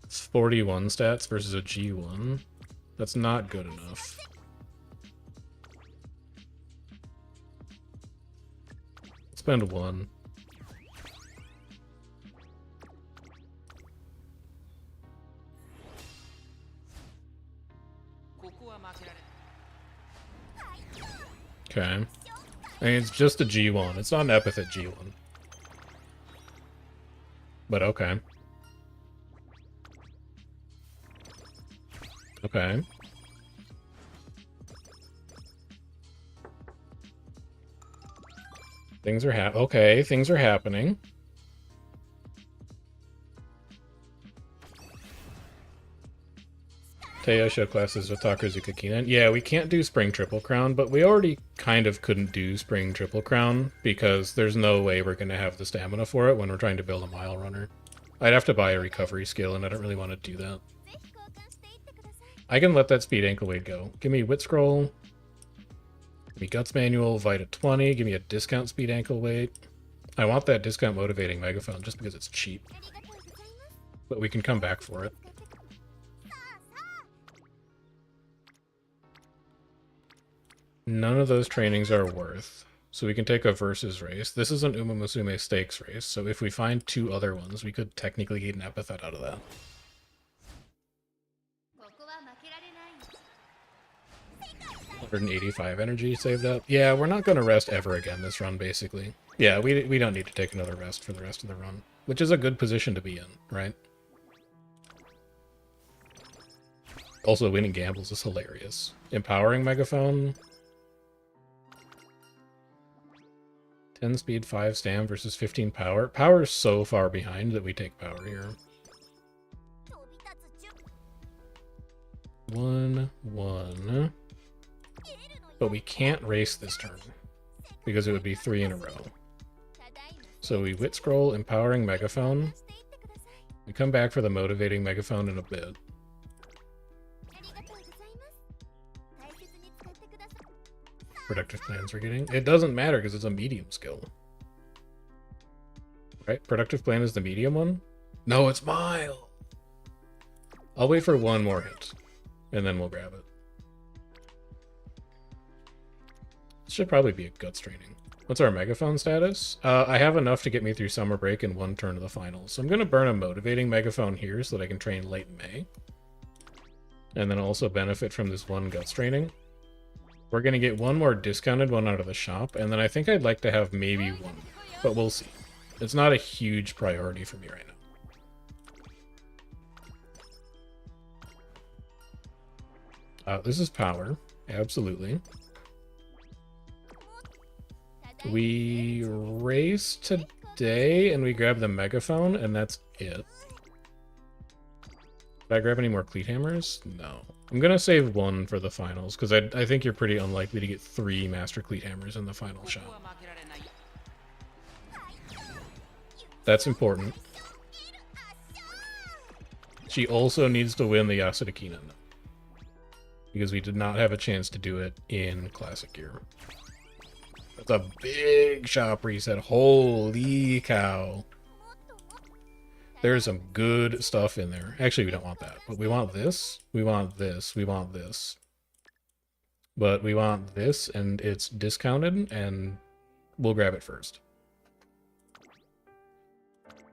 Speaker 1: It's 41 stats versus a G1. That's not good enough. Spend 1. Okay. I mean, it's just a G1. It's not an epithet G1. But okay. Okay. Things are things are happening. Teo show classes with Takazuka Kinan. Yeah, we can't do Spring Triple Crown, but we already kind of couldn't do Spring Triple Crown because there's no way we're going to have the stamina for it when we're trying to build a mile runner. I'd have to buy a recovery skill, and I don't really want to do that. I can let that speed ankle weight go. Give me Wit Scroll. Give me Guts Manual, Vita 20. Give me a discount speed ankle weight. I want that discount motivating Megaphone just because it's cheap. But we can come back for it. None of those trainings are worth. So we can take a versus race. This is an Umamusume stakes race, so if we find 2 other ones, we could technically get an epithet out of that. 185 energy saved up. Yeah, we're not going to rest ever again this run, basically. Yeah, we don't need to take another rest for the rest of the run, which is a good position to be in, right? Also, winning gambles is hilarious. Empowering Megaphone. 10 speed, 5 stam versus 15 power. Power is so far behind that we take power here. 1-1. But we can't race this turn because it would be 3 in a row. So we Wit Scroll, empowering Megaphone. We come back for the motivating Megaphone in a bit. Productive plans we're getting. It doesn't matter because it's a medium skill. Right? Productive plan is the medium one? No, it's mile! I'll wait for 1 more hit, and then we'll grab it. This should probably be a guts training. What's our Megaphone status? I have enough to get me through summer break in 1 turn of the finals. So I'm going to burn a motivating Megaphone here so that I can train late May. And then also benefit from this 1 guts training. We're going to get 1 more discounted one out of the shop, and then I think I'd like to have maybe 1, but we'll see. It's not a huge priority for me right now. This is power, absolutely. We race today, and we grab the Megaphone, and that's it. Did I grab any more Cleat Hammers? No. I'm going to save 1 for the finals, because I think you're pretty unlikely to get 3 Master Cleat Hammers in the final shot. That's important. She also needs to win the Yasuda Kinan, because we did not have a chance to do it in Classic Gear. That's a big shop reset. Holy cow. There's some good stuff in there. Actually, we don't want that, but we want this, we want this, we want this. But we want this, and it's discounted, and we'll grab it first.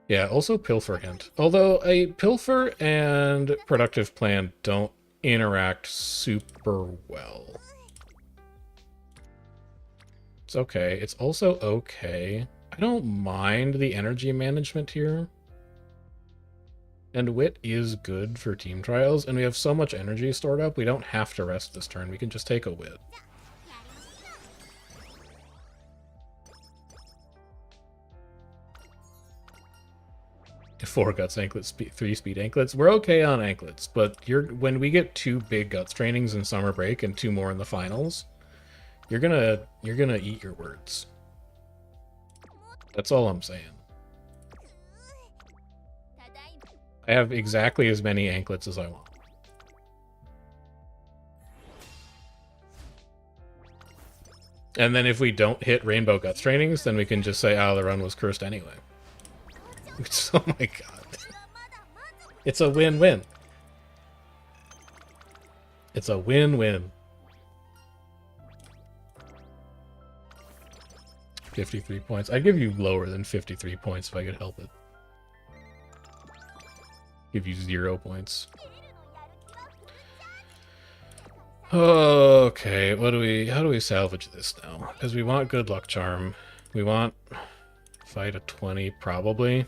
Speaker 1: Yeah, also Pilfer hint. Although a Pilfer and Productive Plan don't interact super well. It's okay. It's also okay. I don't mind the energy management here. And Wit is good for team trials, and we have so much energy stored up, we don't have to rest this turn. We can just take a Wit. 4 guts anklets, 3 speed anklets. We're okay on anklets, but when we get 2 big guts trainings in summer break and 2 more in the finals, you're gonna eat your words. That's all I'm saying. I have exactly as many anklets as I want. And then if we don't hit Rainbow Guts trainings, then we can just say, oh, the run was cursed anyway. Oh my god. It's a win-win. It's a win-win. 53 points. I'd give you lower than 53 points if I could help it. Give you 0 points. Okay, how do we salvage this now? Because we want Good Luck Charm. We want fight a 20, probably.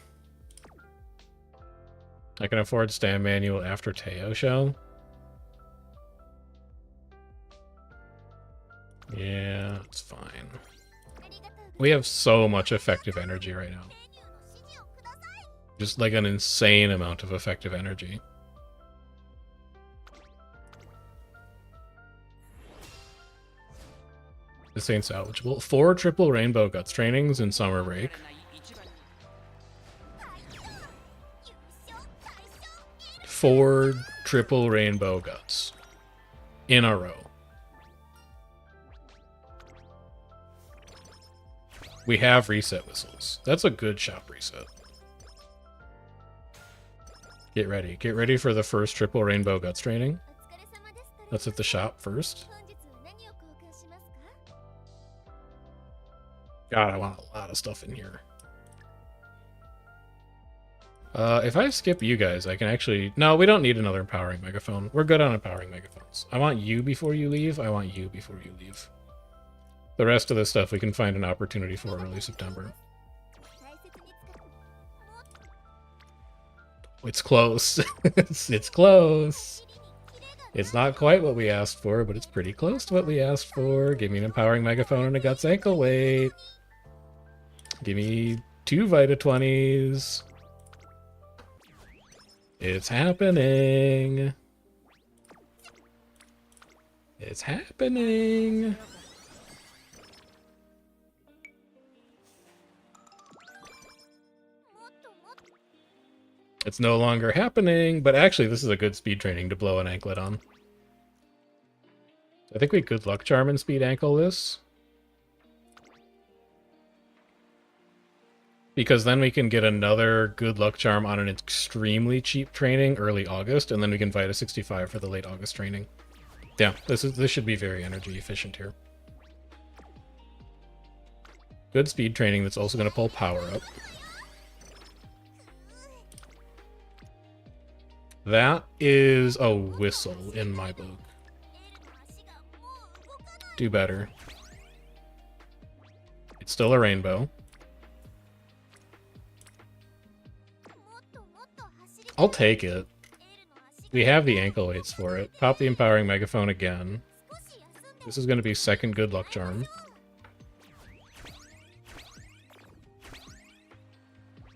Speaker 1: I can afford Stand Manual after Teo Show. Yeah, it's fine. We have so much effective energy right now. Just like an insane amount of effective energy. This ain't salvageable. 4 triple Rainbow Guts trainings in summer break. 4 triple Rainbow Guts in a row. We have reset whistles. That's a good shop reset. Get ready. Get ready for the first triple Rainbow Guts training. Let's hit the shop first. God, I want a lot of stuff in here. If I skip you guys, I can actually... No, we don't need another empowering megaphone. We're good on empowering megaphones. I want you before you leave. I want you before you leave. The rest of this stuff we can find an opportunity for early September. It's close. It's close. It's not quite what we asked for, but it's pretty close to what we asked for. Give me an empowering megaphone and a guts ankle weight. Give me 2 Vita 20s. It's happening. It's happening. It's no longer happening, but actually this is a good speed training to blow an anklet on. I think we Good Luck Charm and speed ankle this. Because then we can get another Good Luck Charm on an extremely cheap training early August, and then we can Vita 65 for the late August training. Yeah, this should be very energy efficient here. Good speed training that's also going to pull power up. That is a whistle in my book. Do better. It's still a rainbow. I'll take it. We have the ankle weights for it. Pop the empowering megaphone again. This is going to be second Good Luck Charm.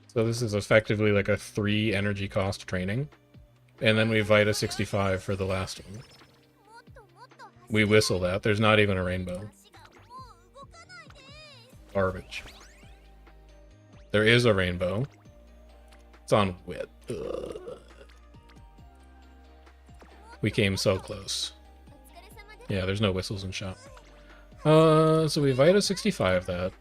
Speaker 1: So this is effectively like a 3 energy cost training. And then we Vita 65 for the last one. We whistle that. There's not even a rainbow. Garbage. There is a rainbow. It's on Wit. Ugh. We came so close. Yeah, there's no whistles in shop. So we Vita 65 that.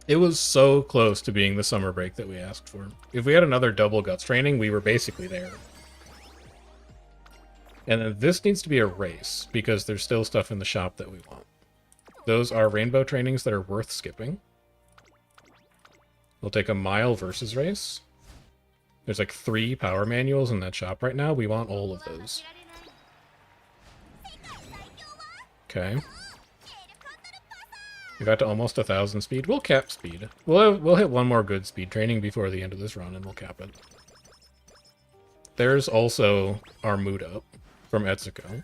Speaker 1: It was so close to being the summer break that we asked for. If we had another double guts training, we were basically there. And then this needs to be a race, because there's still stuff in the shop that we want. Those are rainbow trainings that are worth skipping. We'll take a mile versus race. There's like 3 power manuals in that shop right now. We want all of those. Okay. We got to almost 1,000 speed. We'll cap speed. We'll hit one more good speed training before the end of this run, and we'll cap it. There's also our mood up from Etsuko.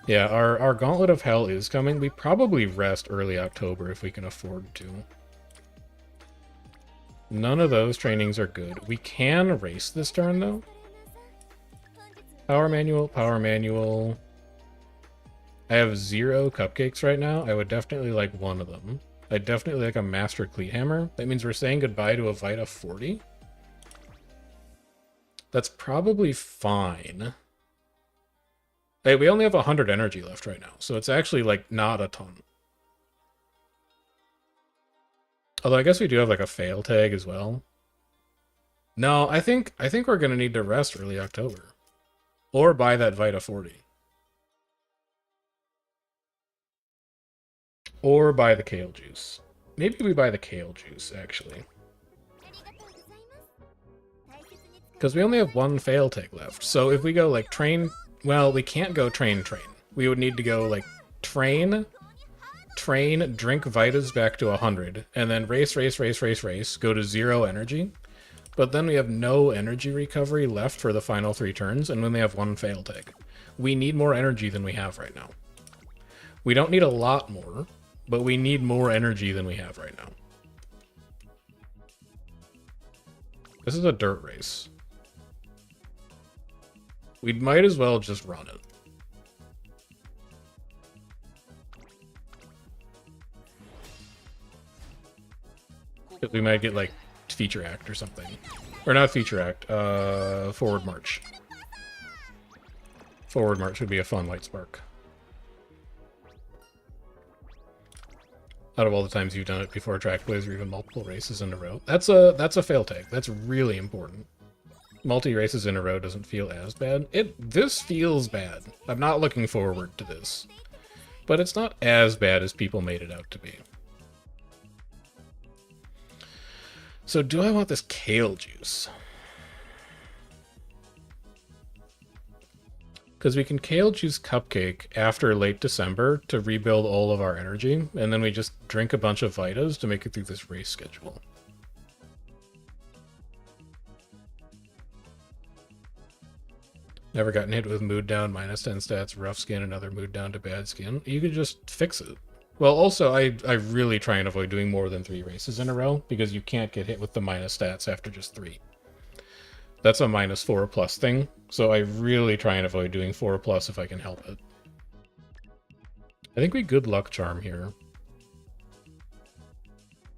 Speaker 1: Yeah, our Gauntlet of Hell is coming. We probably rest early October if we can afford to. None of those trainings are good. We can race this turn, though. Power manual, power manual. I have 0 cupcakes right now. I would definitely like one of them. I'd definitely like a Master Cleat Hammer. That means we're saying goodbye to a Vita 40. That's probably fine. Hey, we only have 100 energy left right now, so it's actually, like, not a ton. Although I guess we do have, like, a fail tag as well. No, I think we're gonna need to rest early October. Or buy that Vita 40. Or buy the kale juice. Maybe we buy the kale juice, actually. Because we only have 1 fail tag left. So if we go, like, train... Well, we can't go train. We would need to go, like, train, drink Vitas back to 100, and then race, go to 0 energy. But then we have no energy recovery left for the final 3 turns, and then we have 1 fail tag. We need more energy than we have right now. We don't need a lot more, but we need more energy than we have right now. This is a dirt race. We might as well just run it. We might get, like, feature act or something. Or not feature act, forward march. Forward march would be a fun light spark. Out of all the times you've done it before Trackblazer, even multiple races in a row. That's a fail tag. That's really important. Multi-races in a row doesn't feel as bad. This feels bad. I'm not looking forward to this. But it's not as bad as people made it out to be. So do I want this kale juice? Because we can kale juice cupcake after late December to rebuild all of our energy, and then we just drink a bunch of Vitas to make it through this race schedule. Never gotten hit with mood down, -10 stats, rough skin, another mood down to bad skin. You could just fix it. Well, also, I really try and avoid doing more than 3 races in a row, because you can't get hit with the minus stats after just 3. That's a -4+ thing, so I really try and avoid doing 4+ if I can help it. I think we good luck charm here.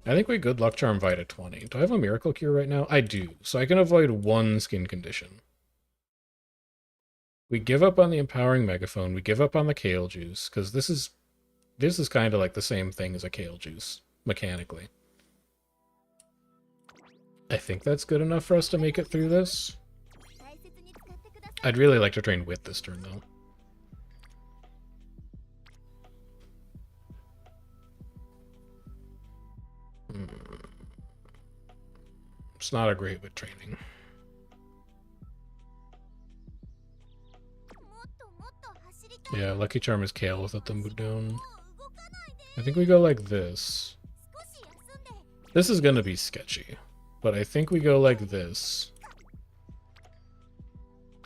Speaker 1: I think we good luck charm Vita 20. Do I have a miracle cure right now? I do, so I can avoid 1 skin condition. We give up on the empowering megaphone, we give up on the kale juice, because this is kind of like the same thing as a kale juice, mechanically. I think that's good enough for us to make it through this. I'd really like to train with this turn, though. It's not a great with training. Yeah, Lucky Charm is kale without the mood down. I think we go like this. This is gonna be sketchy, but I think we go like this.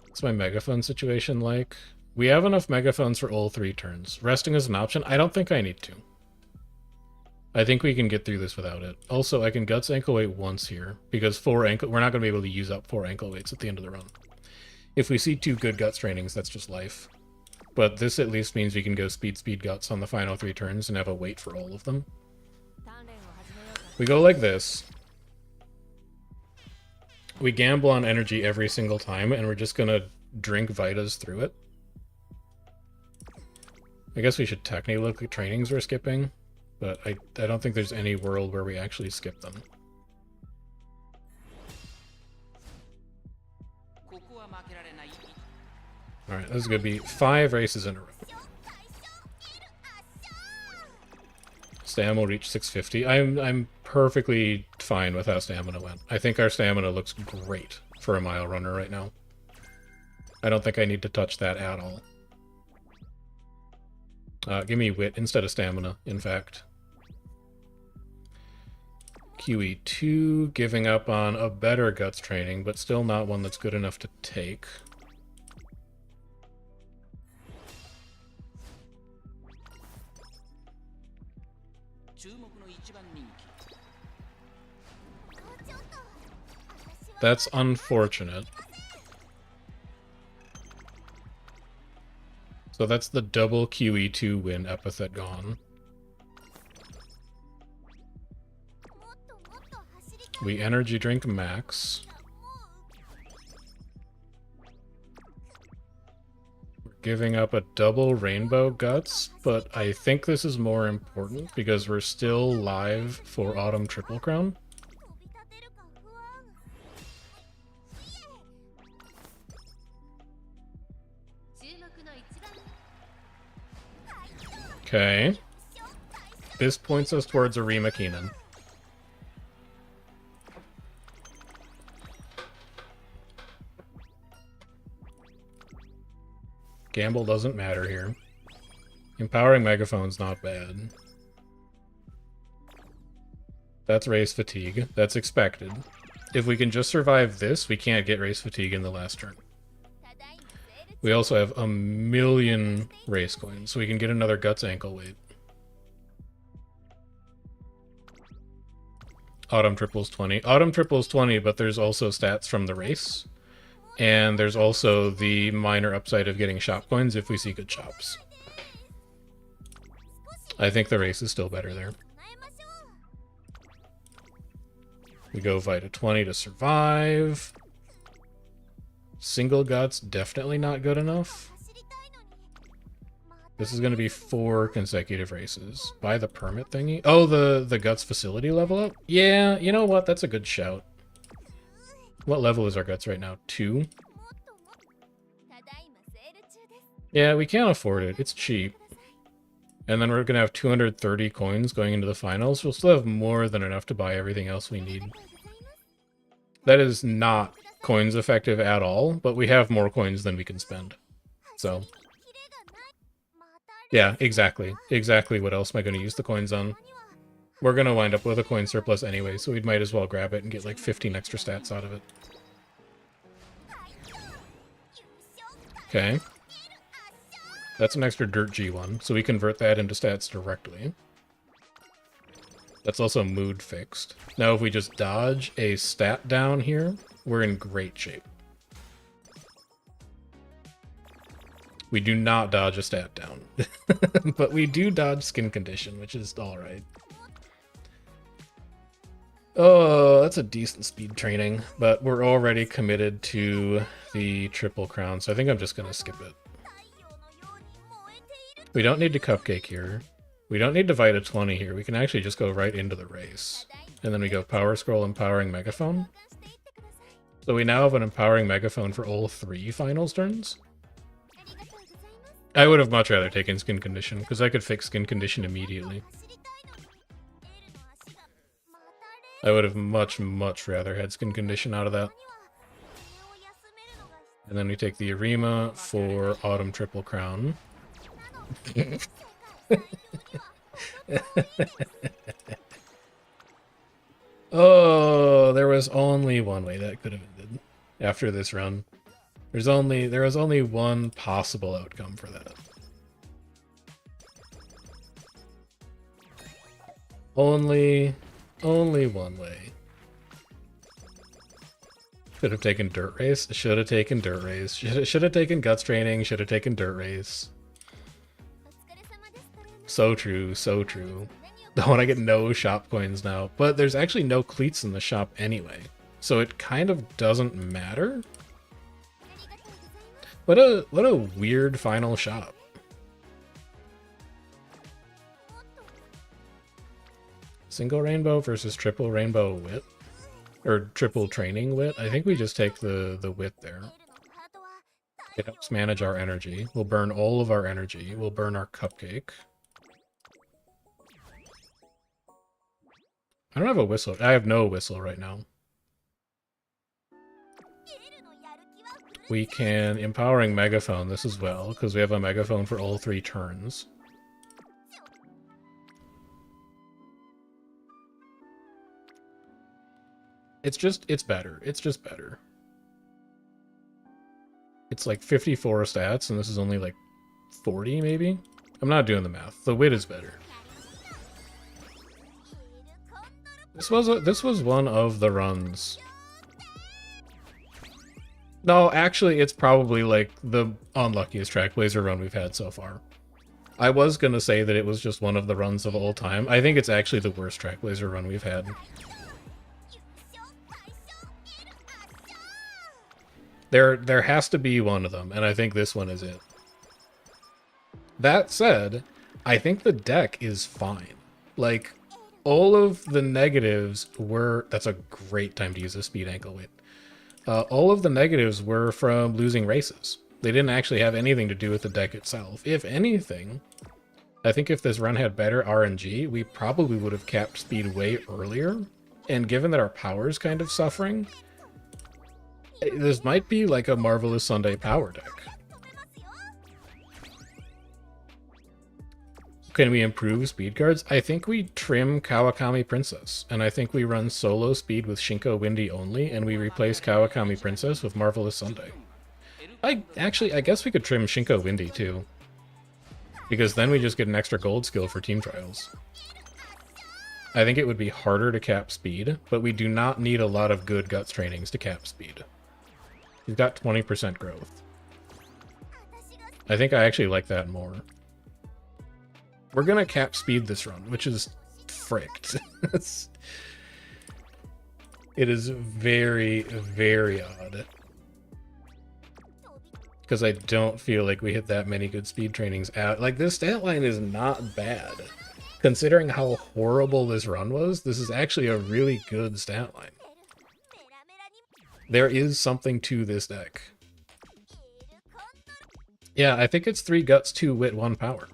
Speaker 1: What's my megaphone situation like? We have enough megaphones for all 3 turns. Resting is an option. I don't think I need to. I think we can get through this without it. Also, I can Guts ankle weight once here, because we're not going to be able to use up 4 ankle weights at the end of the run. If we see 2 good Guts trainings, that's just life. But this at least means we can go speed Guts on the final 3 turns and have a weight for all of them. We go like this. We gamble on energy every single time, and we're just gonna drink Vitas through it. I guess we should technically look at trainings we're skipping, but I don't think there's any world where we actually skip them. Alright, this is going to be 5 races in a row. Stamina will reach 650. I'm perfectly fine with how stamina went. I think our stamina looks great for a mile runner right now. I don't think I need to touch that at all. Give me wit instead of stamina, in fact. QE2, giving up on a better guts training, but still not one that's good enough to take. That's unfortunate. So that's the double QE2 win epithet gone. We energy drink max. We're giving up a double rainbow guts, but I think this is more important because we're still live for Autumn Triple Crown. Okay. This points us towards a Rima Keenan. Gamble doesn't matter here. Empowering Megaphone's not bad. That's race fatigue. That's expected. If we can just survive this, we can't get race fatigue in the last turn. We also have a million race coins, so we can get another Guts ankle weight. Autumn triples 20. Autumn triples 20, but there's also stats from the race. And there's also the minor upside of getting shop coins if we see good shops. I think the race is still better there. We go Vita 20 to survive. Single Guts, definitely not good enough. This is going to be 4 consecutive races. Buy the permit thingy. Oh, the Guts facility level up? Yeah, you know what? That's a good shout. What level is our Guts right now? 2? Yeah, we can't afford it. It's cheap. And then we're going to have 230 coins going into the finals. We'll still have more than enough to buy everything else we need. That is not coins effective at all, but we have more coins than we can spend. So, yeah, exactly. Exactly what else am I going to use the coins on? We're going to wind up with a coin surplus anyway, so we might as well grab it and get like 15 extra stats out of it. Okay. That's an extra Dirt G1, so we convert that into stats directly. That's also mood fixed. Now if we just dodge a stat down here, we're in great shape. We do not dodge a stat down. But we do dodge skin condition, which is alright. Oh, that's a decent speed training, but we're already committed to the Triple Crown, so I think I'm just going to skip it. We don't need to Cupcake here. We don't need to Vita 20 here. We can actually just go right into the race. And then we go Power Scroll, Empowering Megaphone. So we now have an Empowering Megaphone for all 3 finals turns. I would have much rather taken Skin Condition, because I could fix Skin Condition immediately. I would have much rather had Skin Condition out of that. And then we take the Arima for Autumn Triple Crown. Oh, there was only one way that could have ended after this run. There was only one possible outcome for that. Only one way. Should have taken Dirt Race. Should have taken Dirt Race. Should have taken Guts Training. Should have taken Dirt Race. So true, so true. I want to get no shop coins now, but there's actually no cleats in the shop anyway, so it kind of doesn't matter. What a weird final shop. Single rainbow versus triple rainbow wit, or triple training wit. I think we just take the wit there. It helps manage our energy. We'll burn all of our energy. We'll burn our cupcake. I don't have a whistle. I have no whistle right now. We can empowering megaphone this as well, because we have a megaphone for all 3 turns. It's better. It's just better. It's like 54 stats, and this is only like 40, maybe? I'm not doing the math. The wit is better. This was one of the runs. No, actually, it's probably like the unluckiest Trackblazer run we've had so far. I was gonna say that it was just one of the runs of all time. I think it's actually the worst Trackblazer run we've had. There has to be one of them, and I think this one is it. That said, I think the deck is fine. Like, all of the negatives were... That's a great time to use a speed ankle weight. All of the negatives were from losing races. They didn't actually have anything to do with the deck itself. If anything, I think if this run had better RNG, we probably would have capped speed way earlier. And given that our power is kind of suffering, this might be like a Marvelous Sunday power deck. Can we improve speed cards? I think we trim Kawakami Princess, and I think we run solo speed with Shinko Windy only, and we replace Kawakami Princess with Marvelous Sunday. I guess we could trim Shinko Windy too, because then we just get an extra gold skill for team trials. I think it would be harder to cap speed, but we do not need a lot of good guts trainings to cap speed. We've got 20% growth. I think I actually like that more. We're gonna cap speed this run, which is fricked. It is very, very odd. Because I don't feel like we hit that many good speed trainings out. Like, this stat line is not bad. Considering how horrible this run was, this is actually a really good stat line. There is something to this deck. Yeah, I think it's 3 guts, 2 wit, 1 power.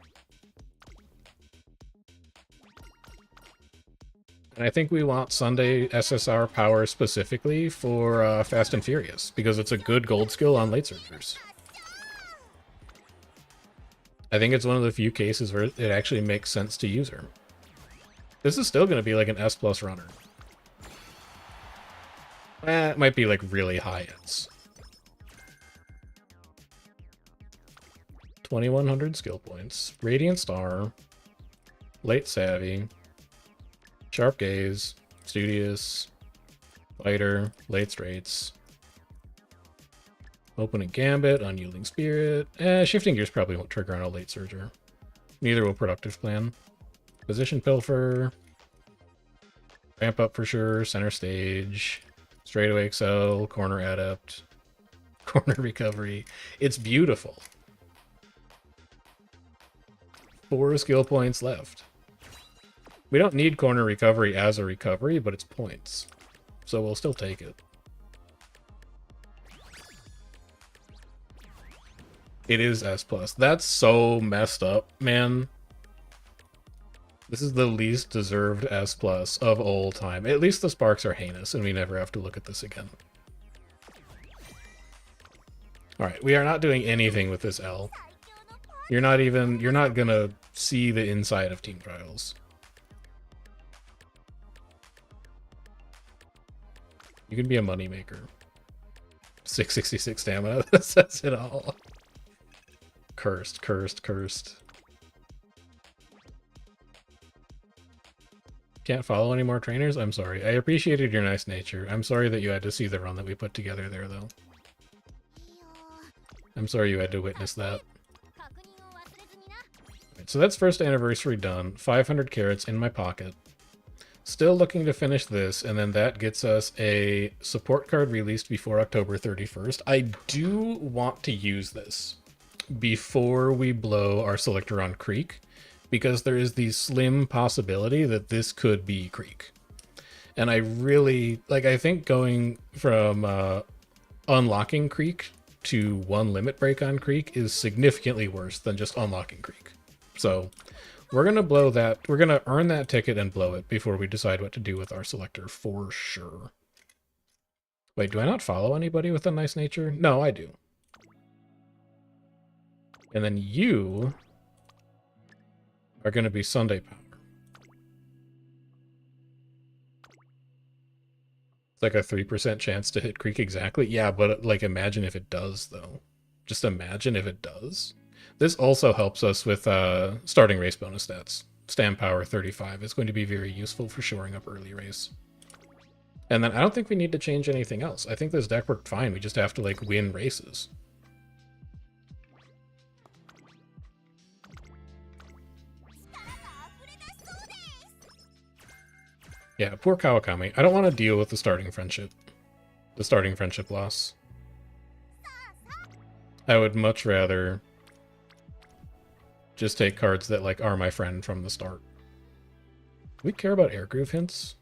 Speaker 1: And I think we want Sunday SSR power specifically for Fast and Furious, because it's a good gold skill on late surgers. I think it's one of the few cases where it actually makes sense to use her. This is still going to be like an S+ runner. It might be like really high hits. 2100 skill points. Radiant Star. Late Savvy. Sharp Gaze. Studious. Fighter. Late Straights. Opening Gambit. Unyielding Spirit. Shifting Gears probably won't trigger on a late surger. Neither will Productive Plan. Position Pilfer. Ramp Up for sure. Center Stage. Straightaway Excel, Corner Adept, Corner Recovery. It's beautiful. 4 skill points left. We don't need Corner Recovery as a recovery, but it's points. So we'll still take it. It is S+. That's so messed up, man. This is the least deserved S+ of all time. At least the sparks are heinous, and we never have to look at this again. Alright, we are not doing anything with this L. You're not gonna see the inside of Team Trials. You can be a moneymaker. 666 stamina, that says it all. Cursed, cursed, cursed. Can't follow any more trainers? I'm sorry. I appreciated your nice nature. I'm sorry that you had to see the run that we put together there, though. I'm sorry you had to witness that. Right, so that's first anniversary done. 500 carats in my pocket. Still looking to finish this, and then that gets us a support card released before October 31st. I do want to use this before we blow our selector on Creek, because there is the slim possibility that this could be Creek. And I really, like, I think going from unlocking Creek to 1 limit break on Creek is significantly worse than just unlocking Creek. So we're going to blow that. We're going to earn that ticket and blow it before we decide what to do with our selector for sure. Wait, do I not follow anybody with a nice nature? No, I do. And then you are going to be Sunday Power. It's like a 3% chance to hit Creek exactly. Yeah, but like imagine if it does, though. Just imagine if it does. This also helps us with starting race bonus stats. Stand Power 35 is going to be very useful for shoring up early race. And then I don't think we need to change anything else. I think this deck worked fine. We just have to like win races. Yeah, poor Kawakami. I don't want to deal with the starting friendship. The starting friendship loss. I would much rather just take cards that like are my friend from the start. Do we care about air groove hints?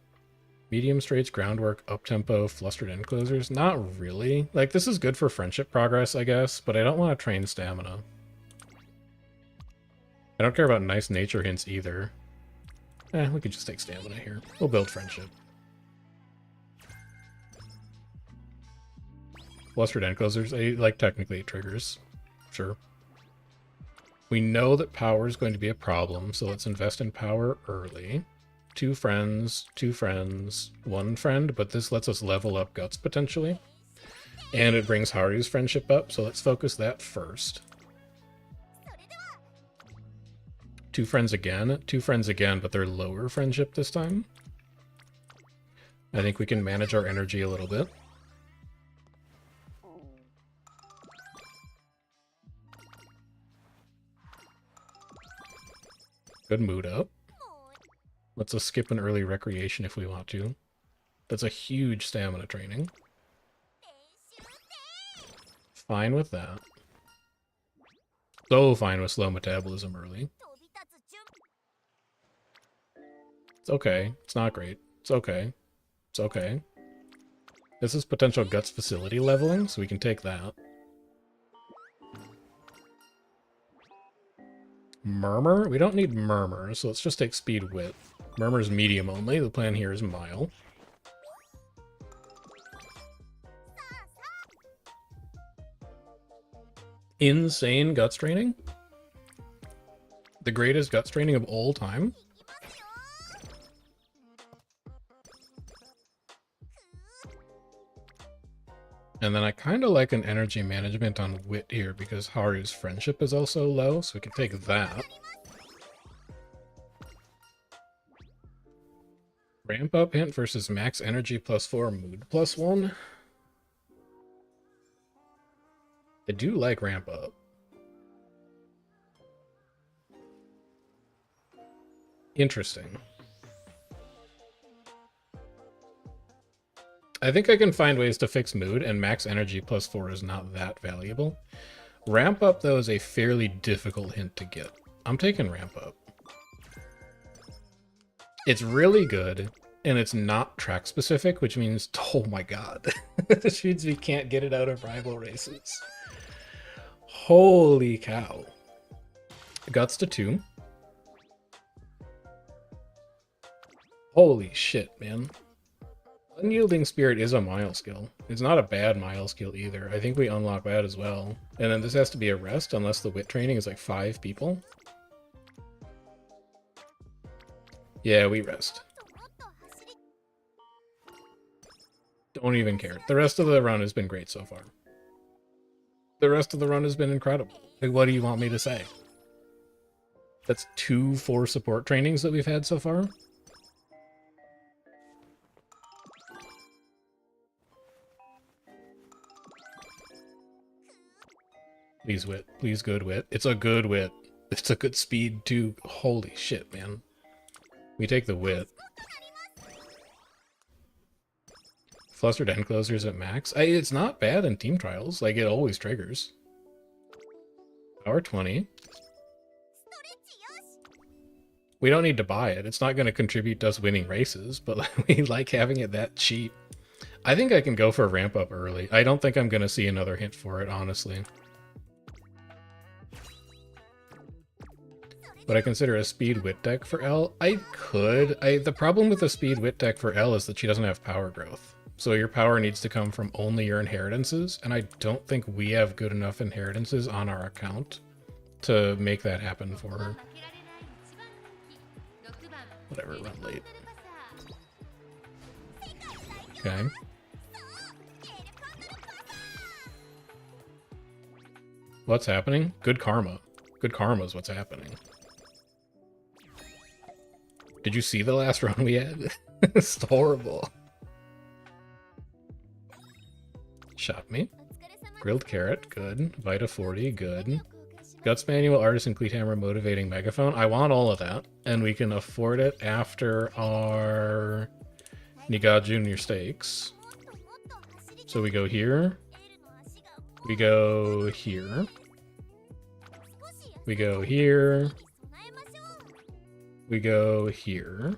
Speaker 1: Medium straights, groundwork, up-tempo, flustered end closers? Not really. Like, this is good for friendship progress, I guess, but I don't want to train stamina. I don't care about nice nature hints either. We could just take stamina here. We'll build friendship. Flustered end closers, like technically it triggers. Sure. We know that power is going to be a problem, so let's invest in power early. 2 friends, 1 friend, but this lets us level up guts potentially. And it brings Haru's friendship up, so let's focus that first. 2 friends again, but they're lower friendship this time. I think we can manage our energy a little bit. Good mood up. Let's just skip an early recreation if we want to. That's a huge stamina training. Fine with that. So fine with slow metabolism early. It's okay. It's not great. It's okay. It's okay. This is potential guts facility leveling, so we can take that. Murmur? We don't need Murmur, so let's just take Speed Wit. Murmur's medium only. The plan here is Mile. Insane guts training? The greatest guts training of all time? And then I kind of like an energy management on Wit here because Haru's friendship is also low, so we can take that. Ramp up hint versus max energy +4, mood +1. I do like ramp up. Interesting. I think I can find ways to fix mood, and max energy +4 is not that valuable. Ramp up, though, is a fairly difficult hint to get. I'm taking ramp up. It's really good, and it's not track specific, which means, oh my god, this means we can't get it out of rival races. Holy cow. Guts to 2. Holy shit, man. Unyielding Spirit is a Mile skill. It's not a bad Mile skill either. I think we unlock that as well. And then this has to be a rest unless the Wit training is like 5 people. Yeah, we rest. Don't even care. The rest of the run has been great so far. The rest of the run has been incredible. Like, what do you want me to say? That's 2 4 support trainings that we've had so far. Please Wit. Please good Wit. It's a good Wit. It's a good speed too. Holy shit, man. We take the Wit. Flustered end closers at max. It's not bad in team trials. Like, it always triggers. Power 20. We don't need to buy it. It's not going to contribute to us winning races, but we like having it that cheap. I think I can go for a ramp up early. I don't think I'm going to see another hint for it, honestly. Would I consider a speed wit deck for L? I could. The problem with the speed wit deck for L is that she doesn't have power growth. So your power needs to come from only your inheritances, and I don't think we have good enough inheritances on our account to make that happen for her. Whatever, run late. Okay. What's happening? Good karma. Good karma is what's happening. Did you see the last run we had? It's horrible. Shot me. Grilled carrot, good. Vita 40, good. Guts manual, artisan cleat hammer, motivating megaphone. I want all of that, and we can afford it after our Niga Junior stakes. So we go here. We go here. We go here. We go here.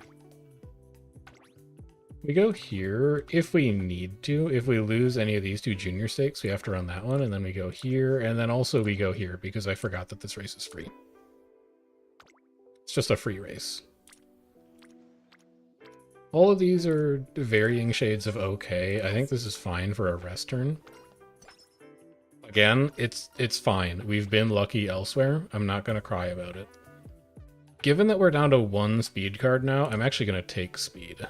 Speaker 1: We go here if we need to. If we lose any of these two junior stakes, we have to run that one, and then we go here, and then also we go here because I forgot that this race is free. It's just a free race. All of these are varying shades of okay. I think this is fine for a rest turn. Again, it's fine. We've been lucky elsewhere. I'm not going to cry about it. Given that we're down to one speed card now, I'm actually going to take speed.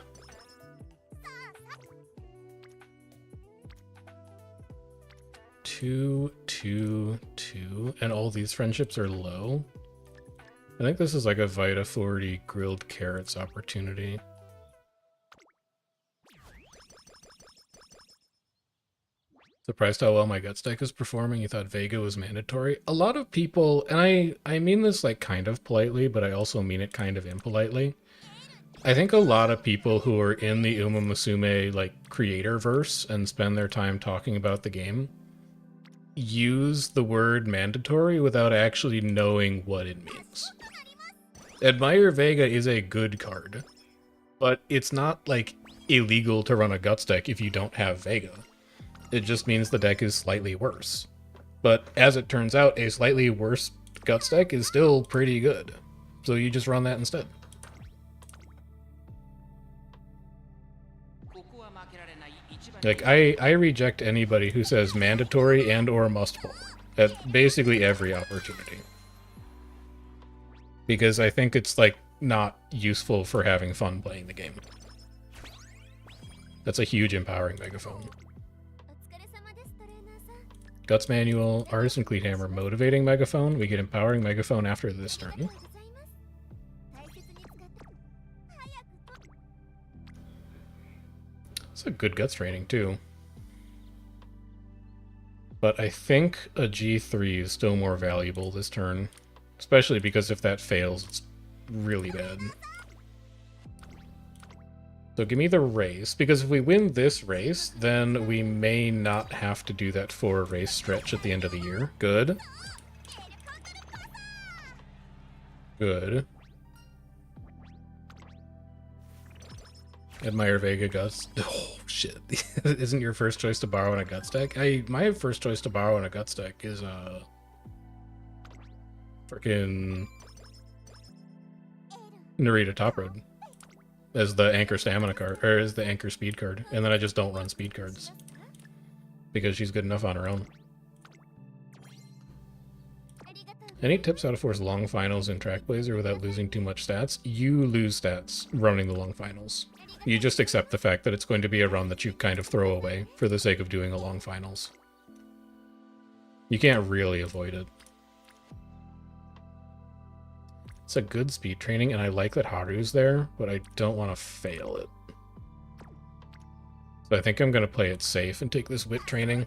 Speaker 1: 2, 2, 2, and all these friendships are low. I think this is like a Vita 40 grilled carrots opportunity. Surprised how well my Guts deck is performing. You thought Vega was mandatory. A lot of people, and I mean this like kind of politely, but I also mean it kind of impolitely. I think a lot of people who are in the Umamusume like creator verse and spend their time talking about the game use the word mandatory without actually knowing what it means. Admire Vega is a good card, but it's not like illegal to run a Guts deck if you don't have Vega. It just means the deck is slightly worse. But as it turns out, a slightly worse Guts deck is still pretty good. So you just run that instead. Like, I reject anybody who says mandatory and or must pull at basically every opportunity. Because I think it's, like, not useful for having fun playing the game. That's a huge empowering megaphone. Guts manual, artisan cleat hammer, motivating megaphone. We get empowering megaphone after this turn. It's a good Guts training too. But I think a G3 is still more valuable this turn. Especially because if that fails, it's really bad. So give me the race, because if we win this race, then we may not have to do that 4-race stretch at the end of the year. Good. Good. Admire Vega Guts. Oh, shit. Isn't your first choice to borrow in a Guts deck? My first choice to borrow in a Guts deck is, frickin' Narita Top Road. As the anchor stamina card, or as the anchor speed card. And then I just don't run speed cards. Because she's good enough on her own. Any tips how to force long finals in Trackblazer without losing too much stats? You lose stats running the long finals. You just accept the fact that it's going to be a run that you kind of throw away for the sake of doing a long finals. You can't really avoid it. It's a good speed training, and I like that Haru's there, but I don't want to fail it. So I think I'm going to play it safe and take this wit training.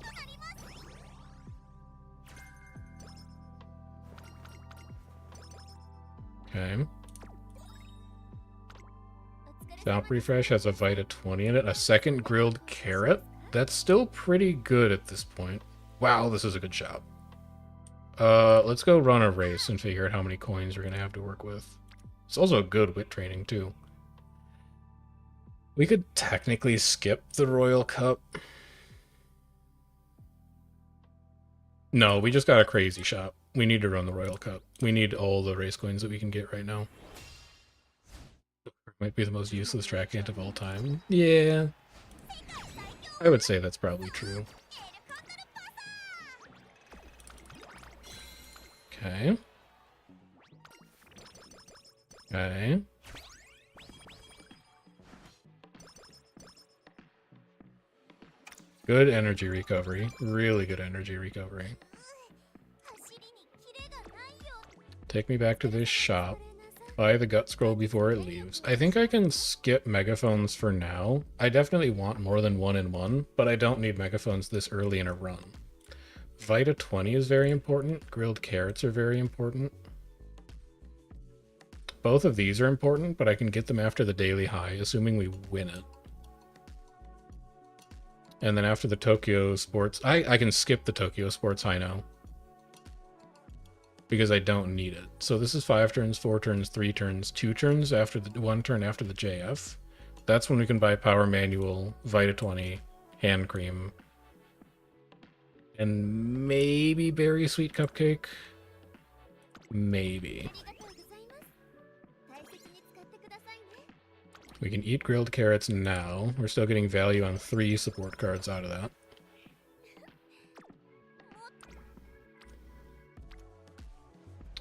Speaker 1: Okay. Shop refresh has a Vita 20 in it. A second grilled carrot? That's still pretty good at this point. Wow, this is a good shop. Let's go run a race and figure out how many coins we're going to have to work with. It's also a good wit training, too. We could technically skip the Royal Cup. No, we just got a crazy shop. We need to run the Royal Cup. We need all the race coins that we can get right now. Might be the most useless track ant of all time. Yeah. I would say that's probably true. Okay. Okay. Good energy recovery. Really good energy recovery. Take me back to this shop. Buy the gut scroll before it leaves. I think I can skip megaphones for now. I definitely want more than 1 in 1, but I don't need megaphones this early in a run. Vita 20 is very important. Grilled carrots are very important. Both of these are important, but I can get them after the daily high, assuming we win it. And then after the Tokyo Sports... I can skip the Tokyo Sports High now. Because I don't need it. So this is 5 turns, 4 turns, 3 turns, 2 turns after the 1 turn after the JF. That's when we can buy Power Manual, Vita 20, Hand Cream, and maybe Berry Sweet Cupcake. Maybe. We can eat grilled carrots now. We're still getting value on 3 support cards out of that.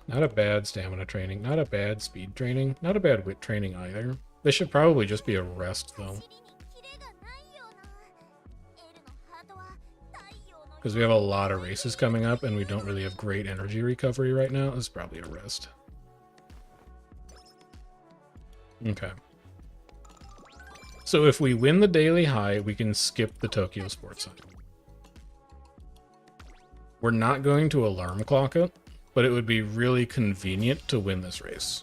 Speaker 1: Not a bad stamina training, not a bad speed training, not a bad wit training either. This should probably just be a rest though. Because we have a lot of races coming up and we don't really have great energy recovery right now. This is probably a rest. Okay. So if we win the daily high, we can skip the Tokyo Sports High. We're not going to alarm clock it, but it would be really convenient to win this race.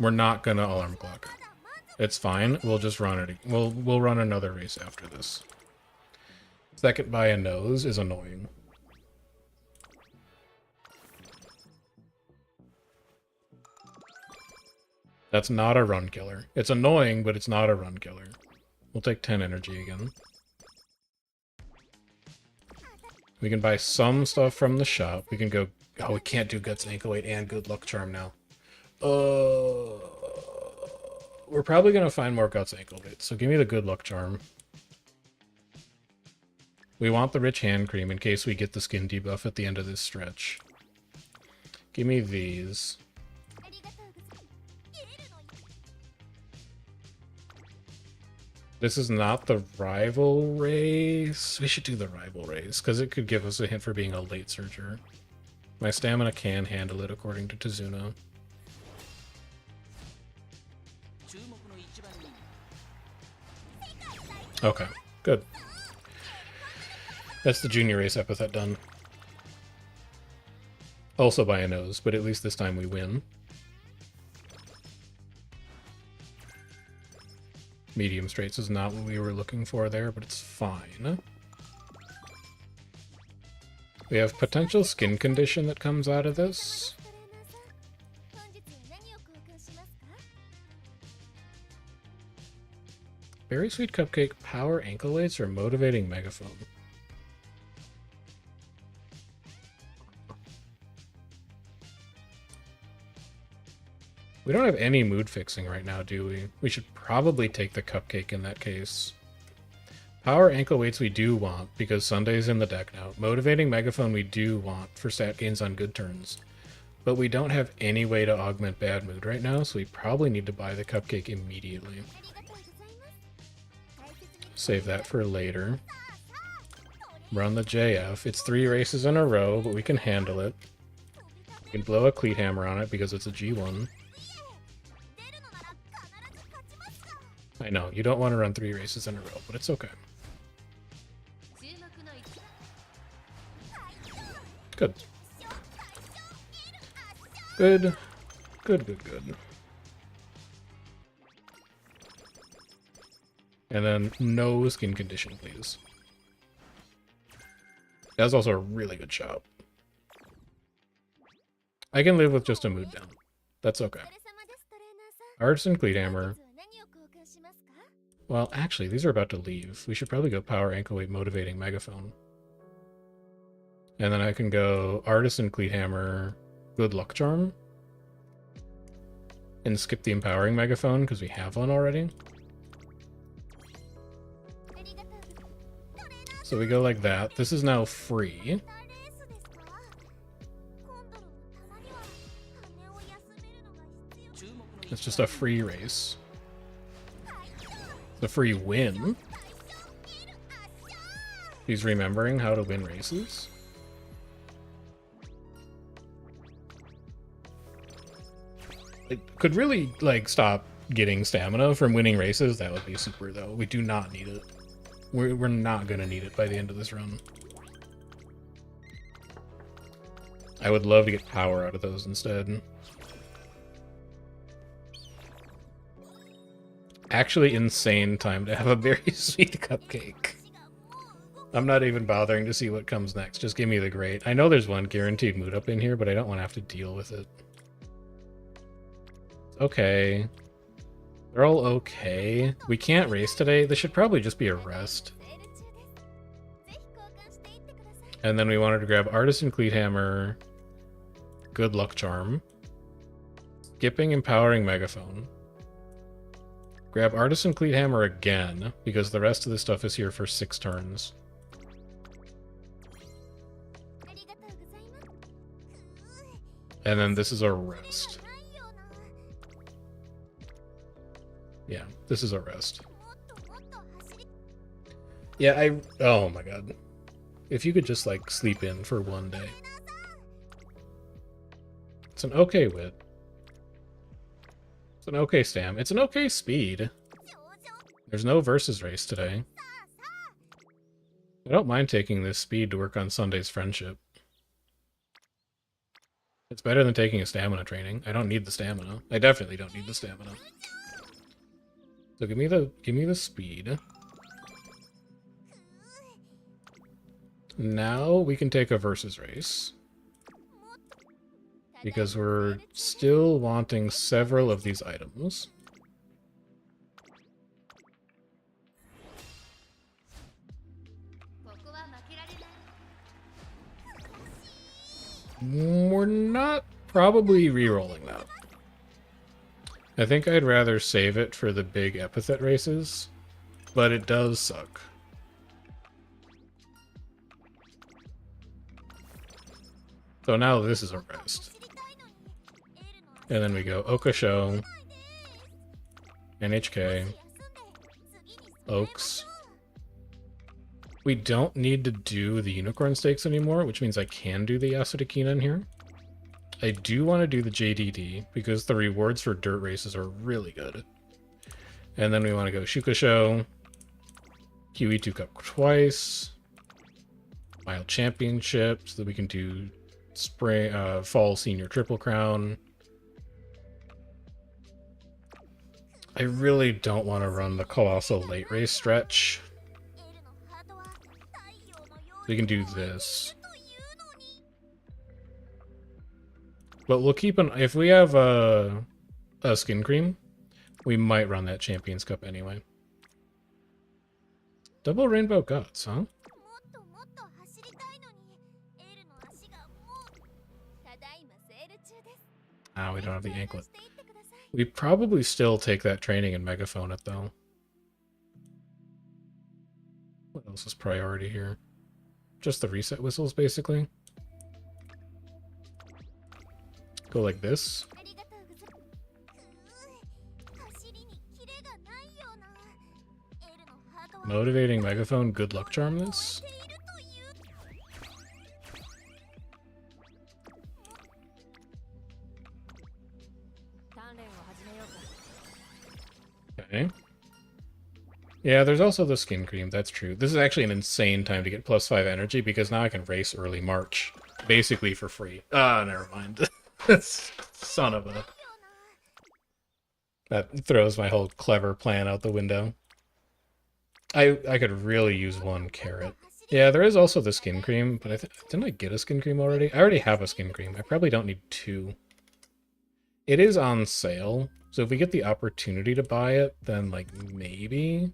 Speaker 1: We're not gonna alarm clock it. It's fine. We'll just run it. We'll run another race after this. Second by a nose is annoying. That's not a run killer. It's annoying, but it's not a run killer. We'll take 10 energy again. We can buy some stuff from the shop. We can go... Oh, we can't do Guts Ankle Weight and Good Luck Charm now. We're probably going to find more Guts Ankle Weight, so give me the Good Luck Charm. We want the Rich Hand Cream in case we get the skin debuff at the end of this stretch. Give me these. This is not the rival race. We should do the rival race, because it could give us a hint for being a late searcher. My stamina can handle it, according to Tizuna. Okay, good. That's the junior race epithet done. Also by a nose, but at least this time we win. Medium straights is not what we were looking for there, but it's fine. We have potential skin condition that comes out of this. Berry Sweet Cupcake, Power Ankle Weights, or Motivating Megaphone? We don't have any mood fixing right now, do we? We should probably take the cupcake in that case. Power Ankle Weights we do want, because Sunday's in the deck now. Motivating Megaphone we do want for stat gains on good turns. But we don't have any way to augment bad mood right now, so we probably need to buy the cupcake immediately. Save that for later. Run the JF. It's 3 races in a row, but we can handle it. We can blow a cleat hammer on it because it's a G1. I know, you don't want to run 3 races in a row, but it's okay. Good. Good. Good, good, good. And then no skin condition, please. That's also a really good shot. I can live with just a mood down. That's okay. Artisan Cleat Hammer. Well, actually, these are about to leave. We should probably go Power Ankle Weight Motivating Megaphone. And then I can go Artisan Cleat Hammer, Good Luck Charm. And skip the Empowering Megaphone because we have one already. So we go like that. This is now free. It's just a free race. It's a free win. He's remembering how to win races. It could really, like, stop getting stamina from winning races. That would be super, though. We do not need it. We're not going to need it by the end of this run. I would love to get power out of those instead. Actually insane time to have a very sweet cupcake. I'm not even bothering to see what comes next. Just give me the great. I know there's one guaranteed mood up in here, but I don't want to have to deal with it. Okay. They're all okay. We can't race today. This should probably just be a rest. And then we wanted to grab Artisan Cleat Hammer, Good Luck Charm, skipping Empowering Megaphone. Grab Artisan Cleat Hammer again, because the rest of the stuff is here for 6 turns. And then this is a rest. Yeah, this is a rest. Yeah, oh my god. If you could just, like, sleep in for one day. It's an okay wit. It's an okay stam. It's an okay speed. There's no versus race today. I don't mind taking this speed to work on Sunday's friendship. It's better than taking a stamina training. I don't need the stamina. I definitely don't need the stamina. So give me the speed. Now we can take a versus race. Because we're still wanting several of these items. We're not probably re-rolling that. I think I'd rather save it for the big epithet races, but it does suck. So now this is a rest. And then we go Okasho, NHK, Oaks. We don't need to do the Unicorn Stakes anymore, which means I can do the Yasudakina in here. I do want to do the JDD, because the rewards for dirt races are really good. And then we want to go Shukasho, QE2 Cup twice, Mile Championship, so that we can do Fall Senior Triple Crown. I really don't want to run the Colossal late race stretch. We can do this. But we'll keep an... If we have a Skin Cream, we might run that Champions Cup anyway. Double Rainbow Guts, huh? Ah, we don't have the anklet. We probably still take that training and megaphone it, though. What else is priority here? Just the reset whistles, basically. Go like this. Motivating megaphone, good luck charm this. Okay. Yeah, there's also the skin cream, that's true. This is actually an insane time to get +5 energy because now I can race early March. Basically for free. Ah, never mind. Son of a... That throws my whole clever plan out the window. I could really use one carrot. Yeah, there is also the skin cream, but didn't I get a skin cream already? I already have a skin cream. I probably don't need two. It is on sale, so if we get the opportunity to buy it, then, like, maybe.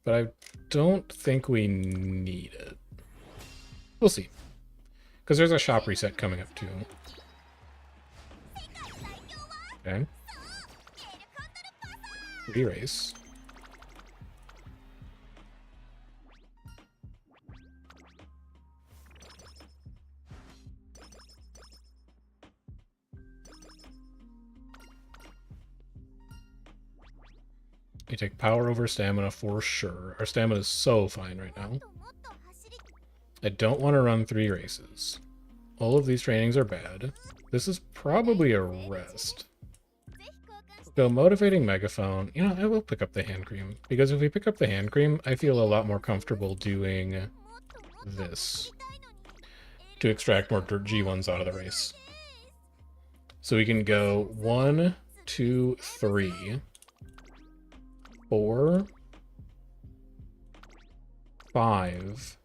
Speaker 1: But I don't think we need it. We'll see. Because there's a shop reset coming up, too. Okay. Re-race. We take power over stamina for sure. Our stamina is so fine right now. I don't want to run 3 races. All of these trainings are bad. This is probably a rest. So motivating megaphone. You know, I will pick up the hand cream. Because if we pick up the hand cream, I feel a lot more comfortable doing this. To extract more dirt G1s out of the race. So we can go 1, 2, 3. 4, 5.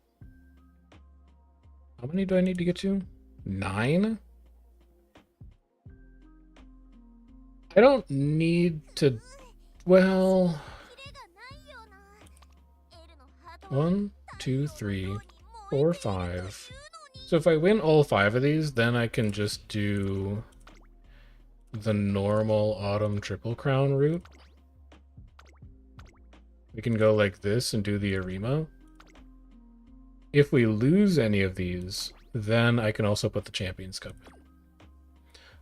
Speaker 1: How many do I need to get to? 9? I don't need to... Well... 1, 2, 3, 4, 5. So if I win all 5 of these, then I can just do the normal Autumn Triple Crown route. We can go like this and do the Arima. If we lose any of these, then I can also put the Champions Cup in.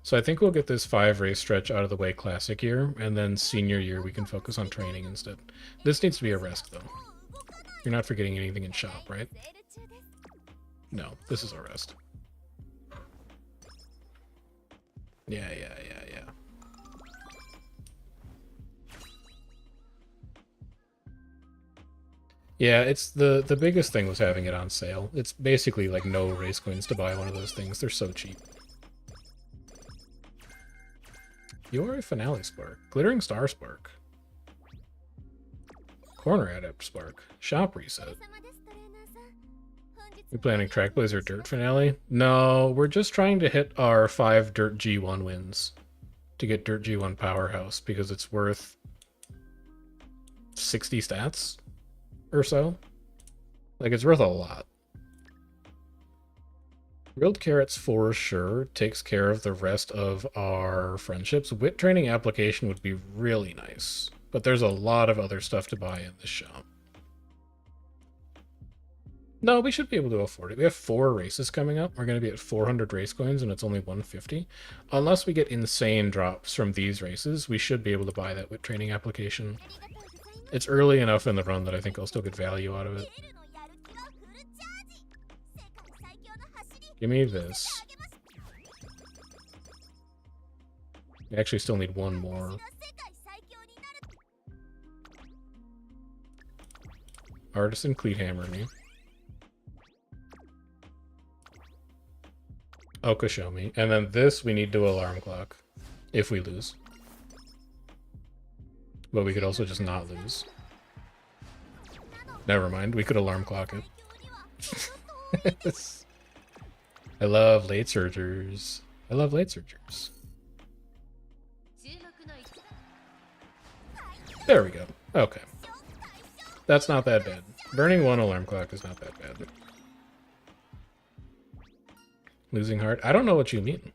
Speaker 1: So I think we'll get this 5 race stretch out of the way classic year, and then senior year we can focus on training instead. This needs to be a rest, though. You're not forgetting anything in shop, right? No, this is a rest. Yeah. Yeah, it's the biggest thing was having it on sale. It's basically like no race coins to buy one of those things. They're so cheap. You're a Finale Spark. Glittering Star Spark. Corner Adept Spark. Shop Reset. We planning Trackblazer Dirt Finale? No, we're just trying to hit our 5 Dirt G1 wins to get Dirt G1 Powerhouse because it's worth 60 stats or so. Like, it's worth a lot. Grilled Carrots for sure takes care of the rest of our friendships. Wit Training Application would be really nice, but there's a lot of other stuff to buy in this shop. No, we should be able to afford it. We have 4 races coming up. We're going to be at 400 race coins, and it's only 150. Unless we get insane drops from these races, we should be able to buy that Wit Training Application. It's early enough in the run that I think I'll still get value out of it. Give me this. We actually still need 1 more. Artisan Cleat Hammer me. Oka show me. And then this we need to alarm clock. If we lose. But we could also just not lose. Never mind, we could alarm clock it. I love late surgers. I love late surgers. There we go. Okay. That's not that bad. Burning 1 alarm clock is not that bad. Losing heart? I don't know what you mean.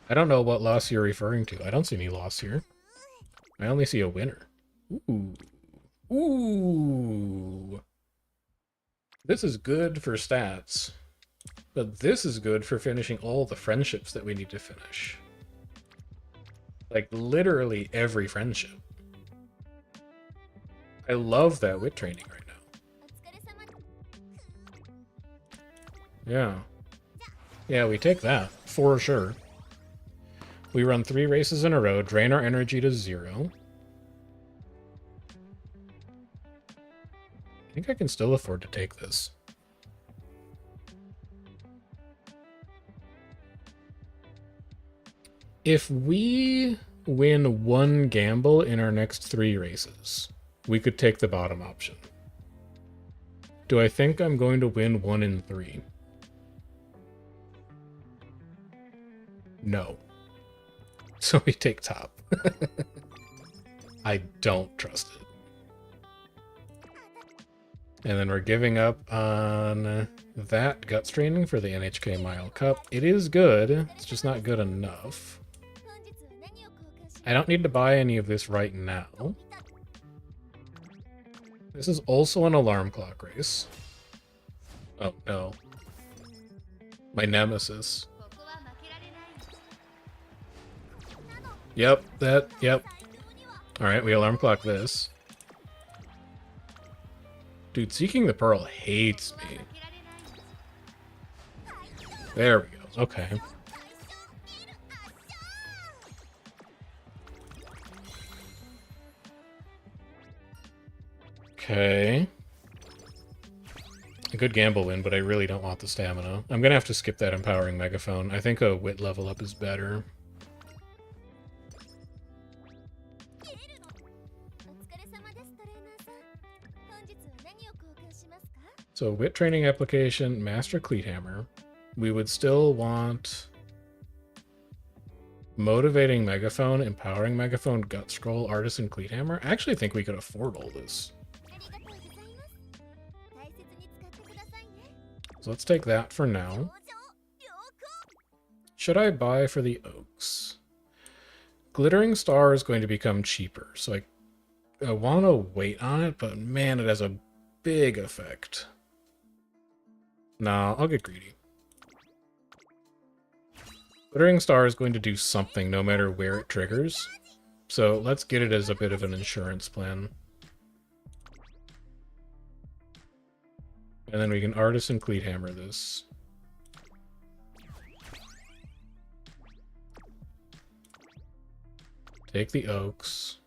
Speaker 1: I don't know what loss you're referring to. I don't see any loss here. I only see a winner. Ooh. Ooh. This is good for stats. But this is good for finishing all the friendships that we need to finish. Like, literally every friendship. I love that Wit Training right now. Yeah. Yeah, we take that, for sure. We run 3 races in a row, drain our energy to 0. I think I can still afford to take this. If we win 1 gamble in our next 3 races, we could take the bottom option. Do I think I'm going to win 1 in 3? No. So we take top. I don't trust it. And then we're giving up on that guts training for the NHK Mile Cup. It is good, it's just not good enough. I don't need to buy any of this right now. This is also an alarm clock race. Oh no. My nemesis. Yep. Alright, we alarm clock this. Dude, Seeking the Pearl hates me. There we go. Okay. Okay. A good gamble win, but I really don't want the stamina. I'm gonna have to skip that Empowering Megaphone. I think a wit level up is better. So wit training application, Master Cleat Hammer. We would still want Motivating Megaphone, Empowering Megaphone, Gut Scroll, Artisan Cleat Hammer. I actually think we could afford all this. So let's take that for now. Should I buy for the Oaks? Glittering Star is going to become cheaper, so I want to wait on it, but man, it has a big effect. Nah, I'll get greedy. Glittering Star is going to do something no matter where it triggers, so let's get it as a bit of an insurance plan. And then we can Artisan Cleat Hammer this. Take the Oaks.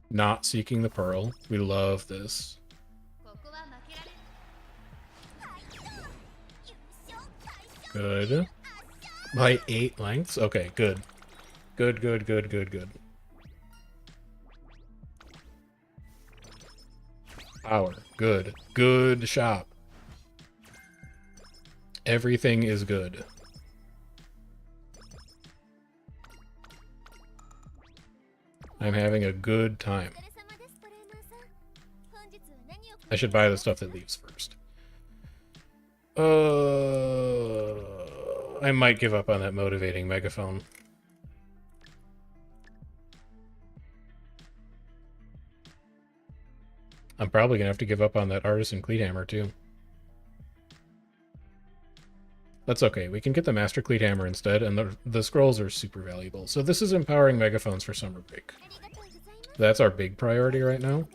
Speaker 1: Not Seeking the Pearl. We love this. Good. By 8 lengths? Okay, good. Good. Power. Good. Good shop. Everything is good. I'm having a good time. I should buy the stuff that leaves first. I might give up on that Motivating Megaphone. I'm probably gonna have to give up on that Artisan Cleat Hammer too. That's okay, we can get the Master Cleat Hammer instead, and the scrolls are super valuable. So this is Empowering Megaphones for summer break. That's our big priority right now.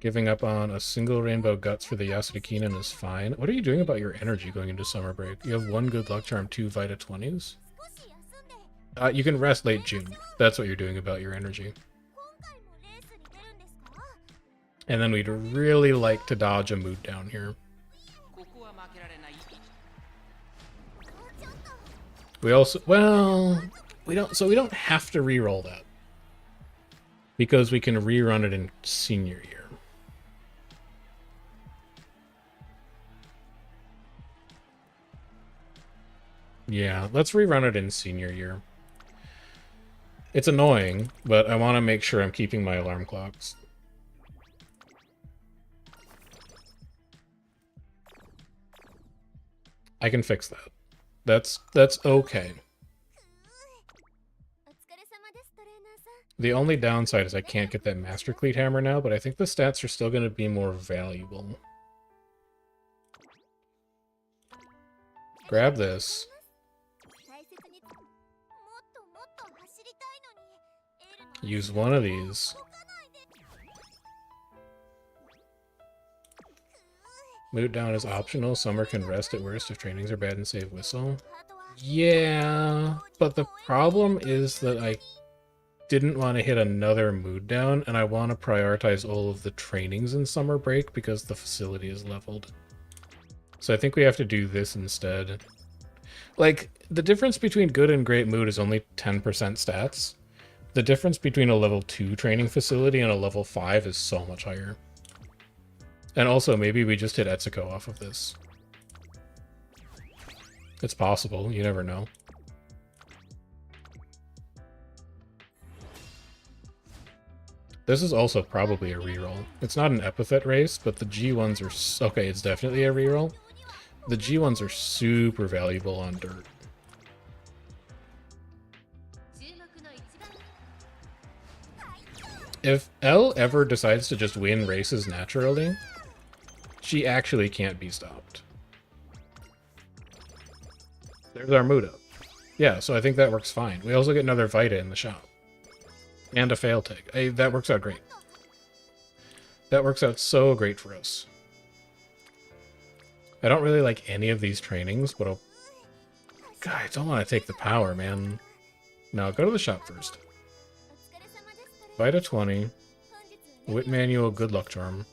Speaker 1: Giving up on a single Rainbow Guts for the Yasudakinen is fine. What are you doing about your energy going into summer break? You have 1 Good Luck Charm, 2 Vita 20s? You can rest late June. That's what you're doing about your energy. And then we'd really like to dodge a mood down here. We also, well, we don't have to re-roll that. Because we can rerun it in senior year. Yeah, let's rerun it in senior year. It's annoying, but I want to make sure I'm keeping my alarm clocks. I can fix that. That's okay. The only downside is I can't get that Master Cleat Hammer now, but I think the stats are still going to be more valuable. Grab this. Use one of these. Mood down is optional. Summer can rest at worst if trainings are bad and save whistle. Yeah, but the problem is that I didn't want to hit another mood down, and I want to prioritize all of the trainings in summer break because the facility is leveled. So I think we have to do this instead. Like, the difference between good and great mood is only 10% stats, The difference between a level 2 training facility and a level 5 is so much higher. And also, maybe we just hit Etsuko off of this. It's possible, you never know. This is also probably a reroll. It's not an epithet race, but the G1s are... Okay, it's definitely a reroll. The G1s are super valuable on dirt. If Elle ever decides to just win races naturally, she actually can't be stopped. There's our mood up. Yeah, so I think that works fine. We also get another Vita in the shop. And a fail tag. Hey, that works out great. That works out so great for us. I don't really like any of these trainings, but God, I don't want to take the power, man. No, go to the shop first. Vita 20. Wit Manual, Good Luck Charm.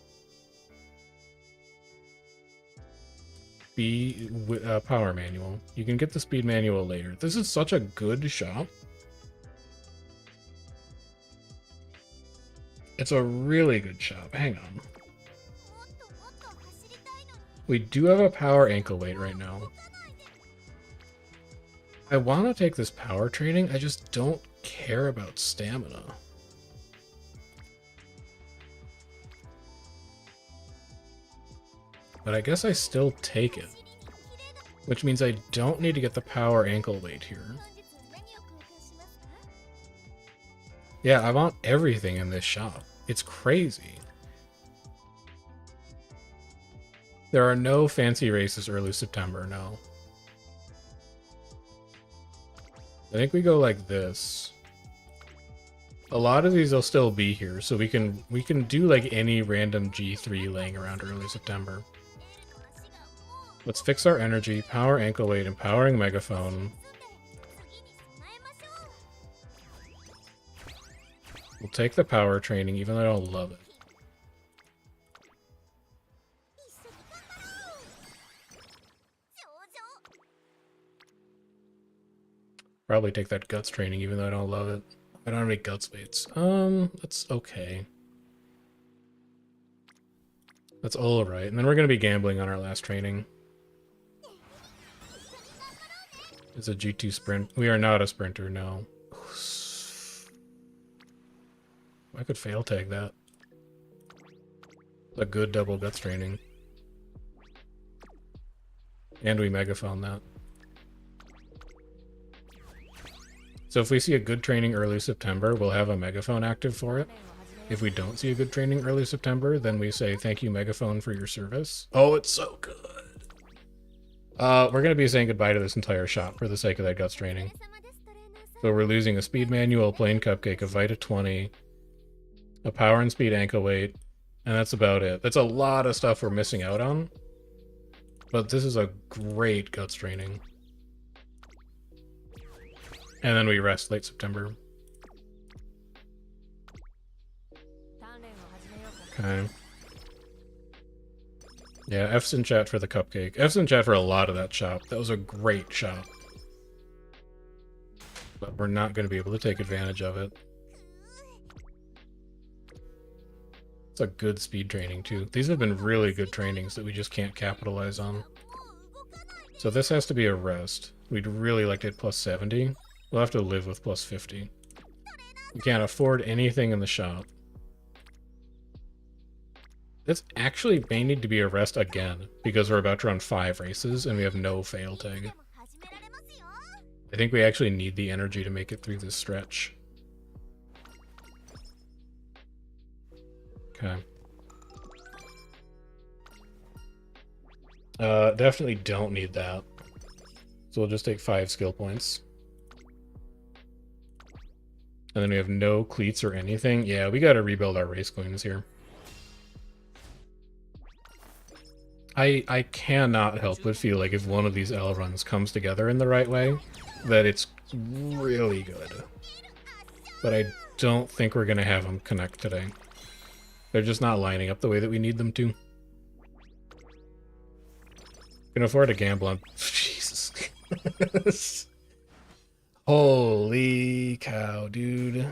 Speaker 1: Power Manual. You can get the Speed Manual later. This is such a good shop. It's a really good shop. Hang on. We do have a power ankle weight right now. I want to take this power training. I just don't care about stamina. But I guess I still take it. Which means I don't need to get the power ankle weight here. Yeah, I want everything in this shop. It's crazy. There are no fancy races early September, no. I think we go like this. A lot of these will still be here, so we can do like any random G3 laying around early September. Let's fix our energy, power ankle weight, empowering megaphone. We'll take the power training, even though I don't love it. Probably take that guts training, even though I don't love it. I don't have any guts weights. That's okay. That's alright. And then we're going to be gambling on our last training. It's a G2 sprint. We are not a sprinter, no. I could fail tag that. A good double guts training. And we megaphone that. So if we see a good training early September, we'll have a megaphone active for it. If we don't see a good training early September, then we say, thank you, megaphone, for your service. Oh, it's so good. We're going to be saying goodbye to this entire shop for the sake of that guts training. So we're losing a speed manual, a plain cupcake, a Vita 20, a power and speed ankle weight, and that's about it. That's a lot of stuff we're missing out on. But this is a great guts training. And then we rest late September. Okay. Yeah, F's in chat for the cupcake. F's in chat for a lot of that shop. That was a great shop. But we're not going to be able to take advantage of it. It's a good speed training, too. These have been really good trainings that we just can't capitalize on. So this has to be a rest. We'd really like to hit plus 70. We'll have to live with plus 50. We can't afford anything in the shop. This actually may need to be a rest again, because we're about to run 5 races and we have no fail tag. I think we actually need the energy to make it through this stretch. Okay. Definitely don't need that. So we'll just take 5 skill points. And then we have no cleats or anything. Yeah, we gotta rebuild our race coins here. I cannot help but feel like if one of these L runs comes together in the right way, that it's really good. But I don't think we're gonna have them connect today. They're just not lining up the way that we need them to. Can afford to gamble on... Jesus. Holy cow, dude.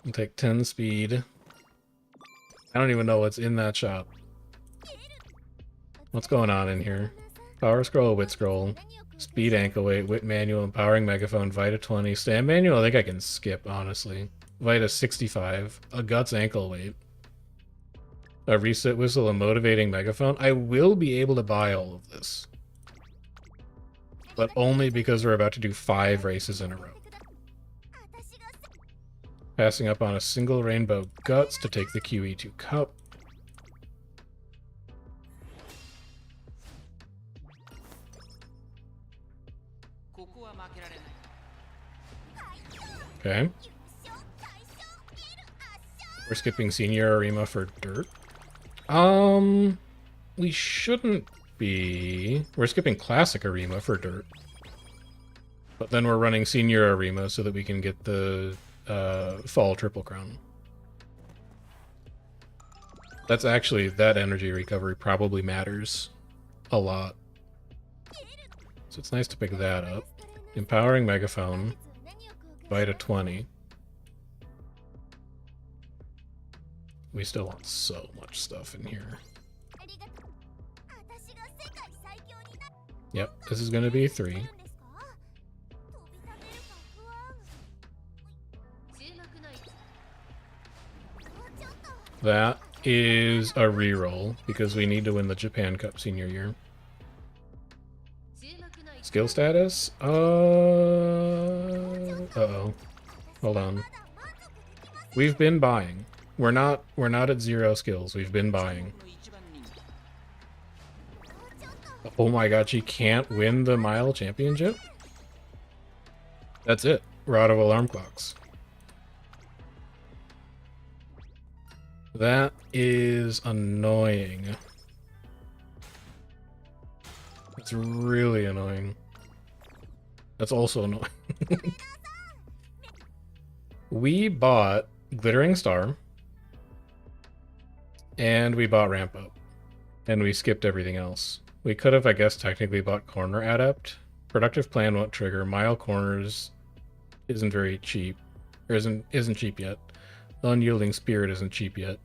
Speaker 1: We'll take 10 speed. I don't even know what's in that shop. What's going on in here? Power scroll, wit scroll, speed ankle weight, wit manual, empowering megaphone, Vita 20, stand manual. I think I can skip, honestly. Vita 65, a guts ankle weight, a reset whistle, a motivating megaphone. I will be able to buy all of this, but only because we're about to do 5 races in a row. Passing up on a single rainbow guts to take the QE2 cup. Okay. We're skipping Senior Arima for dirt. We shouldn't be. We're skipping Classic Arima for dirt. But then we're running Senior Arima so that we can get the Fall Triple Crown. That's actually, that energy recovery probably matters a lot. So it's nice to pick that up. Empowering Megaphone. Vita 20. We still want so much stuff in here. Yep, this is going to be 3. That is a reroll because we need to win the Japan Cup senior year. Skill status? Uh-oh. Hold on. We've been buying. We're not at 0 skills. We've been buying. Oh my god, she can't win the mile championship? That's it. We're out of alarm clocks. That is annoying. It's really annoying. That's also annoying. We bought Glittering Star. And we bought Ramp Up. And we skipped everything else. We could have, I guess, technically bought Corner Adept. Productive Plan won't trigger. Mile Corners isn't very cheap. Or isn't cheap yet. Unyielding Spirit isn't cheap yet.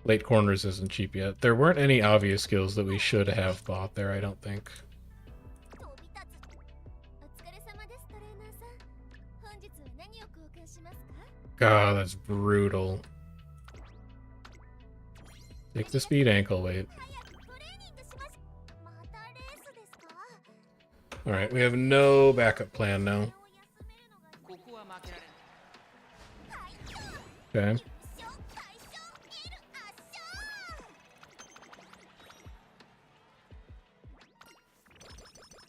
Speaker 1: Late Corners isn't cheap yet. There weren't any obvious skills that we should have bought there, I don't think. God, that's brutal. Take the speed ankle weight. Alright, we have no backup plan now. Okay.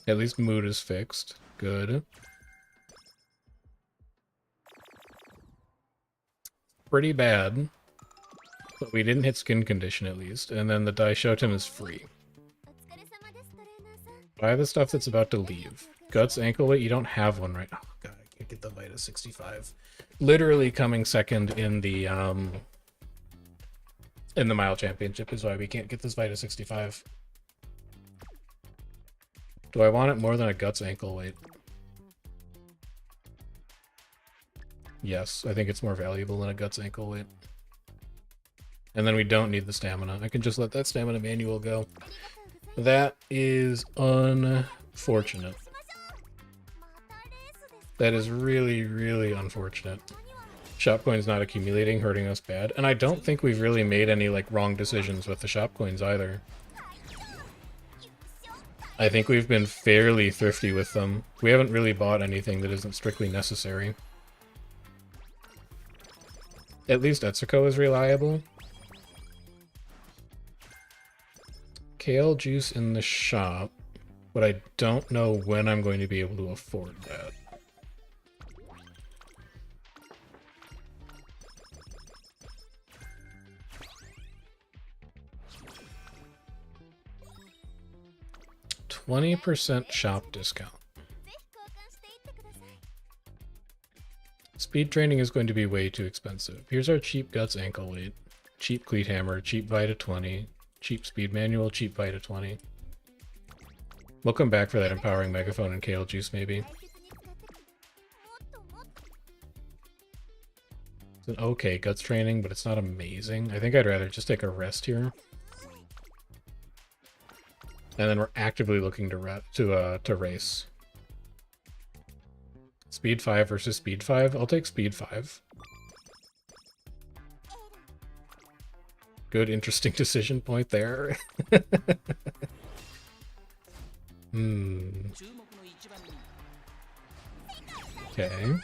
Speaker 1: At least mood is fixed. Good. Pretty bad. But we didn't hit skin condition at least. And then the Daishoten is free. Buy the stuff that's about to leave. Guts, ankle weight, you don't have one right now. Oh god, I can't get the Vita 65. Literally coming second in the mile championship is why we can't get this Vita 65. Do I want it more than a Guts ankle weight? Yes, I think it's more valuable than a Guts ankle weight. And then we don't need the stamina. I can just let that stamina manual go. That is unfortunate. That is really, really unfortunate. Shop coins not accumulating, hurting us bad. And I don't think we've really made any like wrong decisions with the shop coins either. I think we've been fairly thrifty with them. We haven't really bought anything that isn't strictly necessary. At least Etsuko is reliable. Kale juice in the shop, but I don't know when I'm going to be able to afford that. $20% shop discount. Speed training is going to be way too expensive. Here's our cheap Guts ankle weight, cheap cleat hammer, cheap Vita 20, cheap speed manual, cheap Vita 20. We'll come back for that empowering megaphone and kale juice maybe. It's an okay guts training, but it's not amazing. I think I'd rather just take a rest here. And then we're actively looking to race. Speed 5 versus speed 5. I'll take speed 5. Good, interesting decision point there. Okay.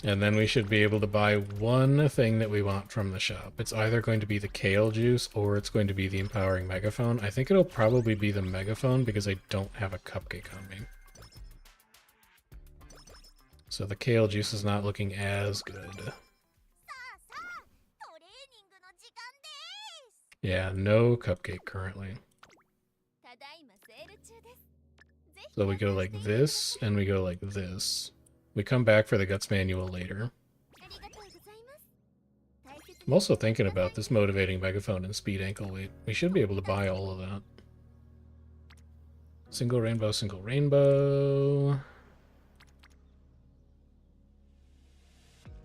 Speaker 1: And then we should be able to buy one thing that we want from the shop. It's either going to be the kale juice or it's going to be the empowering megaphone. I think it'll probably be the megaphone because I don't have a cupcake on me. So the kale juice is not looking as good. Yeah, no cupcake currently. So we go like this, and we go like this. We come back for the Guts Manual later. I'm also thinking about this motivating megaphone and speed ankle weight. We should be able to buy all of that. Single rainbow, single rainbow.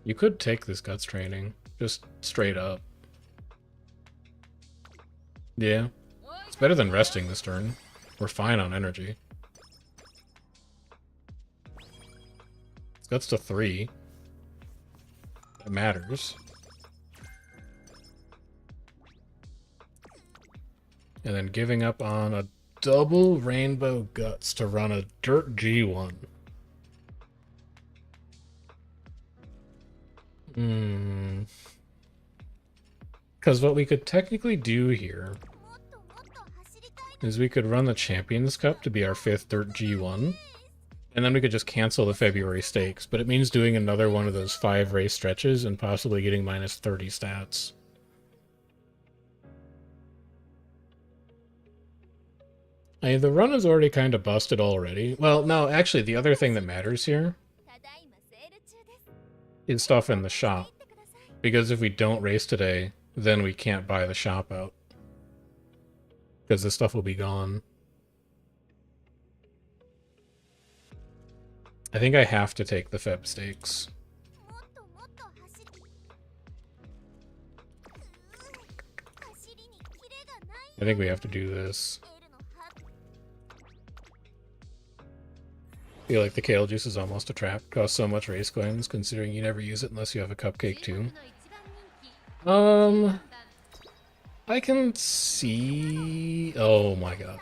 Speaker 1: You could take this Guts training, just straight up. Yeah, it's better than resting this turn. We're fine on energy. It's Guts to 3. That matters. And then giving up on a double rainbow Guts to run a dirt G1. Because what we could technically do here is we could run the Champions Cup to be our 5th dirt G1. And then we could just cancel the February stakes, but it means doing another one of those 5 race stretches and possibly getting minus 30 stats. I mean, the run is already kind of busted already. Well, no, actually, the other thing that matters here is stuff in the shop. Because if we don't race today, then we can't buy the shop out. Because the stuff will be gone. I think I have to take the Feb stakes. I think we have to do this. I feel like the kale juice is almost a trap. Costs so much race coins, considering you never use it unless you have a cupcake too. I can see... Oh my god.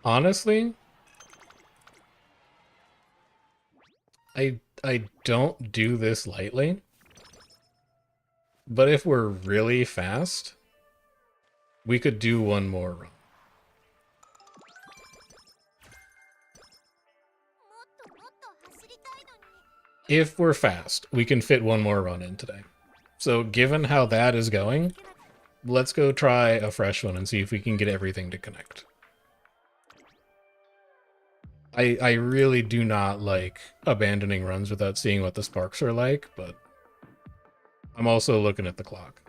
Speaker 1: Honestly, I don't do this lightly. But if we're really fast, we could do one more run. If we're fast, we can fit one more run in today. So given how that is going, let's go try a fresh one and see if we can get everything to connect. I really do not like abandoning runs without seeing what the sparks are like, but I'm also looking at the clock.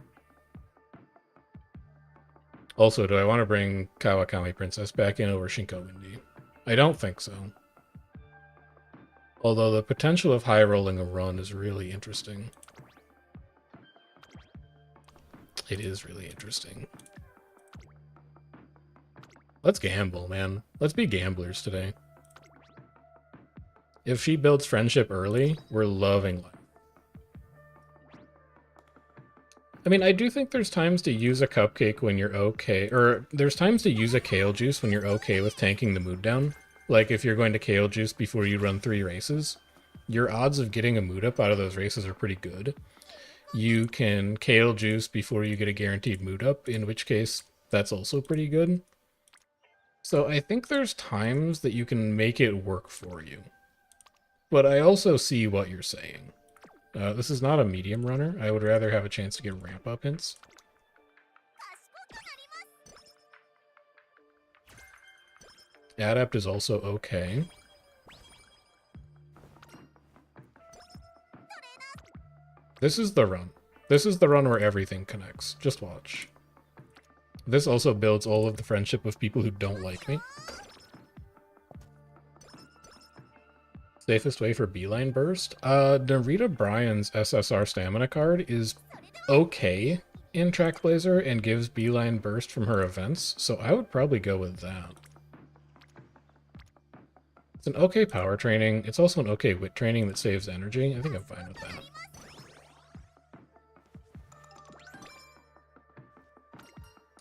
Speaker 1: Also, do I want to bring Kawakami Princess back in over Shinko Windy? I don't think so. Although the potential of high rolling a run is really interesting. It is really interesting. Let's gamble, man. Let's be gamblers today. If she builds friendship early, we're loving life. I mean, I do think there's times to use a cupcake when you're okay, or there's times to use a kale juice when you're okay with tanking the mood down. Like if you're going to kale juice before you run 3 races, your odds of getting a mood up out of those races are pretty good. You can kale juice before you get a guaranteed mood up, in which case that's also pretty good. So I think there's times that you can make it work for you. But I also see what you're saying. This is not a medium runner. I would rather have a chance to get ramp up hints. Adept is also okay. This is the run. This is the run where everything connects. Just watch. This also builds all of the friendship of people who don't like me. Safest way for beeline burst? Narita Bryan's SSR stamina card is okay in Trackblazer and gives beeline burst from her events, so I would probably go with that. It's an okay power training. It's also an okay wit training that saves energy. I think I'm fine with that.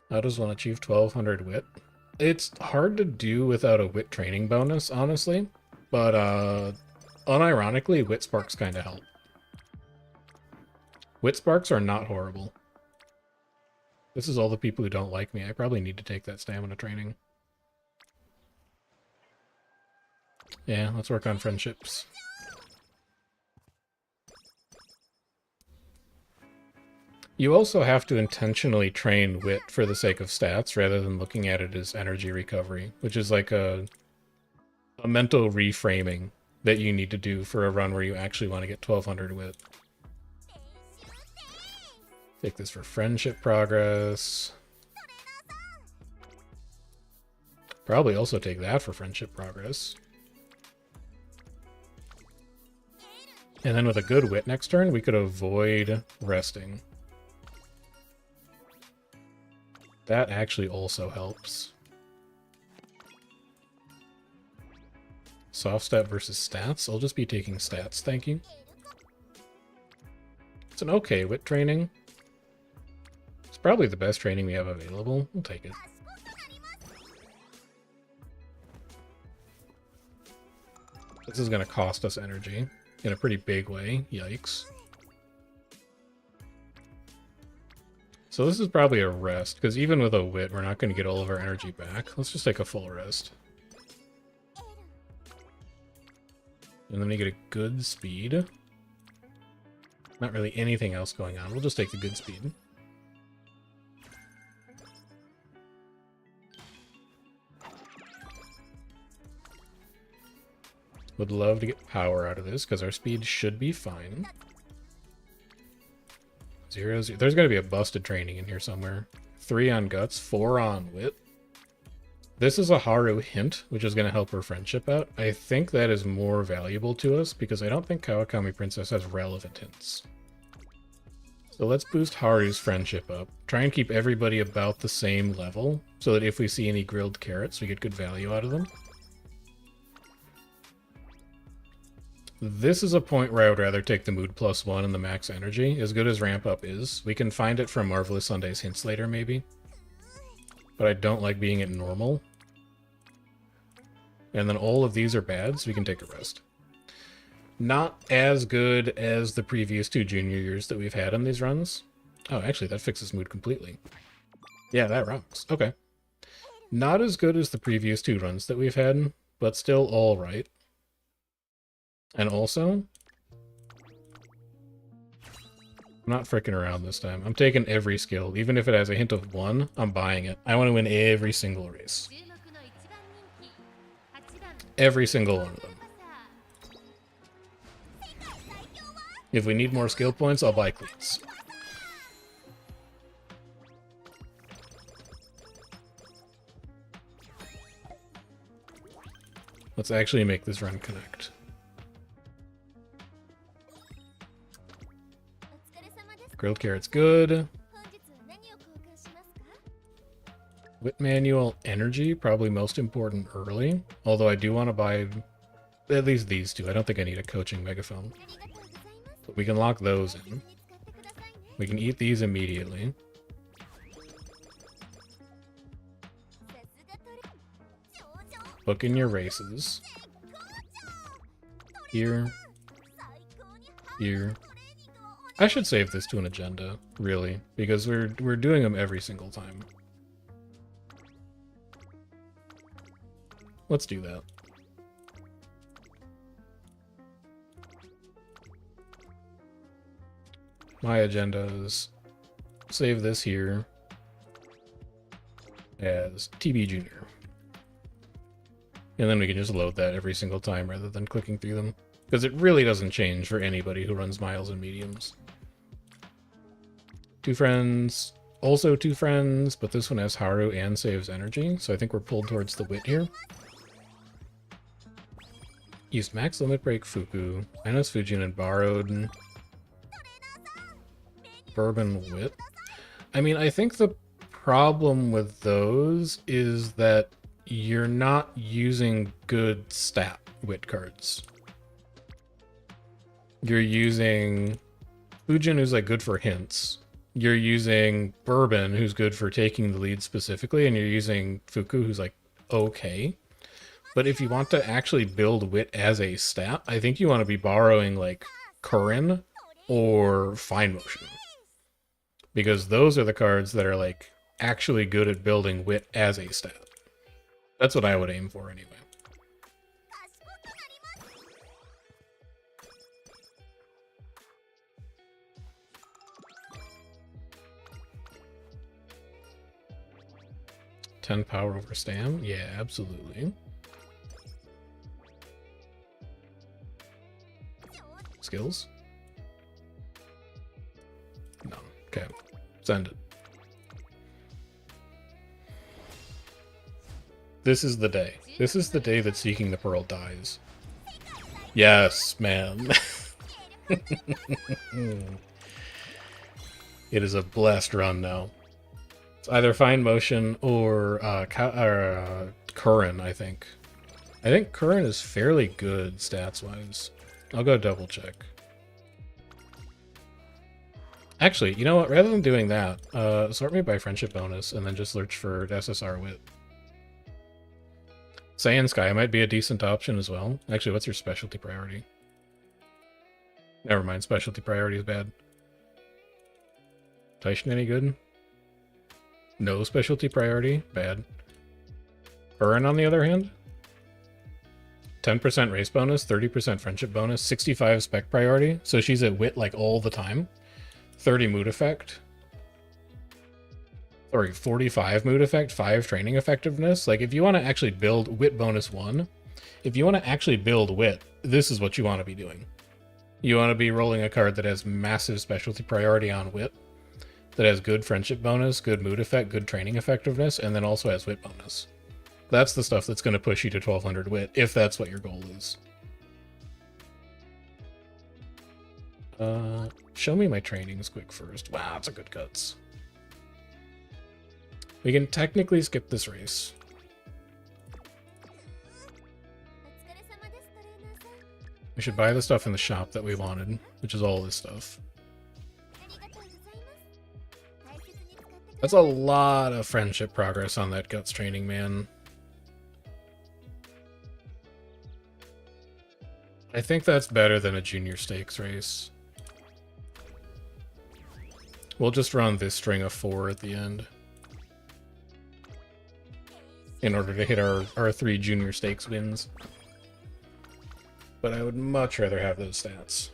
Speaker 1: How does one achieve 1200 wit? It's hard to do without a wit training bonus, honestly. But, unironically, wit sparks kind of help. Wit sparks are not horrible. This is all the people who don't like me. I probably need to take that stamina training. Yeah, let's work on friendships. You also have to intentionally train wit for the sake of stats rather than looking at it as energy recovery, which is like a mental reframing that you need to do for a run where you actually want to get 1200 wit. Take this for friendship progress. Probably also take that for friendship progress. And then with a good wit next turn, we could avoid resting. That actually also helps. Soft stat versus stats? I'll just be taking stats, thank you. It's an okay wit training. It's probably the best training we have available. We'll take it. This is going to cost us energy in a pretty big way. Yikes. So this is probably a rest, because even with a wit, we're not going to get all of our energy back. Let's just take a full rest. And then we get a good speed. Not really anything else going on. We'll just take the good speed. Would love to get power out of this, because our speed should be fine. 0, 0. There's going to be a busted training in here somewhere. 3 on guts, 4 on wit. This is a Haru hint, which is going to help her friendship out. I think that is more valuable to us, because I don't think Kawakami Princess has relevant hints. So let's boost Haru's friendship up. Try and keep everybody about the same level, so that if we see any grilled carrots, we get good value out of them. This is a point where I would rather take the mood +1 and the max energy. As good as ramp up is, we can find it from Marvelous Sunday's hints later, maybe. But I don't like being at normal. And then all of these are bad, so we can take a rest. Not as good as the previous 2 junior years that we've had on these runs. Oh, actually, that fixes mood completely. Yeah, that rocks. Okay. Not as good as the previous 2 runs that we've had, but still all right. And also, I'm not freaking around this time. I'm taking every skill. Even if it has a hint of 1, I'm buying it. I want to win every single race. Every single one of them. If we need more skill points, I'll buy cleats. Let's actually make this run connect. Grilled carrot's good. Wit manual energy, probably most important early. Although I do want to buy at least these 2. I don't think I need a coaching megaphone. But we can lock those in. We can eat these immediately. Book in your races. Here. Here. I should save this to an agenda, really, because we're doing them every single time. Let's do that. My agenda is save this here as TB Junior. And then we can just load that every single time rather than clicking through them. Because it really doesn't change for anybody who runs miles and mediums. 2 friends, also 2 friends, but this one has Haru and saves energy, so I think we're pulled towards the wit here. Used max limit break Fuku, minus Fujin, and borrowed Bourbon Wit. I mean, I think the problem with those is that you're not using good stat wit cards. You're using Fujin, who's like good for hints. You're using Bourbon, who's good for taking the lead specifically, and you're using Fuku, who's like okay. But if you want to actually build wit as a stat, I think you want to be borrowing like Kurin or Fine Motion. Because those are the cards that are like actually good at building wit as a stat. That's what I would aim for anyway. $10 power over stam? Yeah, absolutely. Skills? No. Okay. Send it. This is the day. This is the day that Seeking the Pearl dies. Yes, man. It is a blessed run now. It's either Fine Motion or Curran, I think. I think Curran is fairly good stats-wise. I'll go double check. Actually, you know what? Rather than doing that, sort me by friendship bonus and then just search for SSR Wit. Saiyan Sky might be a decent option as well. Actually, what's your specialty priority? Never mind, specialty priority is bad. Taishin any good? No specialty priority? Bad. Curran, on the other hand? 10% race bonus, 30% friendship bonus, 65 spec priority, so she's at wit like all the time. 30 mood effect. Sorry, 45 mood effect, 5 training effectiveness. Like, if you want to actually build wit bonus 1, if you want to actually build wit, this is what you want to be doing. You want to be rolling a card that has massive specialty priority on wit, that has good friendship bonus, good mood effect, good training effectiveness, and then also has wit bonus. That's the stuff that's going to push you to 1200 wit, if that's what your goal is. Show me my trainings quick first. Wow, that's a good guts. We can technically skip this race. We should buy the stuff in the shop that we wanted, which is all this stuff. That's a lot of friendship progress on that guts training, man. I think that's better than a junior stakes race. We'll just run this string of 4 at the end, in order to hit our 3 junior stakes wins. But I would much rather have those stats.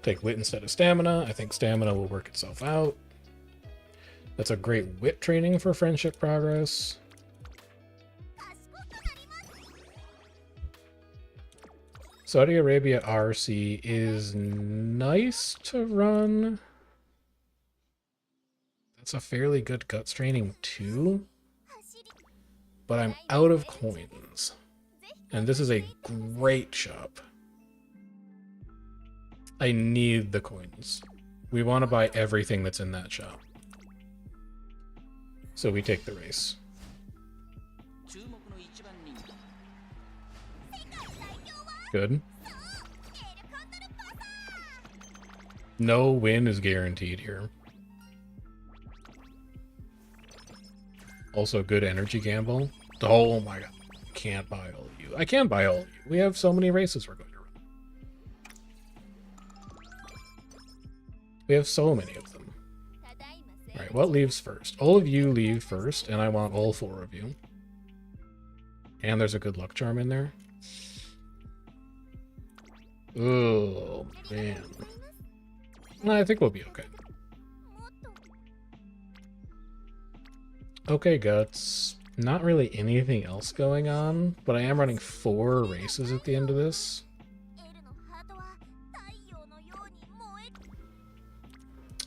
Speaker 1: Take wit instead of stamina. I think stamina will work itself out. That's a great wit training for friendship progress. Saudi Arabia RC is nice to run. That's a fairly good guts training too. But I'm out of coins. And this is a great shop. I need the coins. We want to buy everything that's in that shop. So we take the race. Good. No win is guaranteed here. Also good energy gamble. Oh my god. Can't buy all of you. I can't buy all of you. We have so many races we're going to run. We have so many of them. Alright, what leaves first? All of you leave first, and I want all 4 of you. And there's a good luck charm in there. Oh, man. I think we'll be okay. Okay, Guts. Not really anything else going on, but I am running 4 races at the end of this.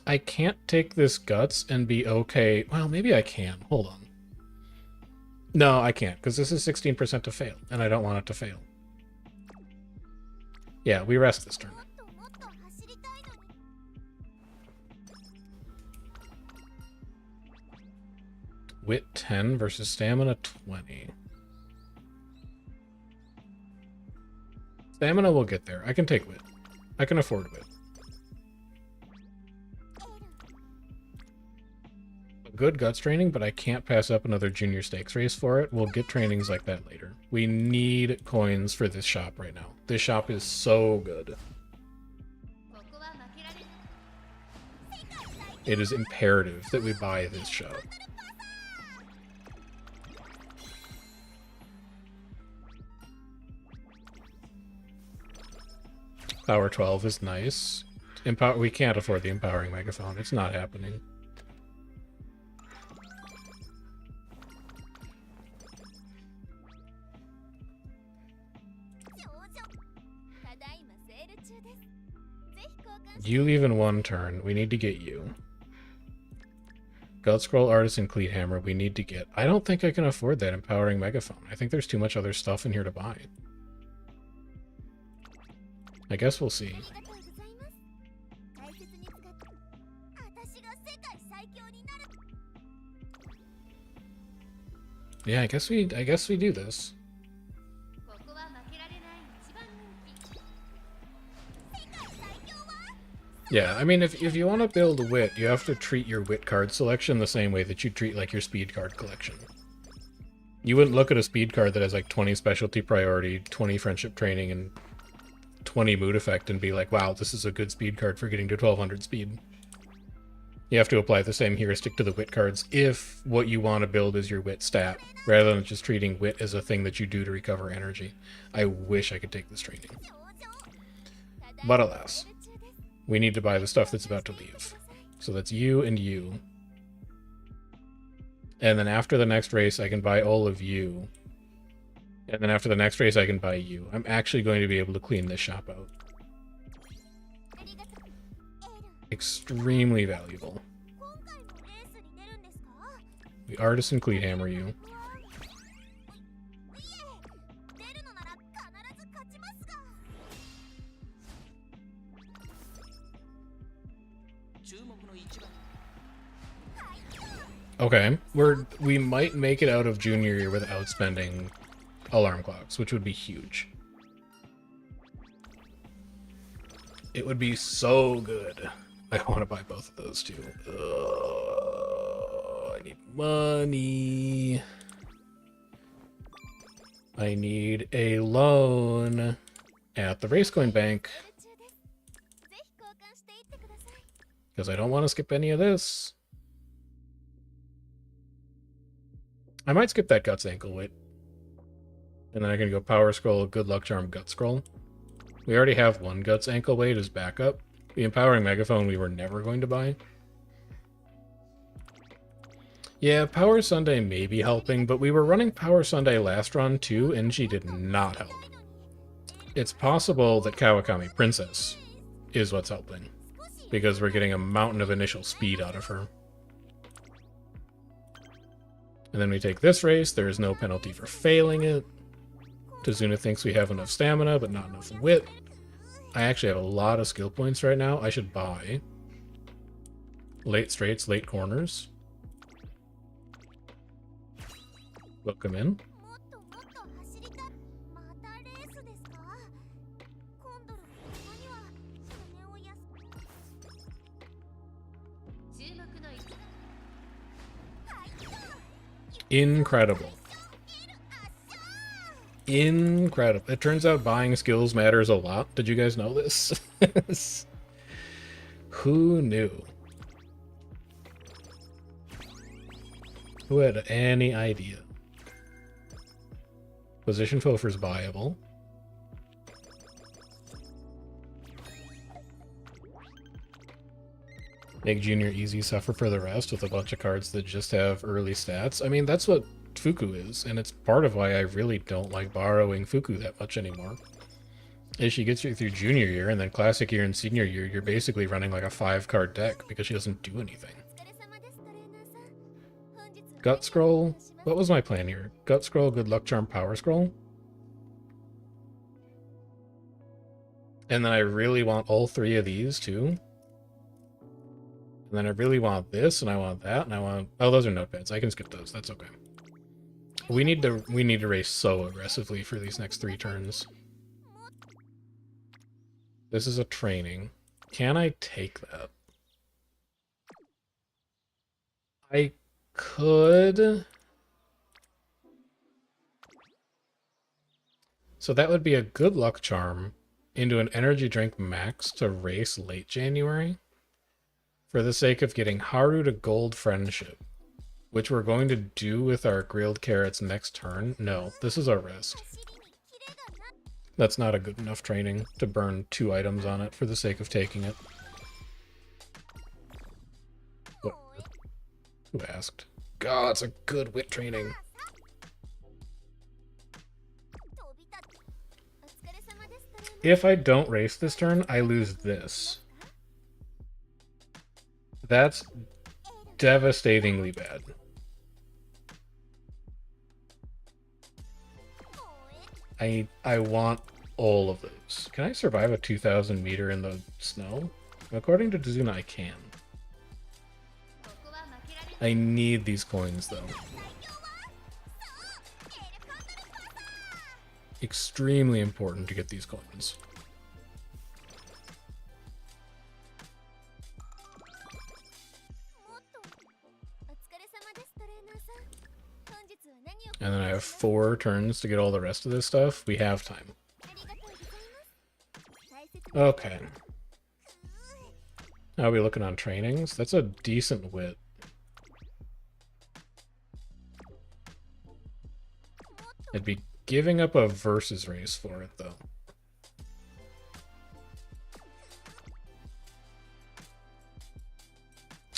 Speaker 1: I can't take this Guts and be okay. Well, maybe I can. Hold on. No, I can't, because this is 16% to fail, and I don't want it to fail. Yeah, we rest this turn. Wit 10 versus stamina 20. Stamina will get there. I can take wit. I can afford wit. Good guts training, but I can't pass up another junior stakes race for it. We'll get trainings like that later. We need coins for this shop right now. This shop is so good. It is imperative that we buy this shop. Power 12 is nice. We can't afford the empowering megaphone. It's not happening. You leave in one turn. We need to get you. God Scroll, Artisan, Cleat Hammer, we need to get. I don't think I can afford that empowering megaphone. I think there's too much other stuff in here to buy. I guess we'll see. Yeah, I guess we do this. Yeah, I mean, if you want to build wit, you have to treat your wit card selection the same way that you treat, like, your speed card collection. You wouldn't look at a speed card that has, like, 20 specialty priority, 20 friendship training, and 20 mood effect and be like, wow, this is a good speed card for getting to 1200 speed. You have to apply the same heuristic to the wit cards if what you want to build is your wit stat, rather than just treating wit as a thing that you do to recover energy. I wish I could take this training. But alas. We need to buy the stuff that's about to leave. So that's you and you. And then after the next race, I can buy all of you. And then after the next race, I can buy you. I'm actually going to be able to clean this shop out. Extremely valuable. We Artisan Cleat Hammer you. Okay, we might make it out of junior year without spending alarm clocks, which would be huge. It would be so good. I want to buy both of those too. I need money. I need a loan at the Racecoin Bank. Because I don't want to skip any of this. I might skip that Guts Ankle Weight. And then I can go Power Scroll, Good Luck Charm, Gut Scroll. We already have one Guts Ankle Weight as backup. The Empowering Megaphone we were never going to buy. Yeah, Power Sunday may be helping, but we were running Power Sunday last run too, and she did not help. It's possible that Kawakami Princess is what's helping, because we're getting a mountain of initial speed out of her. And then we take this race. There is no penalty for failing it. Tazuna thinks we have enough stamina, but not enough wit. I actually have a lot of skill points right now. I should buy late straights, late corners. Welcome in. Incredible. Incredible. It turns out buying skills matters a lot. Did you guys know this? Who knew? Who had any idea? Position Fofer's viable. Make Junior easy, suffer for the rest with a bunch of cards that just have early stats. I mean, that's what Fuku is, and it's part of why I really don't like borrowing Fuku that much anymore. Is she gets you through junior year, and then classic year and senior year, you're basically running like a 5-card deck because she doesn't do anything. Gut Scroll? What was my plan here? Gut Scroll, Good Luck Charm, Power Scroll? And then I really want all 3 of these too. And then I really want this, and I want that, and I want... Oh, those are notepads. I can skip those. That's okay. We need to race so aggressively for these next 3 turns. This is a training. Can I take that? I could... So that would be a good luck charm into an energy drink max to race late January for the sake of getting Haru to gold friendship, which we're going to do with our grilled carrots next turn. No, this is our rest. That's not a good enough training to burn 2 items on it for the sake of taking it. What? Who asked? God, it's a good wit training. If I don't race this turn, I lose this. That's devastatingly bad. I want all of those. Can I survive a 2,000 meter in the snow? According to Dazuna, I can. I need these coins, though. Extremely important to get these coins. And then I have 4 turns to get all the rest of this stuff. We have time. Okay. How are we looking on trainings? That's a decent wit. I'd be giving up a versus race for it, though.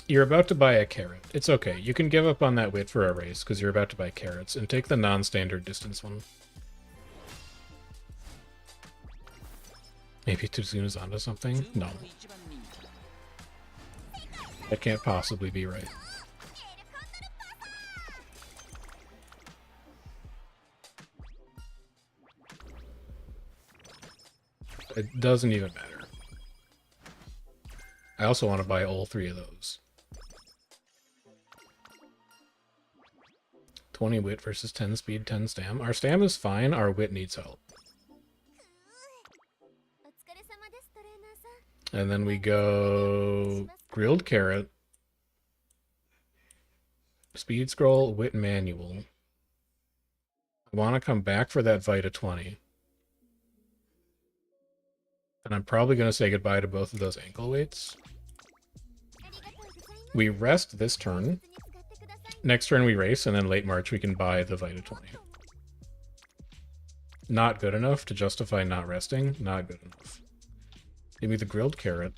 Speaker 1: You're about to buy a carrot. It's okay. You can give up on that wit for a race, because you're about to buy carrots, and take the non-standard distance one. Maybe Tsuzuna's onto something? No. That can't possibly be right. It doesn't even matter. I also want to buy all 3 of those. 20 wit versus 10 speed, 10 stam. Our stam is fine, our wit needs help. And then we go grilled carrot, speed scroll, wit manual. I want to come back for that Vita 20. And I'm probably going to say goodbye to both of those ankle weights. We rest this turn. Next turn we race, and then late March we can buy the Vita 20. Not good enough to justify not resting. Not good enough. Give me the grilled carrot.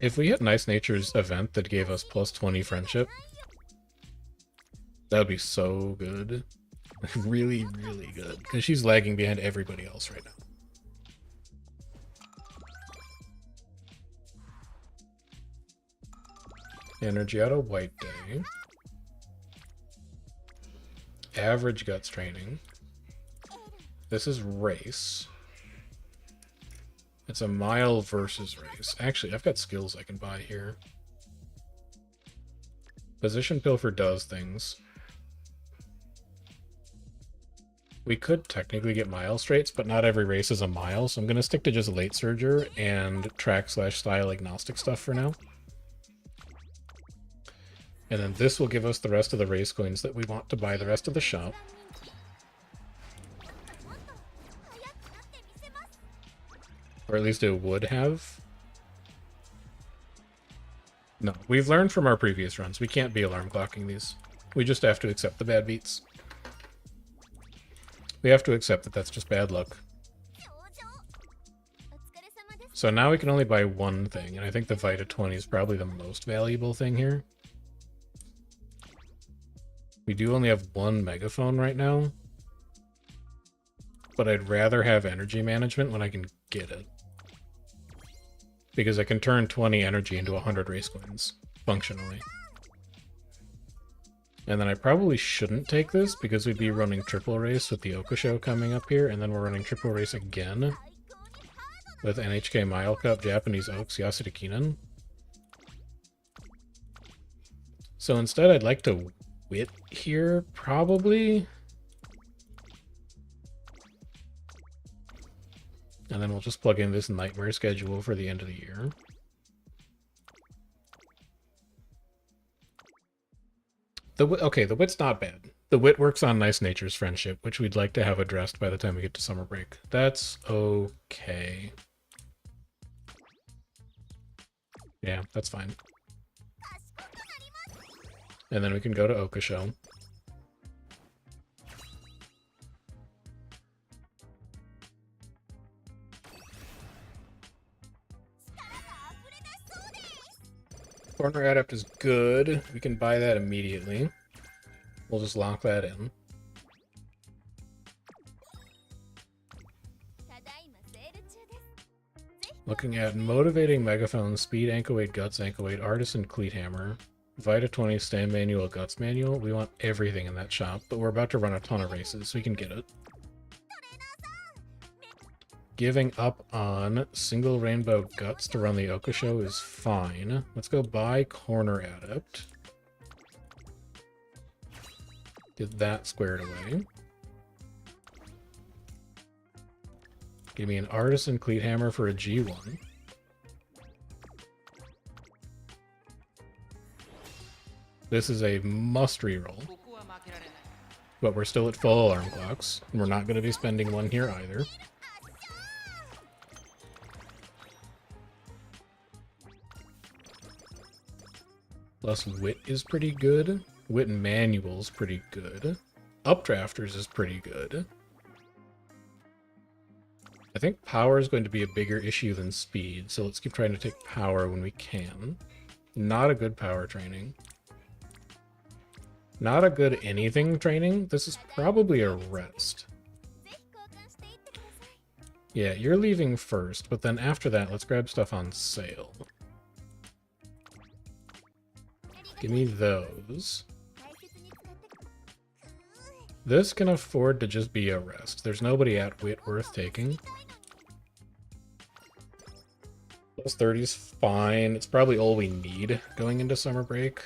Speaker 1: If we hit Nice Nature's event that gave us plus 20 friendship, that would be so good. Really, really good. Because she's lagging behind everybody else right now. Energy out of White Day. Average Guts training. This is race. It's a mile versus race. Actually, I've got skills I can buy here. Position Pilfer does things. We could technically get mile straights, but not every race is a mile, so I'm going to stick to just late surger and track/style agnostic stuff for now. And then this will give us the rest of the race coins that we want to buy the rest of the shop. Or at least it would have. No, we've learned from our previous runs. We can't be alarm clocking these. We just have to accept the bad beats. We have to accept that that's just bad luck. So now we can only buy one thing, and I think the Vita 20 is probably the most valuable thing here. We do only have one megaphone right now, but I'd rather have energy management when I can get it. Because I can turn 20 energy into 100 race coins, functionally. And then I probably shouldn't take this because we'd be running triple race with the Okusho coming up here, and then we're running triple race again with NHK Mile Cup, Japanese Oaks, Yasuda Kinen. So instead I'd like to wit here, probably. And then we'll just plug in this nightmare schedule for the end of the year. Okay, the wit's not bad. The wit works on Nice Nature's friendship, which we'd like to have addressed by the time we get to summer break. That's okay. Yeah, that's fine. And then we can go to Okusho. Corner Adept is good. We can buy that immediately. We'll just lock that in. Looking at Motivating Megaphone, Speed, Ankle Weight, Guts, Ankle Weight, Artisan, Cleat Hammer, Vita 20, Stand Manual, Guts Manual. We want everything in that shop, but we're about to run a ton of races, so we can get it. Giving up on Single Rainbow Guts to run the Okusho is fine. Let's go buy Corner Adept. Get that squared away. Give me an Artisan Cleat Hammer for a G1. This is a must reroll. But we're still at full alarm clocks, and we're not going to be spending one here either. Plus Wit is pretty good. Wit and Manual's pretty good. Updrafters is pretty good. I think power is going to be a bigger issue than speed, so let's keep trying to take power when we can. Not a good power training. Not a good anything training. This is probably a rest. Yeah, you're leaving first, but then after that, let's grab stuff on sale. Give me those. This can afford to just be a rest. There's nobody at Wit worth taking. Plus 30's fine. It's probably all we need going into summer break.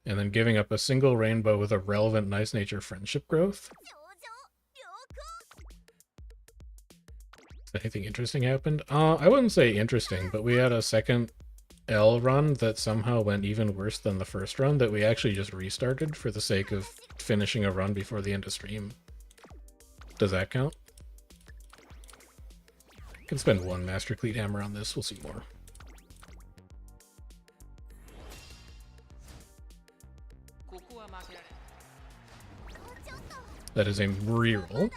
Speaker 1: And then giving up a single rainbow with a relevant Nice Nature friendship growth. Anything interesting happened? I wouldn't say interesting, but we had a second L run that somehow went even worse than the first run that we actually just restarted for the sake of finishing a run before the end of stream. Does that count? I can spend one Master Cleat Hammer on this, we'll see more. That is a reroll.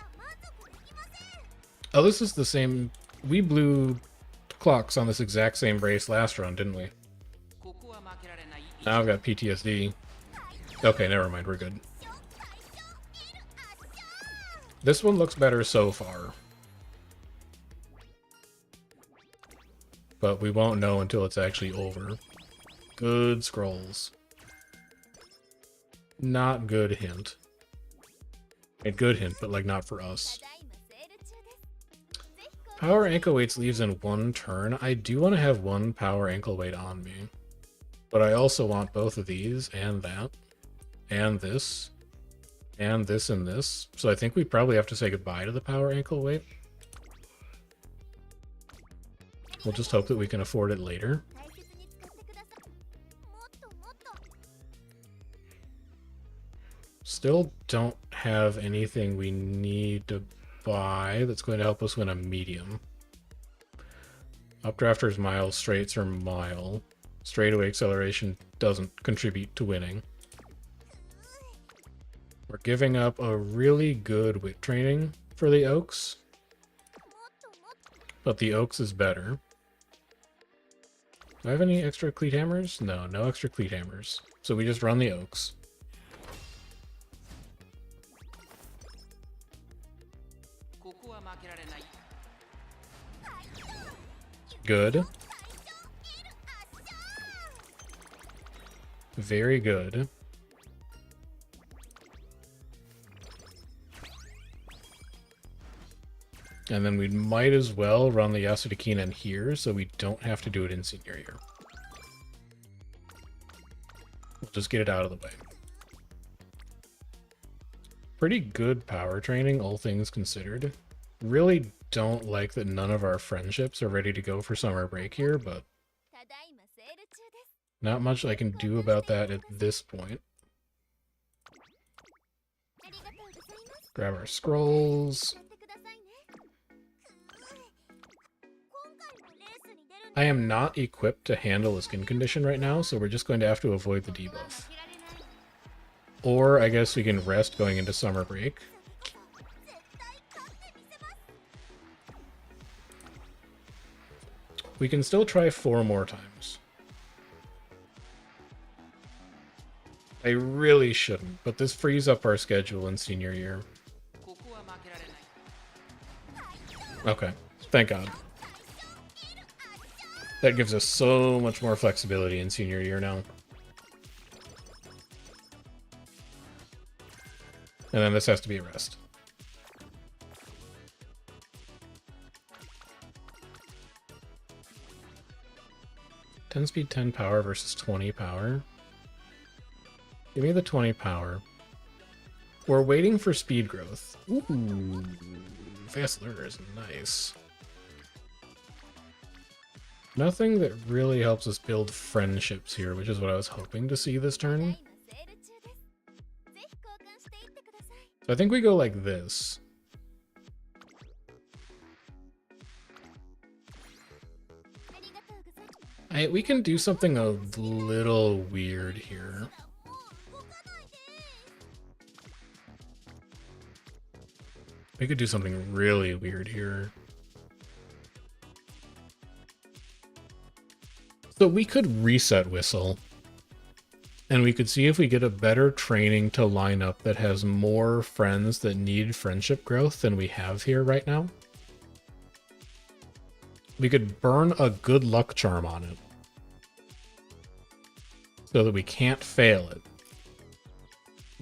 Speaker 1: Oh, this is the same. We blew clocks on this exact same race last run, didn't we? Now I've got PTSD. Okay, never mind, we're good. This one looks better so far. But we won't know until it's actually over. Good scrolls. Not good hint. A good hint, but like not for us. Power ankle weights leaves in one turn. I do want to have one power ankle weight on me. But I also want both of these and that. And this. And this and this. So I think we probably have to say goodbye to the power ankle weight. We'll just hope that we can afford it later. Still don't have anything we need to buy that's going to help us win a medium. Updrafter's mile, straights are mile. Straightaway acceleration doesn't contribute to winning. We're giving up a really good wit training for the Oaks. But the Oaks is better. Do I have any extra cleat hammers? No, no extra cleat hammers. So we just run the Oaks. Good. Very good. And then we might as well run the Yasudakinen here so we don't have to do it in senior year. We'll just get it out of the way. Pretty good power training, all things considered. Really don't like that none of our friendships are ready to go for summer break here, but not much I can do about that at this point. Grab our scrolls. I am not equipped to handle a skin condition right now, so we're just going to have to avoid the debuff. Or I guess we can rest going into summer break. We can still try 4 more times. I really shouldn't, but this frees up our schedule in senior year. Okay, thank God. That gives us so much more flexibility in senior year now. And then this has to be a rest. "10 speed, 10 power versus 20 power. Give me the 20 power. We're waiting for speed growth. Ooh, fast learner is nice. Nothing that really helps us build friendships here, which is what I was hoping to see this turn. So I think we go like this. We can do something a little weird here. We could do something really weird here. So we could reset Whistle, and we could see if we get a better training to line up that has more friends that need friendship growth than we have here right now. We could burn a good luck charm on it so that we can't fail it.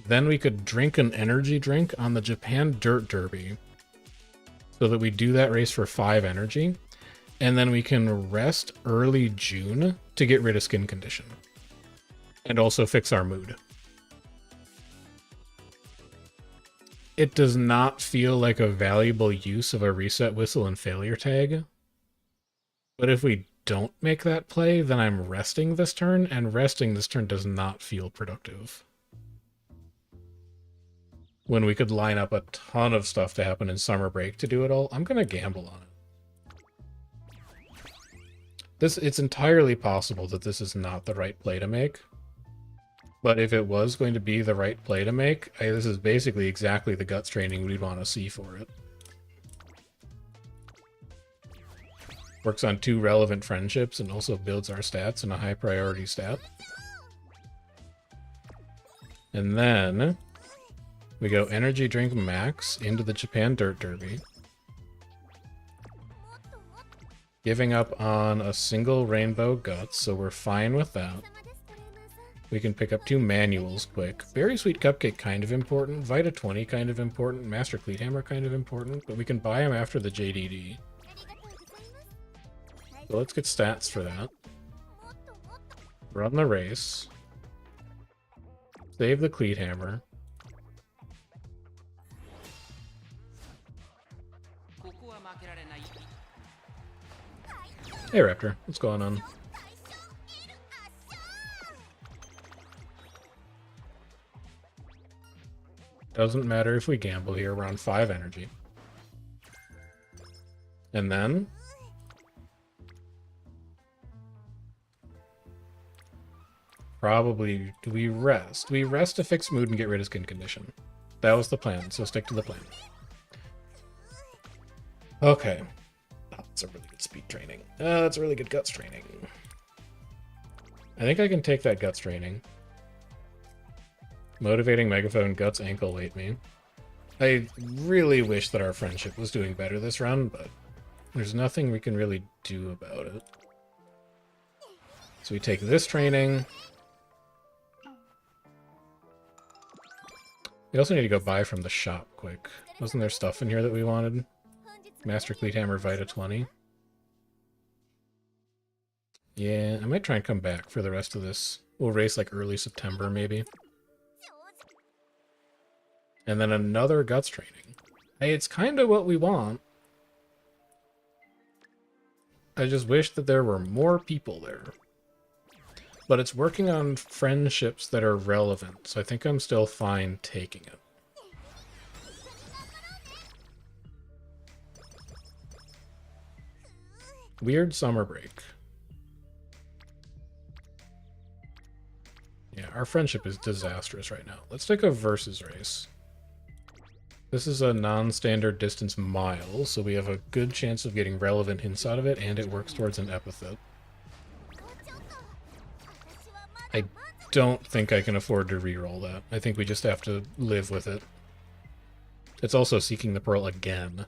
Speaker 1: Then we could drink an energy drink on the Japan Dirt Derby so that we do that race for 5 energy. And then we can rest early June to get rid of skin condition. And also fix our mood. It does not feel like a valuable use of a reset whistle and failure tag. But if we don't make that play, then I'm resting this turn, and resting this turn does not feel productive. When we could line up a ton of stuff to happen in summer break to do it all, I'm going to gamble on it. It's entirely possible that this is not the right play to make. But if it was going to be the right play to make, this is basically exactly the guts training we'd want to see for it. Works on 2 relevant friendships and also builds our stats in a high priority stat. And then we go energy drink max into the Japan Dirt Derby. Giving up on a single rainbow guts, so we're fine with that. We can pick up 2 manuals quick. Berry Sweet Cupcake kind of important, Vita 20 kind of important, Master Cleat Hammer kind of important, but we can buy them after the JDD. So let's get stats for that. Run the race. Save the Cleat Hammer. Hey Raptor, what's going on? Doesn't matter if we gamble here, we're on 5 energy. And then probably do we rest? We rest to fix mood and get rid of skin condition. That was the plan, so stick to the plan. Okay. That's a really good speed training. That's a really good guts training. I think I can take that guts training. Motivating megaphone, guts, ankle, weight me. I really wish that our friendship was doing better this round, but there's nothing we can really do about it. So we take this training. We also need to go buy from the shop quick. Wasn't there stuff in here that we wanted? Master Cleat Hammer Vita 20. Yeah, I might try and come back for the rest of this. We'll race like early September, maybe. And then another guts training. Hey, it's kind of what we want. I just wish that there were more people there. But it's working on friendships that are relevant, so I think I'm still fine taking it. Weird summer break. Yeah, our friendship is disastrous right now. Let's take a versus race. This is a non-standard distance mile, so we have a good chance of getting relevant hints out of it, and it works towards an epithet. I don't think I can afford to reroll that. I think we just have to live with it. It's also seeking the pearl again.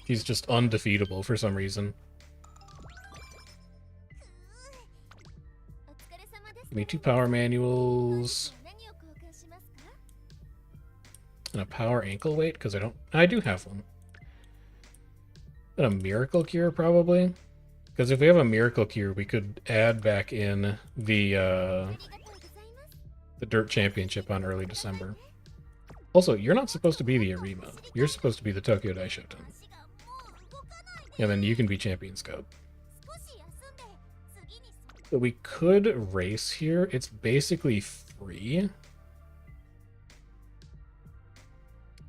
Speaker 1: He's just undefeatable for some reason. Give me 2 power manuals. And a power ankle weight, because I do have one. And a miracle cure, probably. Because if we have a miracle cure, we could add back in the Dirt Championship on early December. Also, you're not supposed to be the Arima. You're supposed to be the Tokyo Daishoten. And then you can be Champion Scout. So we could race here. It's basically free.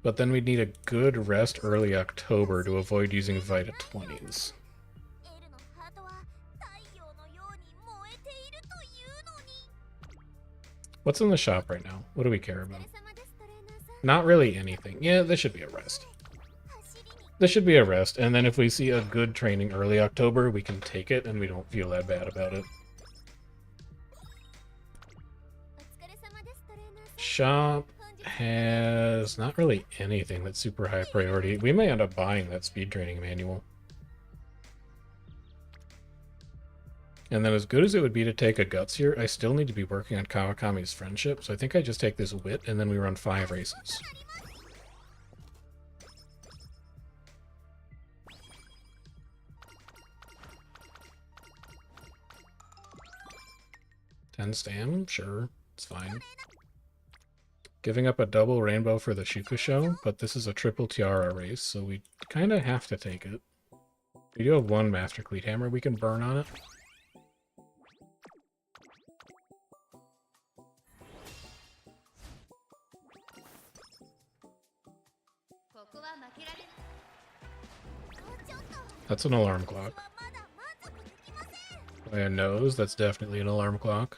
Speaker 1: But then we'd need a good rest early October to avoid using Vita 20s. What's in the shop right now? What do we care about? Not really anything. Yeah, this should be a rest. This should be a rest, and then if we see a good training early October, we can take it and we don't feel that bad about it. Shop has not really anything that's super high priority. We may end up buying that speed training manual. And then as good as it would be to take a guts here, I still need to be working on Kawakami's friendship, so I think I just take this wit and then we run 5 races. Ten stam? Sure, it's fine. Giving up a double rainbow for the Shukusho, but this is a triple tiara race, so we kind of have to take it. We do have 1 Master Cleat Hammer we can burn on it. That's an alarm clock. By a nose, that's definitely an alarm clock.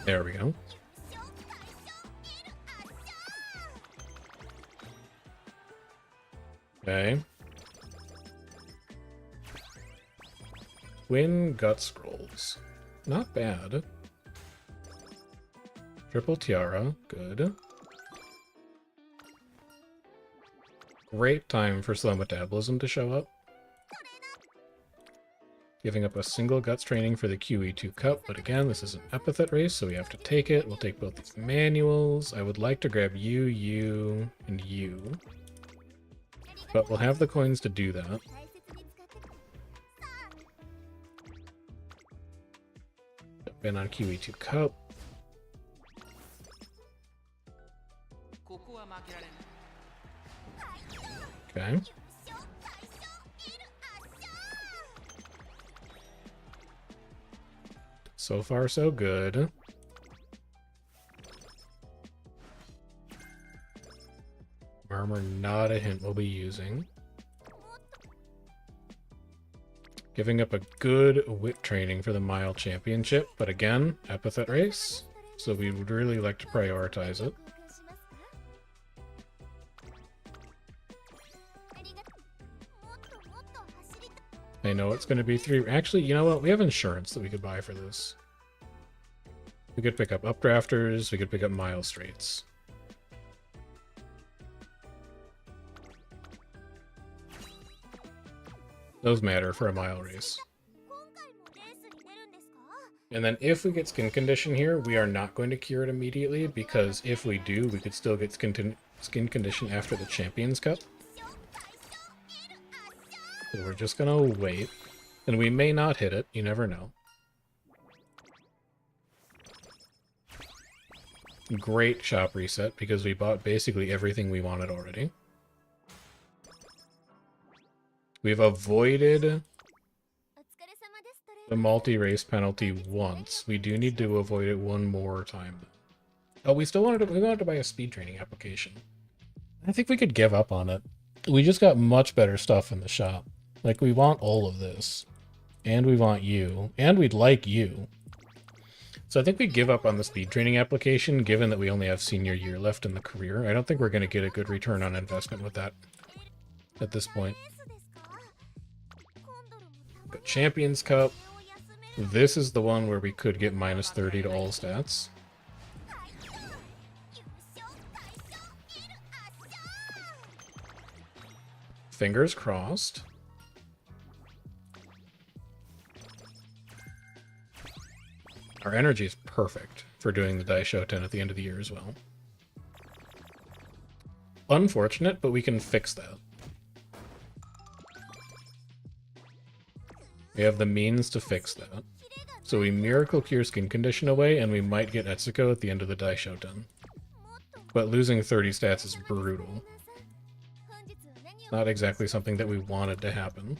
Speaker 1: There we go. Okay. Twin gut scrolls. Not bad. Triple tiara. Good. Great time for slow metabolism to show up. Giving up a single guts training for the QE2 cup, but again, this is an epithet race, so we have to take it. We'll take both these manuals. I would like to grab you, you, and you. But we'll have the coins to do that. Been on QE2 cup. Okay. So far, so good. Armor, not a hint we'll be using. Giving up a good wit training for the mile championship, but again, epithet race, so we would really like to prioritize it. I know it's going to be 3. Actually, you know what? We have insurance that we could buy for this. We could pick up updrafters. We could pick up mile straights. Those matter for a mile race. And then if we get skin condition here, we are not going to cure it immediately, because if we do, we could still get skin condition after the Champions Cup. So we're just gonna wait. And we may not hit it, you never know. Great shop reset, because we bought basically everything we wanted already. We've avoided the multi-race penalty once. We do need to avoid it one more time. Oh, we wanted to buy a speed training application. I think we could give up on it. We just got much better stuff in the shop. Like, we want all of this. And we want you. And we'd like you. So I think we give up on the speed training application, given that we only have senior year left in the career. I don't think we're going to get a good return on investment with that at this point. But Champions Cup. This is the one where we could get minus 30 to all stats. Fingers crossed. Our energy is perfect for doing the Daishoten at the end of the year as well. Unfortunate, but we can fix that. We have the means to fix that. So we Miracle Cure Skin Condition away, and we might get Etsuko at the end of the Daishoten. But losing 30 stats is brutal. Not exactly something that we wanted to happen.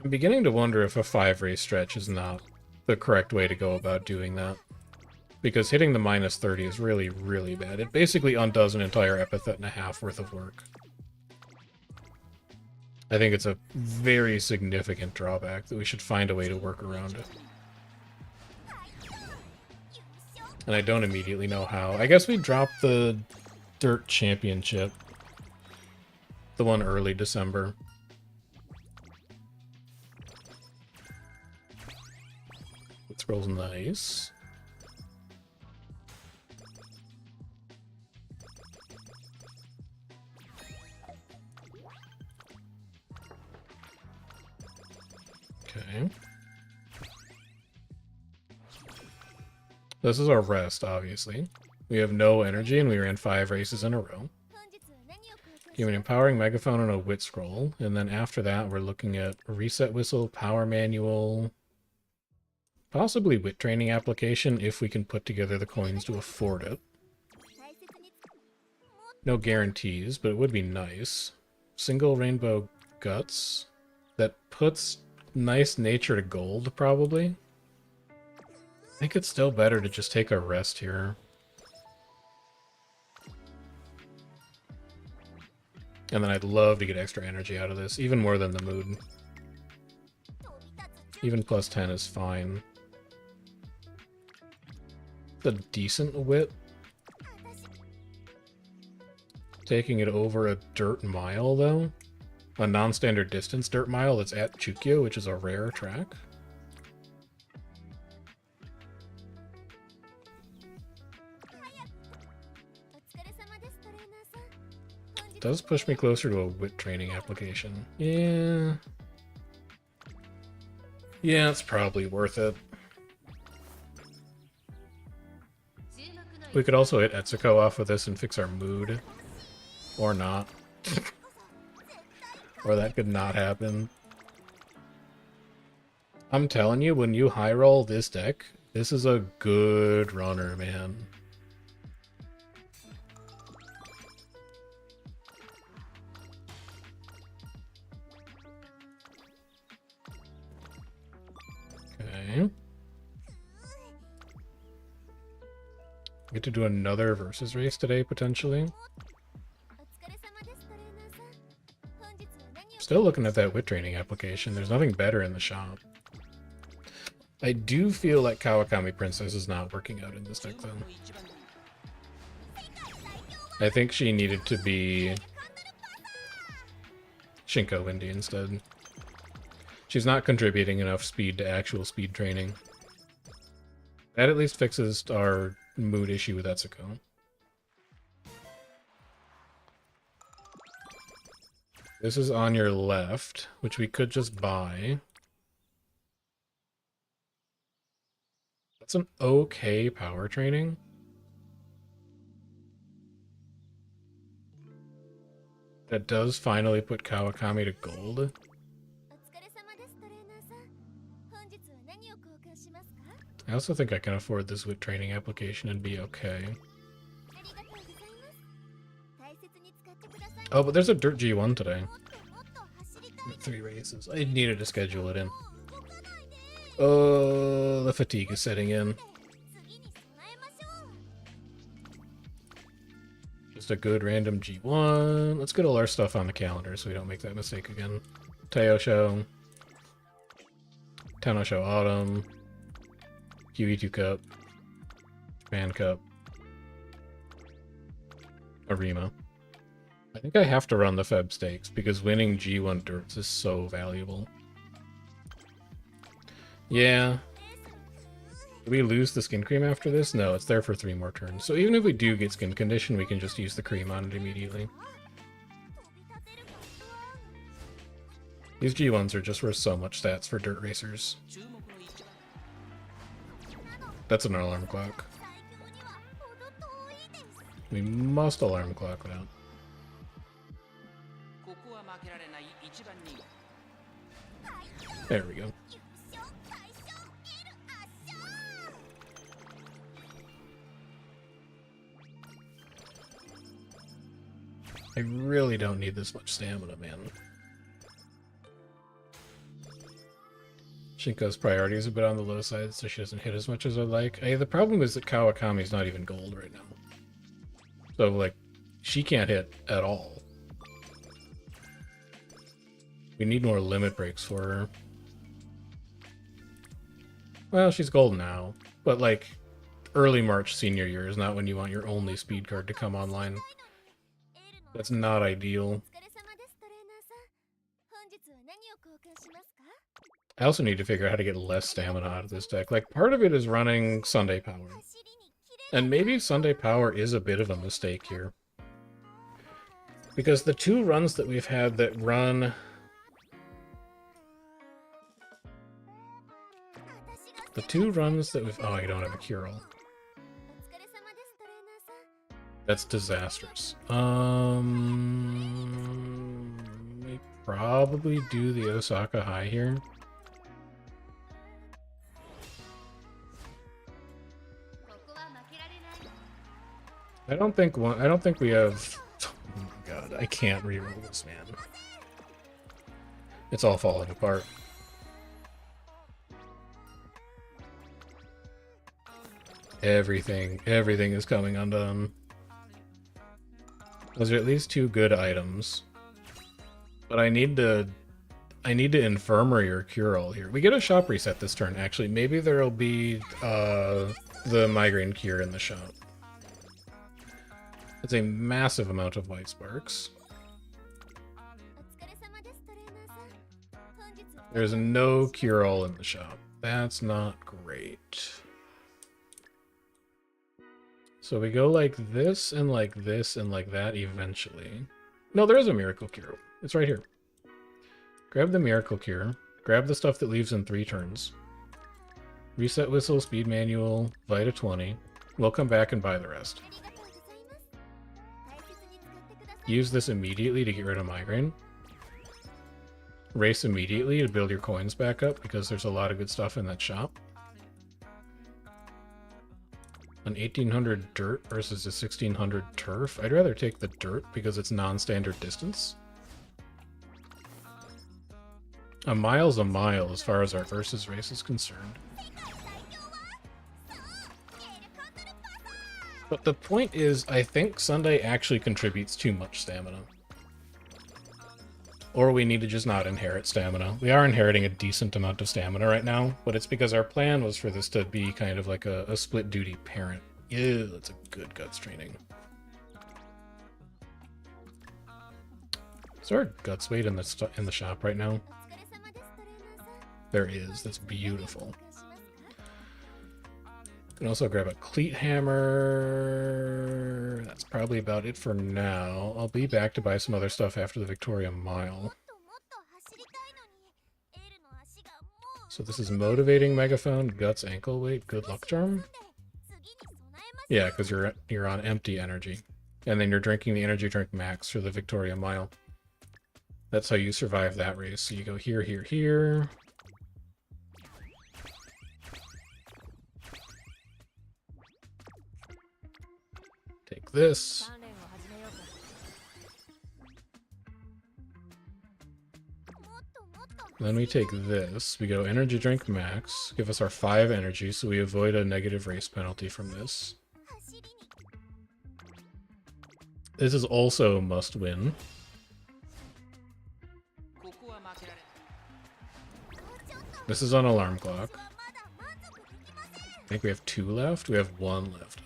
Speaker 1: I'm beginning to wonder if a 5-race stretch is not the correct way to go about doing that. Because hitting the minus 30 is really, really bad. It basically undoes an entire epithet and a half worth of work. I think it's a very significant drawback that we should find a way to work around it. And I don't immediately know how. I guess we dropped the Dirt Championship. The one early December. It scrolls nice. Okay. This is our rest, obviously. We have no energy, and we ran 5 races in a row. Give an empowering megaphone and a wit scroll, and then after that we're looking at reset whistle, power manual, possibly wit training application if we can put together the coins to afford it. No guarantees, but it would be nice. Single rainbow guts. That puts nice nature to gold, probably. I think it's still better to just take a rest here. And then I'd love to get extra energy out of this, even more than the mood. Even plus 10 is fine. It's a decent wit. Taking it over a dirt mile, though. A non-standard distance dirt mile that's at Chukyo, which is a rare track. Does push me closer to a wit training application. Yeah. Yeah, it's probably worth it. We could also hit Etsuko off with this and fix our mood. Or not. Or that could not happen. I'm telling you, when you high roll this deck, this is a good runner, man. Okay. Get to do another versus race today, potentially. Still looking at that wit training application. There's nothing better in the shop. I do feel like Kawakami Princess is not working out in this deck, though. I think she needed to be Shinko Windy instead. She's not contributing enough speed to actual speed training. That at least fixes our mood issue with Etsuko. This is on your left, which we could just buy. That's an okay power training. That does finally put Kawakami to gold. I also think I can afford this with training application and be okay. Oh, but there's a Dirt G1 today. 3 races. I needed to schedule it in. Oh, the fatigue is setting in. Just a good random G1. Let's get all our stuff on the calendar so we don't make that mistake again. Teo Show. Tenno Show Autumn. QE2 Cup. Japan Cup. Arima. I think I have to run the Feb stakes because winning G1 Dirts is so valuable. Yeah. Do we lose the skin cream after this? No, it's there for 3 more turns. So even if we do get skin condition, we can just use the cream on it immediately. These G1s are just worth so much stats for dirt racers. That's an alarm clock. We must alarm clock that. There we go. I really don't need this much stamina, man. Shinko's priority is a bit on the low side, so she doesn't hit as much as I'd like. The problem is that Kawakami's not even gold right now. So, like, she can't hit at all. We need more limit breaks for her. Well, she's gold now, but, like, early March senior year is not when you want your only speed card to come online. That's not ideal. I also need to figure out how to get less stamina out of this deck. Like, part of it is running Sunday Power. And maybe Sunday Power is a bit of a mistake here. Because the 2 runs that we've had that run... The 2 runs that we've... Oh, I don't have a cure-all. That's disastrous. We probably do the Osaka High here. I don't think we have... Oh my god, I can't reroll this, man. It's all falling apart. Everything is coming undone. Those are at least 2 good items. But I need to infirmary or cure-all here. We get a shop reset this turn, actually. Maybe there'll be the migraine cure in the shop. It's a massive amount of white sparks. There's no cure-all in the shop. That's not great. So we go like this and like this and like that eventually. No, there is a miracle cure. It's right here. Grab the miracle cure. Grab the stuff that leaves in 3 turns. Reset whistle, speed manual, Vita 20. We'll come back and buy the rest. Use this immediately to get rid of migraine. Race immediately to build your coins back up because there's a lot of good stuff in that shop. An 1800 dirt versus a 1600 turf. I'd rather take the dirt because it's non-standard distance. A mile's a mile as far as our versus race is concerned. But the point is, I think Sunday actually contributes too much stamina. Or we need to just not inherit stamina. We are inheriting a decent amount of stamina right now, but it's because our plan was for this to be kind of like a split duty parent. Ew, that's a good guts training. Is there a guts weight in the shop right now? There is. That's beautiful. You can also grab a cleat hammer. That's probably about it for now. I'll be back to buy some other stuff after the Victoria Mile. So this is motivating megaphone, guts, ankle weight, good luck charm. Yeah, because you're on empty energy, and then you're drinking the energy drink max for the Victoria Mile. That's how you survive that race. So you go here, here, here. Take this. Then we take this. We go energy drink max. Give us our 5 energy, so we avoid a negative race penalty from this. This is also a must win. This is on alarm clock. I think we have 2 left. We have 1 left.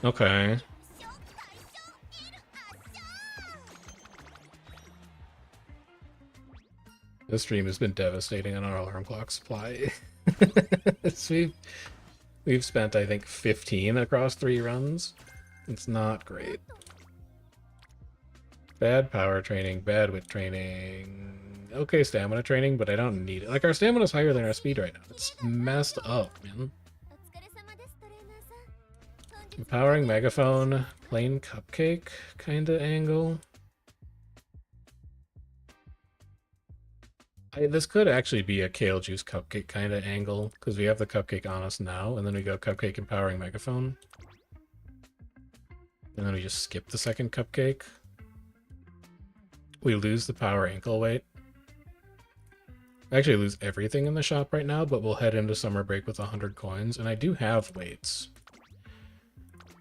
Speaker 1: Okay. This stream has been devastating on our alarm clock supply. So we've spent, I think, 15 across 3 runs. It's not great. Bad power training, bad wit training. Okay, stamina training, but I don't need it. Like, our stamina's higher than our speed right now. It's messed up, man. Empowering megaphone, plain cupcake kind of angle. This could actually be a kale juice cupcake kind of angle, because we have the cupcake on us now, and then we go cupcake empowering megaphone. And then we just skip the second cupcake. We lose the power ankle weight. I actually lose everything in the shop right now, but we'll head into summer break with 100 coins, and I do have weights.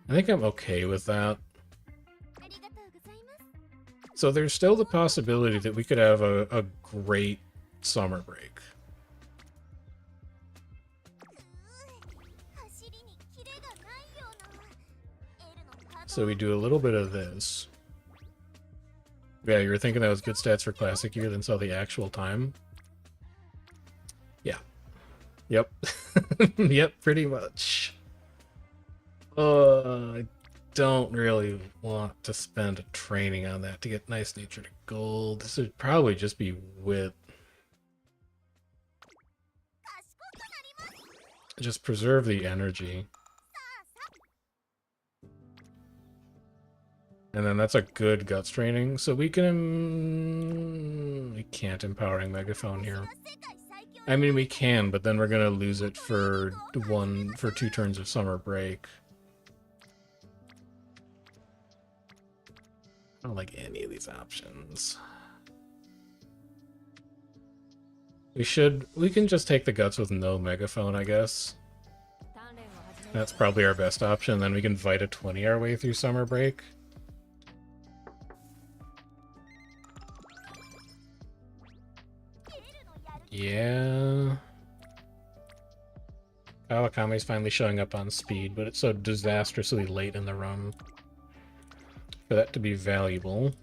Speaker 1: I think I'm okay with that. So there's still the possibility that we could have a great summer break. So we do a little bit of this. Yeah, you were thinking that was good stats for classic year, then saw the actual time. Yeah. Yep. Yep, pretty much. I don't really want to spend a training on that to get nice nature to gold. This would probably just be wit. Just preserve the energy. And then that's a good guts training. So we can... we can't empowering megaphone here. I mean, we can, but then we're gonna lose it for 2 turns of summer break. I don't like any of these options. We can just take the guts with no megaphone, I guess. That's probably our best option. Then we can Vita 20 our way through summer break. Yeah. Kawakame's finally showing up on speed, but it's so disastrously late in the run for that to be valuable.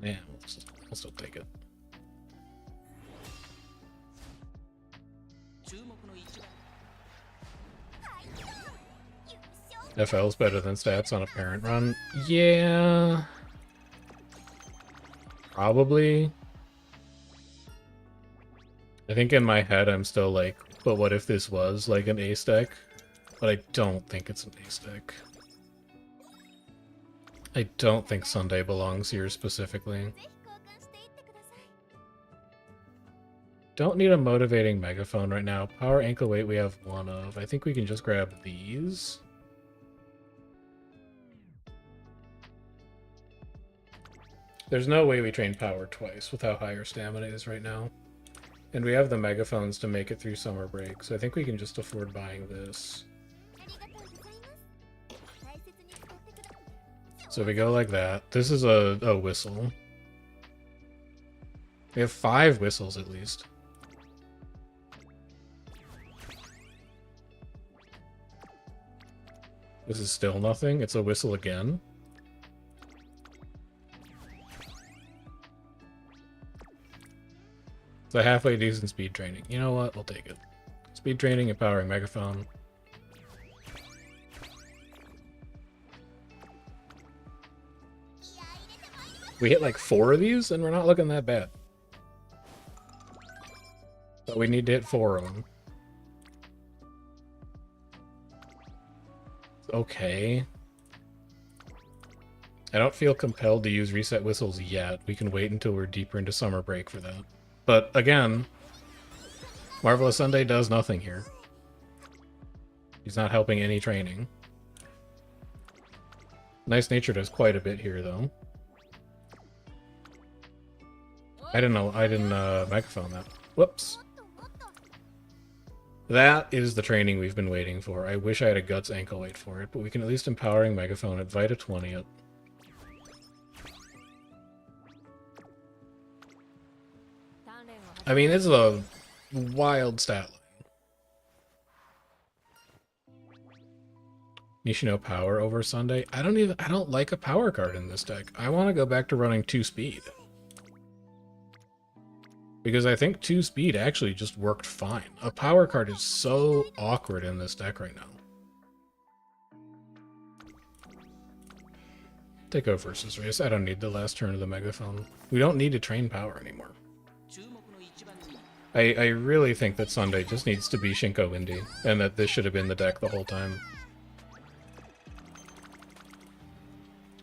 Speaker 1: Yeah, we'll still take it. FL's better than stats on a parent run. Yeah. Probably. I think in my head I'm still like, but what if this was like an ace deck? But I don't think it's an ace deck. I don't think Sunday belongs here specifically. Don't need a motivating megaphone right now. Power ankle weight we have 1 of. I think we can just grab these. There's no way we train power twice with how high our stamina is right now. And we have the megaphones to make it through summer break, so I think we can just afford buying this. So we go like that. This is a whistle. We have 5 whistles at least. This is still nothing. It's a whistle again. It's a halfway decent speed training. You know what? We'll take it. Speed training, empowering megaphone. We hit like 4 of these, and we're not looking that bad. But we need to hit 4 of them. Okay. I don't feel compelled to use reset whistles yet. We can wait until we're deeper into summer break for that. But again, Marvelous Sunday does nothing here. He's not helping any training. Nice Nature does quite a bit here, though. I didn't microphone that. Whoops. That is the training we've been waiting for. I wish I had a Guts ankle weight for it, but we can at least Empowering Megaphone at Vita 20 it. I mean, this is a wild stat line. Nishino Power over Sunday. I don't like a power card in this deck. I want to go back to running 2 speed. Because I think 2 speed actually just worked fine. A power card is so awkward in this deck right now. Take over versus race. I don't need the last turn of the Megaphone. We don't need to train power anymore. I really think that Sunday just needs to be Shinko Windy, and that this should have been the deck the whole time.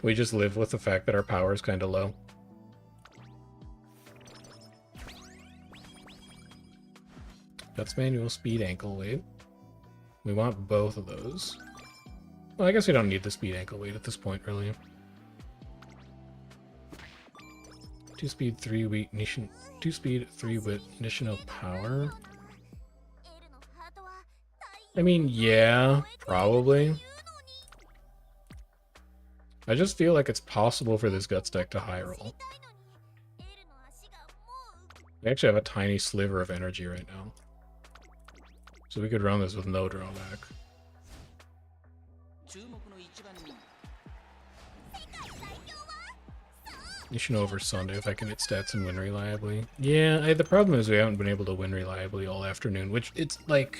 Speaker 1: We just live with the fact that our power is kind of low. That's manual speed ankle weight. We want both of those. Well, I guess we don't need the speed ankle weight at this point, really. 2 speed, 3 wit Nishino. 2 speed, 3 wit Nishino Power. I mean, yeah, probably. I just feel like it's possible for this Guts deck to high roll. We actually have a tiny sliver of energy right now. So we could run this with no drawback. Nishino over Sunday if I can hit stats and win reliably. Yeah, the problem is we haven't been able to win reliably all afternoon, which it's like...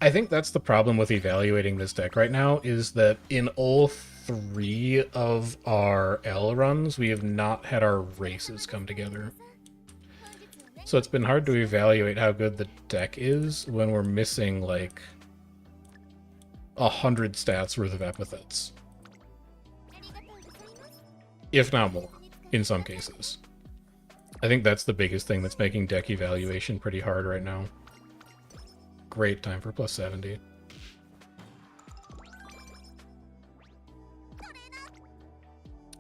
Speaker 1: I think that's the problem with evaluating this deck right now, is that in all 3 of our L runs, we have not had our races come together. So it's been hard to evaluate how good the deck is when we're missing, like, 100 stats worth of epithets. If not more, in some cases. I think that's the biggest thing that's making deck evaluation pretty hard right now. Great time for plus 70.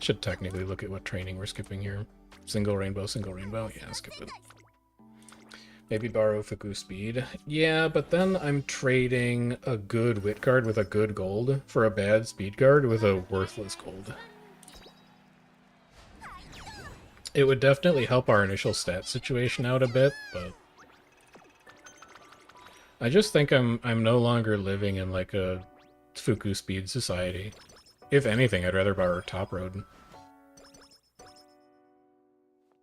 Speaker 1: Should technically look at what training we're skipping here. Single rainbow, yeah, skip it. Maybe borrow Fuku speed. Yeah, but then I'm trading a good wit card with a good gold for a bad speed card with a worthless gold. It would definitely help our initial stat situation out a bit, but I just think I'm no longer living in like a Fuku speed society. If anything, I'd rather borrow Top Road.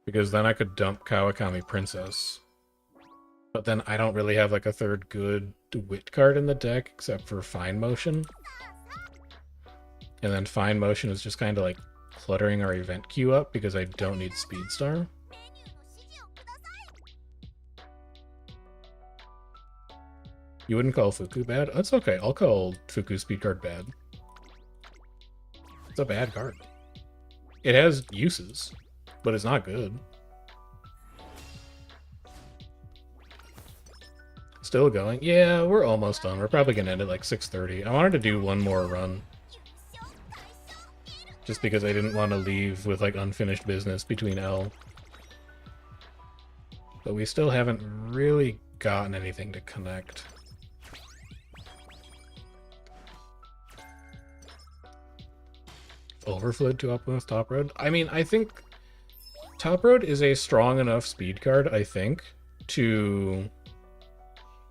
Speaker 1: Because then I could dump Kawakami Princess. But then I don't really have like a third good wit card in the deck except for Fine Motion. And then Fine Motion is just kind of like cluttering our event queue up because I don't need Speedstar. You wouldn't call Fuku bad? That's okay. I'll call Fuku speed card bad. It's a bad card. It has uses, but it's not good. Still going? Yeah, we're almost done. We're probably going to end at like 6:30. I wanted to do one more run. Just because I didn't want to leave with like unfinished business between L. But we still haven't really gotten anything to connect. Overflowed to up with Top Road? I mean, I think Top Road is a strong enough speed card, I think, to...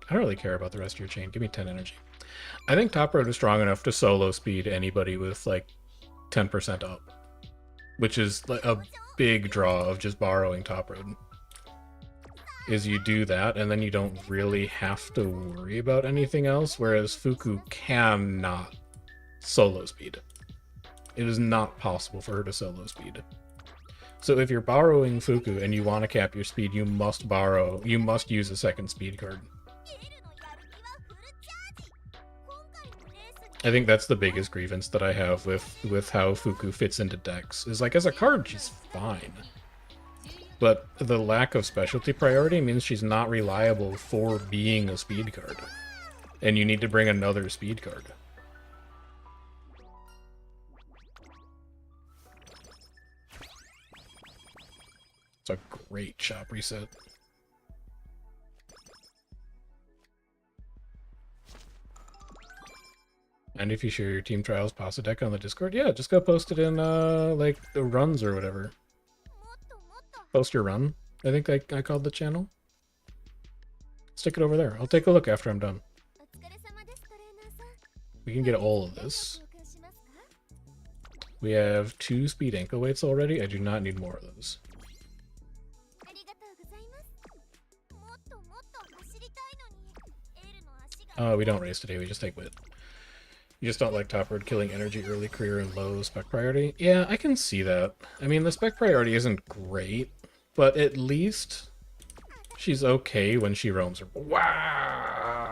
Speaker 1: I don't really care about the rest of your chain. Give me 10 energy. I think Top Road is strong enough to solo speed anybody with like 10% up, which is like a big draw of just borrowing Top Road. Is you do that, and then you don't really have to worry about anything else, whereas Fuku cannot solo speed. It is not possible for her to solo speed. So if you're borrowing Fuku and you want to cap your speed, you must use a second speed card. I think that's the biggest grievance that I have with how Fuku fits into decks. Is like, as a card, she's fine. But the lack of specialty priority means she's not reliable for being a speed card. And you need to bring another speed card. It's a great shop reset. And if you share your team trials pasta deck on the Discord, yeah, just go post it in like the runs or whatever. Post your run. I think I called the channel. Stick it over there. I'll take a look after I'm done. We can get all of this. We have 2 speed ankle weights already. I do not need more of those. We don't race today, we just take wit. You just don't like top road killing energy early career and low spec priority? Yeah, I can see that. I mean, the spec priority isn't great, but at least she's okay when she roams her. Wow!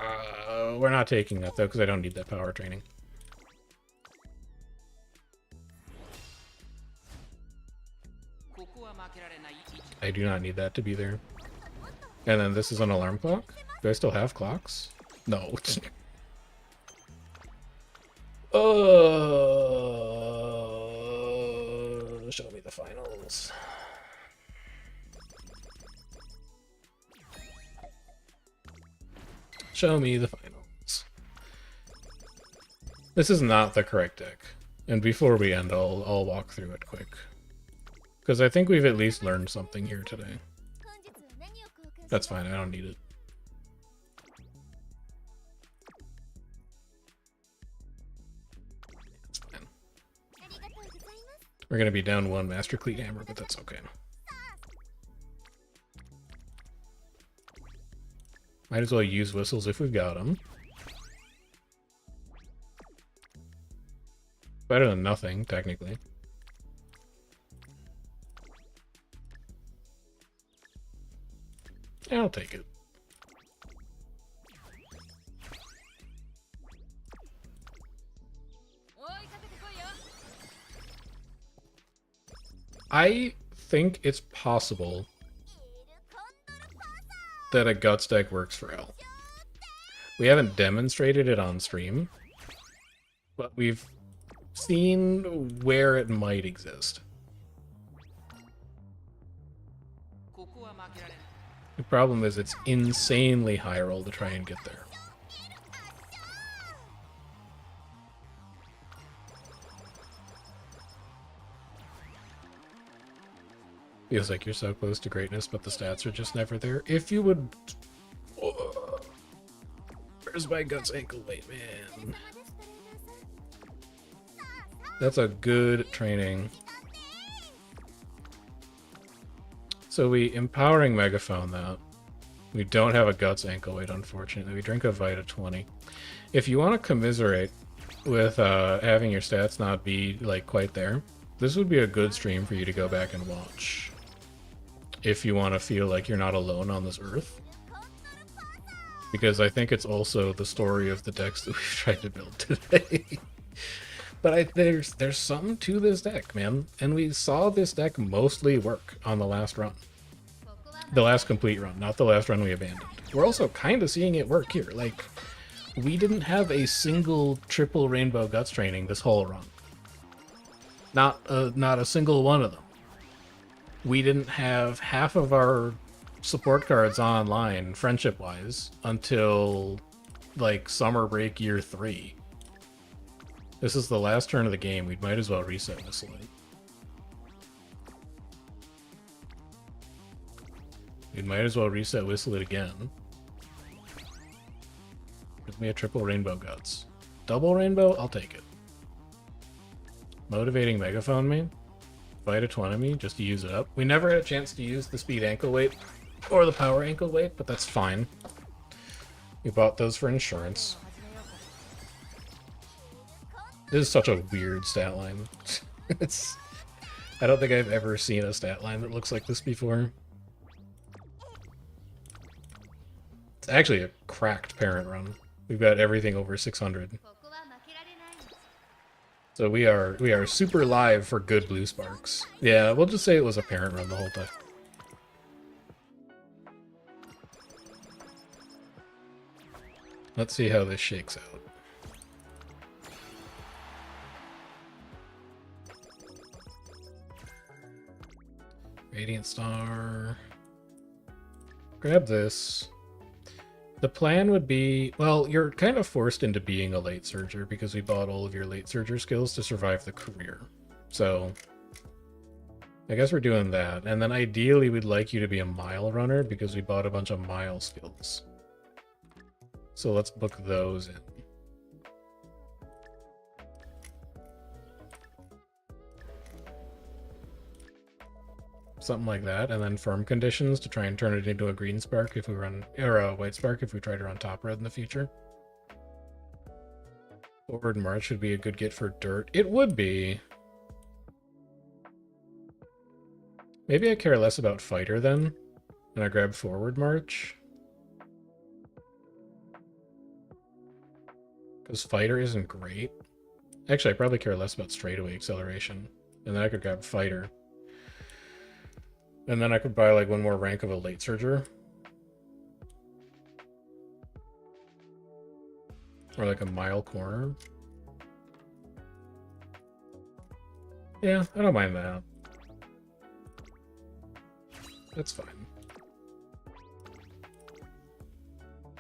Speaker 1: We're not taking that, though, because I don't need that power training. I do not need that to be there. And then this is an alarm clock? Do I still have clocks? No. Show me the finals. Show me the finals. This is not the correct deck. And before we end, I'll walk through it quick. Because I think we've at least learned something here today. That's fine, I don't need it. That's fine. We're gonna be down 1 Master Cleat Hammer, but that's okay. Might as well use whistles if we've got them. Better than nothing, technically. Yeah, I'll take it. I think it's possible that a Guts deck works for L. We haven't demonstrated it on stream, but we've seen where it might exist. The problem is it's insanely high roll to try and get there. Feels like you're so close to greatness, but the stats are just never there. If you would... Oh, where's my Guts ankle weight, man? That's a good training. So we empowering megaphone that. We don't have a Guts ankle weight, unfortunately. We drink a Vita 20. If you want to commiserate with having your stats not be like quite there, this would be a good stream for you to go back and watch. If you want to feel like you're not alone on this earth. Because I think it's also the story of the decks that we've tried to build today. But there's something to this deck, man. And we saw this deck mostly work on the last run. The last complete run, not the last run we abandoned. We're also kind of seeing it work here. Like, we didn't have a single triple Rainbow Guts training this whole run. Not a single one of them. We didn't have half of our support cards online, friendship-wise, until, like, summer break year 3. This is the last turn of the game. We might as well reset this lane. We might as well reset Whistle It again. Give me a triple Rainbow Guts. Double Rainbow? I'll take it. Motivating Megaphone me? Vita 20 me just to use it up. We never had a chance to use the speed ankle weight or the power ankle weight, but that's fine. We bought those for insurance. This is such a weird stat line. It's I don't think I've ever seen a stat line that looks like this before. It's actually a cracked parent run. We've got everything over 600. So we are super live for good blue sparks. Yeah, we'll just say it was a parent run the whole time. Let's see how this shakes out. Radiant Star. Grab this. The plan would be, well, you're kind of forced into being a late surger because we bought all of your late surger skills to survive the career. So I guess we're doing that. And then ideally we'd like you to be a mile runner because we bought a bunch of mile skills. So let's book those in. Something like that, and then firm conditions to try and turn it into a green spark if we run, or a white spark if we try to run top red in the future. Forward march would be a good get for dirt. It would be. Maybe I care less about fighter then, and I grab forward march. Because fighter isn't great. Actually, I probably care less about straightaway acceleration, and then I could grab fighter. And then I could buy like one more rank of a late surger. Or like a mile corner. Yeah, I don't mind that. That's fine.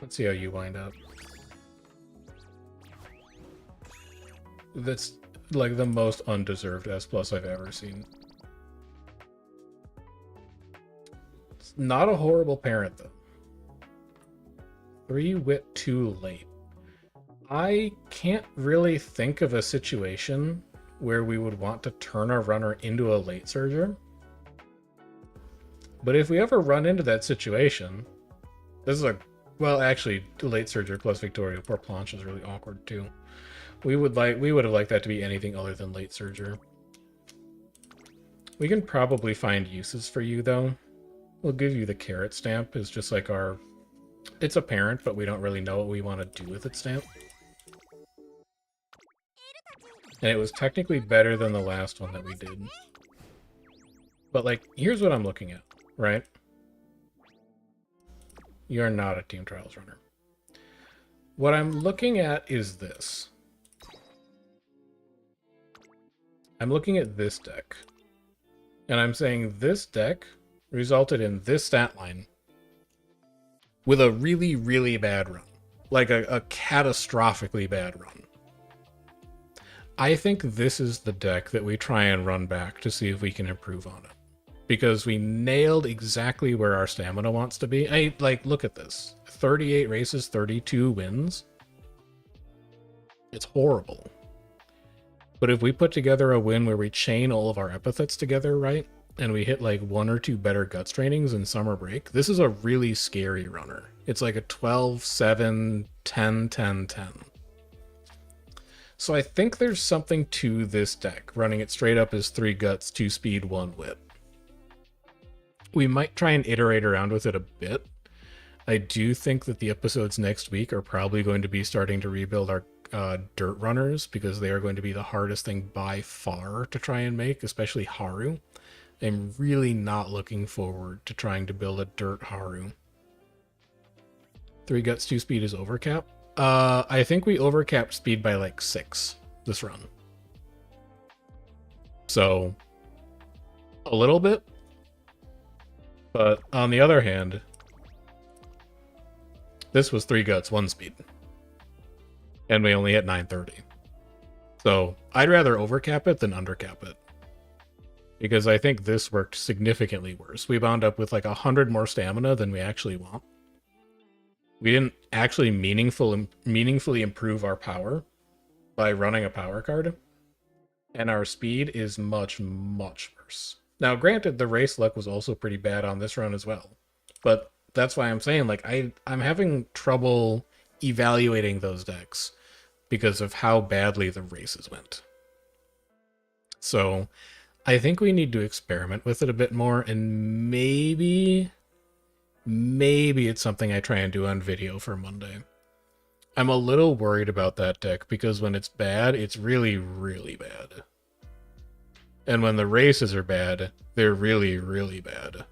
Speaker 1: Let's see how you wind up. That's like the most undeserved S+ I've ever seen. Not a horrible parent, though. 3 wit too late. I can't really think of a situation where we would want to turn our runner into a late surger. But if we ever run into that situation, this is a, well, actually, late surger plus Victoria. Poor Planche is really awkward, too. We would have liked that to be anything other than late surger. We can probably find uses for you, though. We'll give you the carrot stamp. It's just like our... It's a parent, but we don't really know what we want to do with its stamp. And it was technically better than the last one that we did. But, like, here's what I'm looking at, right? You're not a Team Trials runner. What I'm looking at is this. I'm looking at this deck. And I'm saying this deck resulted in this stat line with a really, really bad run. Like a catastrophically bad run. I think this is the deck that we try and run back to see if we can improve on it. Because we nailed exactly where our stamina wants to be. Like, look at this. 38 races, 32 wins. It's horrible. But if we put together a win where we chain all of our epithets together, right? And we hit like 1 or 2 better guts trainings in summer break, this is a really scary runner. It's like a 12, 7, 10, 10, 10. So I think there's something to this deck, running it straight up as 3 guts, 2 speed, 1 wit. We might try and iterate around with it a bit. I do think that the episodes next week are probably going to be starting to rebuild our dirt runners, because they are going to be the hardest thing by far to try and make, especially Haru. I'm really not looking forward to trying to build a dirt Haru. 3 guts, 2 speed is overcap. I think we overcapped speed by like 6 this run. So, a little bit. But on the other hand, this was 3 guts, 1 speed. And we only hit 930. So, I'd rather overcap it than undercap it. Because I think this worked significantly worse. We wound up with like 100 more stamina than we actually want. We didn't actually meaningfully improve our power by running a power card. And our speed is much, much worse. Now, granted, the race luck was also pretty bad on this run as well. But that's why I'm saying, like, I'm having trouble evaluating those decks because of how badly the races went. So, I think we need to experiment with it a bit more, and maybe it's something I try and do on video for Monday. I'm a little worried about that deck because when it's bad, it's really, really bad. And when the races are bad, they're really, really bad.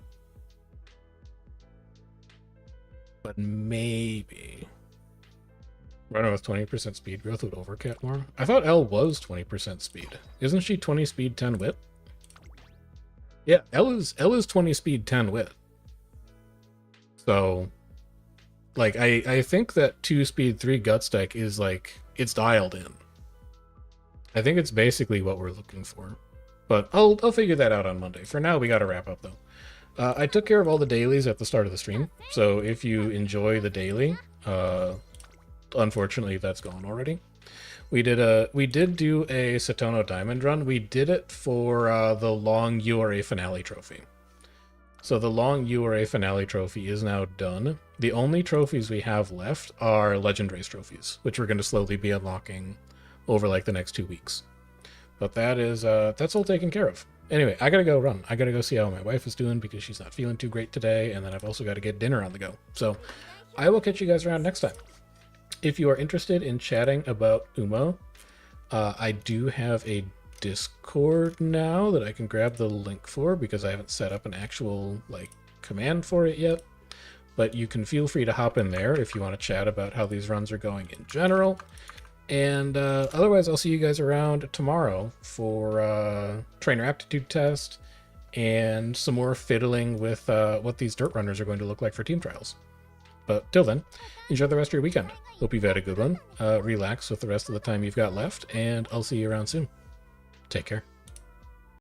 Speaker 1: But maybe runner with 20% speed growth would overcat more. I thought L was 20% speed. Isn't she 20 speed, 10 wit? Yeah, L is 20 speed, 10 wit. So, like, I think that 2 speed, 3 guts deck is, like, it's dialed in. I think it's basically what we're looking for. But I'll figure that out on Monday. For now, we gotta wrap up, though. I took care of all the dailies at the start of the stream, so if you enjoy the daily, unfortunately that's gone already. We did do a Satono Diamond run. We did it for the long URA finale trophy. So the long URA finale trophy is now done. The only trophies we have left are Legend Race trophies, which we're going to slowly be unlocking over like the next 2 weeks. But that is that's all taken care of. Anyway, I gotta go run. I gotta go see how my wife is doing because she's not feeling too great today, and then I've also got to get dinner on the go. So I will catch you guys around next time. If you are interested in chatting about Umo, I do have a Discord now that I can grab the link for because I haven't set up an actual like command for it yet. But you can feel free to hop in there if you want to chat about how these runs are going in general. And otherwise, I'll see you guys around tomorrow for trainer aptitude test and some more fiddling with what these dirt runners are going to look like for team trials. But till then, enjoy the rest of your weekend. Hope you've had a good one. Relax with the rest of the time you've got left, and I'll see you around soon. Take care.